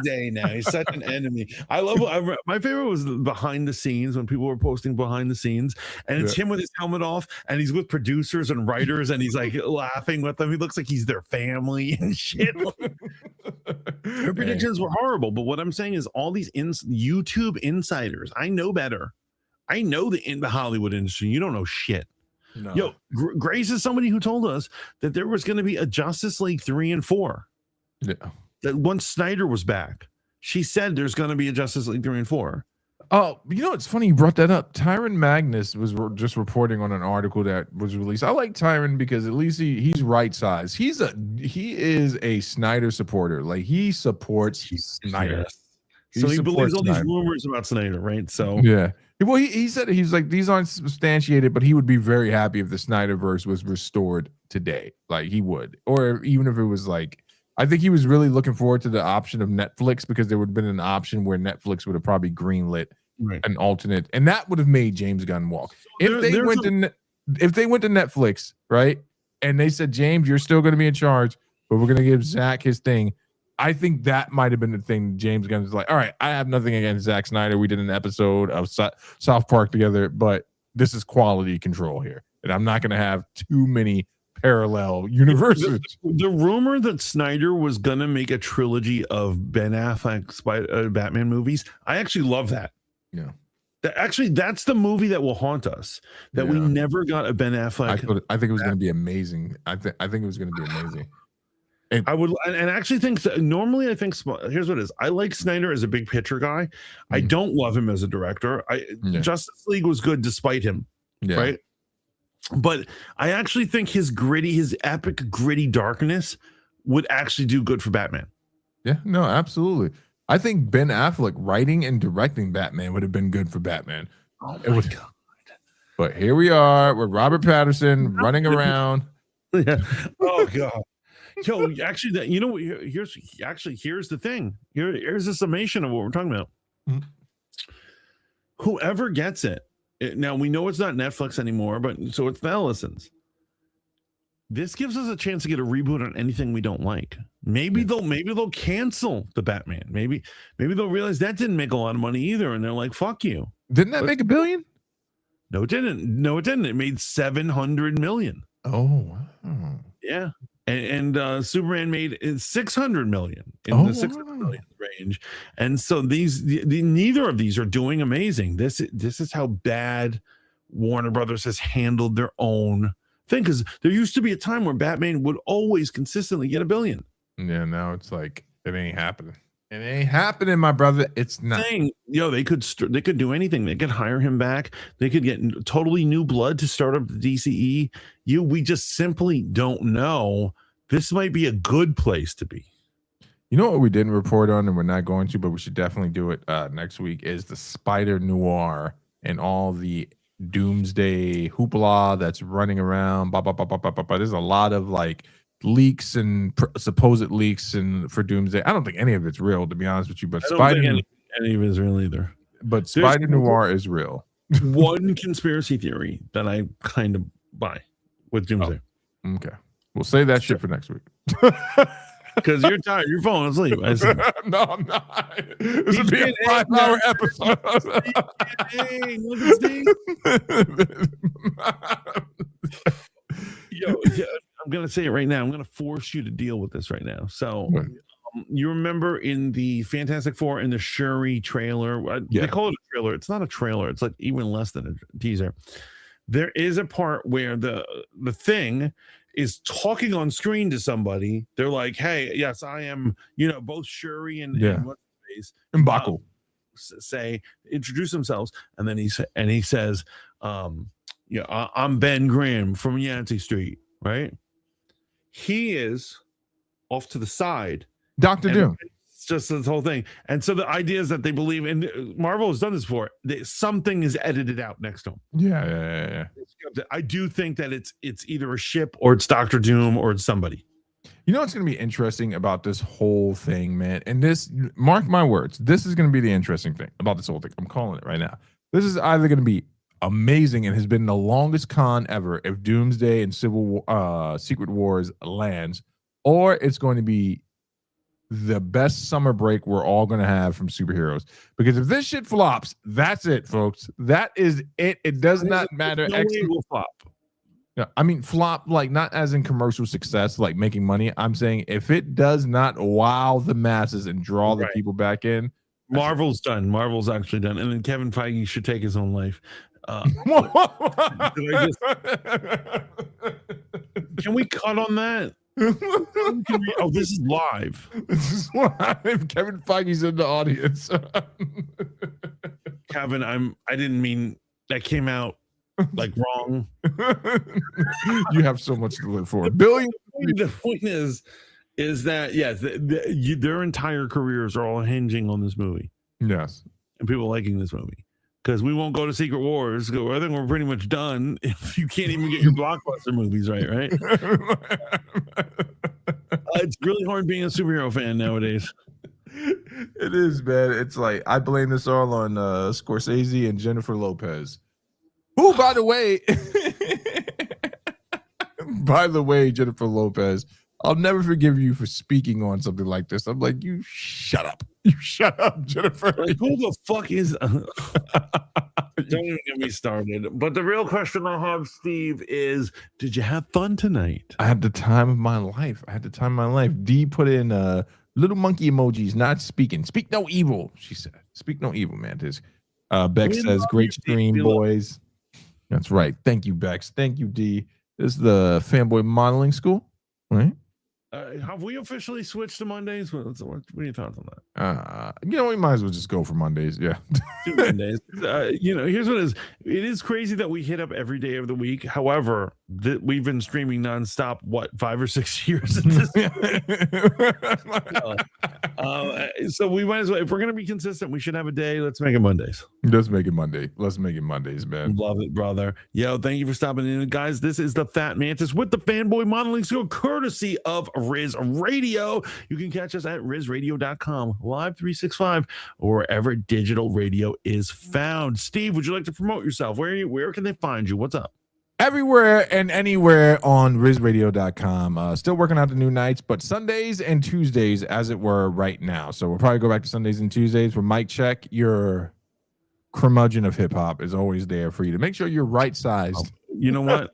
day now. He's such an enemy. My favorite was behind the scenes, when people were posting behind the scenes, and it's him with his helmet off, and he's with producers and writers, and he's like laughing with them. He looks like he's their family and shit. Her predictions were horrible, but what I'm saying is all these YouTube insiders, I know better. I know the Hollywood industry. You don't know shit. No. Yo, Grace is somebody who told us that there was going to be a Justice League 3 and 4. Yeah. That once Snyder was back, she said there's going to be a Justice League 3 and 4. Oh, it's funny you brought that up. Tyron Magnus was just reporting on an article that was released. I like Tyron because at least he's right size. He is a Snyder supporter. Like, he supports Snyder. Yes. So he believes all these rumors about Snyder, right? So yeah. Well, he said, he's like, these aren't substantiated, but he would be very happy if the Snyderverse was restored today. Like, he would, or even if it was like, I think he was really looking forward to the option of Netflix, because there would have been an option where Netflix would have probably greenlit an alternate, and that would have made James Gunn walk. If they went to Netflix, right, and they said, James, you're still going to be in charge, but we're going to give Zach his thing, I think that might have been the thing. James Gunn was like, all right, I have nothing against Zack Snyder. We did an episode of South Park together, but this is quality control here. And I'm not going to have too many parallel universes. The rumor that Snyder was going to make a trilogy of Ben Affleck Batman movies, I actually love that. Yeah. Actually, that's the movie that will haunt us. That we never got a Ben Affleck. I think it was going to be amazing. I think it was going to be amazing. And I would, and actually think normally I think here's what it is. I like Snyder as a big picture guy. I don't love him as a director. Justice League was good despite him, right? But I actually think his epic gritty darkness would actually do good for Batman. Yeah, no, absolutely. I think Ben Affleck writing and directing Batman would have been good for Batman. Oh my God. But here we are with Robert Pattinson running around. Yeah. Oh God. Yo, actually, here's the thing. Here's the summation of what we're talking about. Whoever gets it, now we know it's not Netflix anymore, but so it's the Ellisons. This gives us a chance to get a reboot on anything we don't like. Maybe they'll cancel the Batman. Maybe they'll realize that didn't make a lot of money either, and they're like, "Fuck you." Didn't that make $1 billion? No, it didn't. It made $700 million. Oh, wow. Yeah. And Superman made $600 million in the $600 million range, and so neither of these are doing amazing. This is how bad Warner Brothers has handled their own thing, because there used to be a time where Batman would always consistently get $1 billion. Yeah, now it's like it ain't happening. It ain't happening, my brother. It's not. They could do anything. They could hire him back. They could get totally new blood to start up the DCE. We just simply don't know. This might be a good place to be. You know what we didn't report on, and we're not going to, but we should definitely do it next week, is the Spider Noir and all the doomsday hoopla that's running around. There's a lot of like leaks and supposed leaks for doomsday. I don't think any of it's real, to be honest with you, but I don't think any of it is real either. But Spider Noir is real. One conspiracy theory that I kind of buy with doomsday. Oh, okay. We'll save that shit for next week. Because you're tired. You're falling asleep. No, I'm not. This would be a 5-hour episode. Hey, look at Steve. Yo, I'm going to say it right now. I'm going to force you to deal with this right now. So you remember in the Fantastic Four in the Shuri trailer, they call it a trailer. It's not a trailer. It's like even less than a teaser. There is a part where the Thing is talking on screen to somebody. They're like, "Hey, yes, I am." Both Shuri and what's his face, M'Baku introduce themselves, and then he says, "I'm Ben Grimm from Yancey Street." Right? He is off to the side, Dr. Doom. It's just this whole thing, and so the idea is that they believe, and Marvel has done this before. Something is edited out next to him. Yeah. I do think that it's either a ship or it's Dr. Doom or it's somebody. You know what's going to be interesting about this whole thing, man? And this, mark my words, this is going to be the interesting thing about this whole thing. I'm calling it right now. This is either going to be amazing and has been the longest con ever if Doomsday and Secret Wars lands, or it's going to be the best summer break we're all going to have from superheroes. Because if this shit flops, that's it, folks. That is it. It does not matter. No way it will flop. Yeah, I mean flop, like not as in commercial success, like making money. I'm saying if it does not wow the masses and draw the people back in, Marvel's done. Marvel's actually done. And then Kevin Feige should take his own life. Can we cut on that? This is live. This is live. Kevin Feige's in the audience. Kevin, I didn't mean that came out like wrong. You have so much to live for. Billion. The point is that yes, their entire careers are all hinging on this movie. Yes, and people liking this movie. Because we won't go to Secret Wars. I think we're pretty much done if you can't even get your blockbuster movies right? It's really hard being a superhero fan nowadays. It is, man. It's like I blame this all on Scorsese and Jennifer Lopez. Who, by the way, Jennifer Lopez I'll never forgive you for speaking on something like this. I'm like, you shut up. You shut up, Jennifer. Like, who the fuck is? Don't even get me started. But the real question I have, Steve, is: did you have fun tonight? I had the time of my life. D put in little monkey emojis, not speaking. Speak no evil, she said. Speak no evil, Mantis. Bex We says, love great you, stream, Steve. We love- boys. That's right. Thank you, Bex. Thank you, D. This is the Fanboy Modeling School, right? Have we officially switched to Mondays? What are your thoughts on that? We might as well just go for Mondays. Yeah. 2 Mondays. Here's what it is. It is crazy that we hit up every day of the week. However, we've been streaming nonstop, 5 or 6 years at this point. So we might as well, if we're going to be consistent, we should have a day. Let's make it Mondays. Let's make it Monday. Let's make it Mondays, man. Love it, brother. Yo, thank you for stopping in. Guys, this is the Fat Mantis with the Fanboy Modeling School, courtesy of Riz Radio. You can catch us at rizradio.com, live 365, or wherever digital radio is found. Steve, would you like to promote yourself? Where can they find you? What's up? Everywhere and anywhere on rizradio.com. Still working out the new nights, but Sundays and Tuesdays, as it were, right now. So we'll probably go back to Sundays and Tuesdays for Mic Check. Your curmudgeon of hip hop is always there for you to make sure you're right sized. You know what?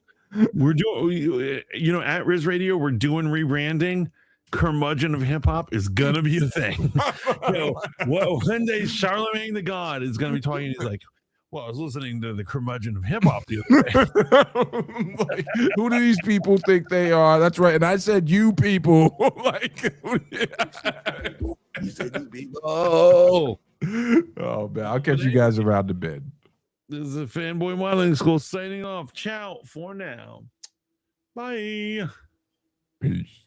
We're doing, at Riz Radio, we're doing rebranding. Curmudgeon of hip hop is gonna be a thing. One day Charlemagne the God is gonna be talking. He's like, well, I was listening to the curmudgeon of hip hop the other day. Like, who do these people think they are? That's right. And I said, you people. You said these people. Oh man, I'll catch you guys around the bed. This is a Fanboy Modeling School signing off. Ciao for now. Bye. Peace.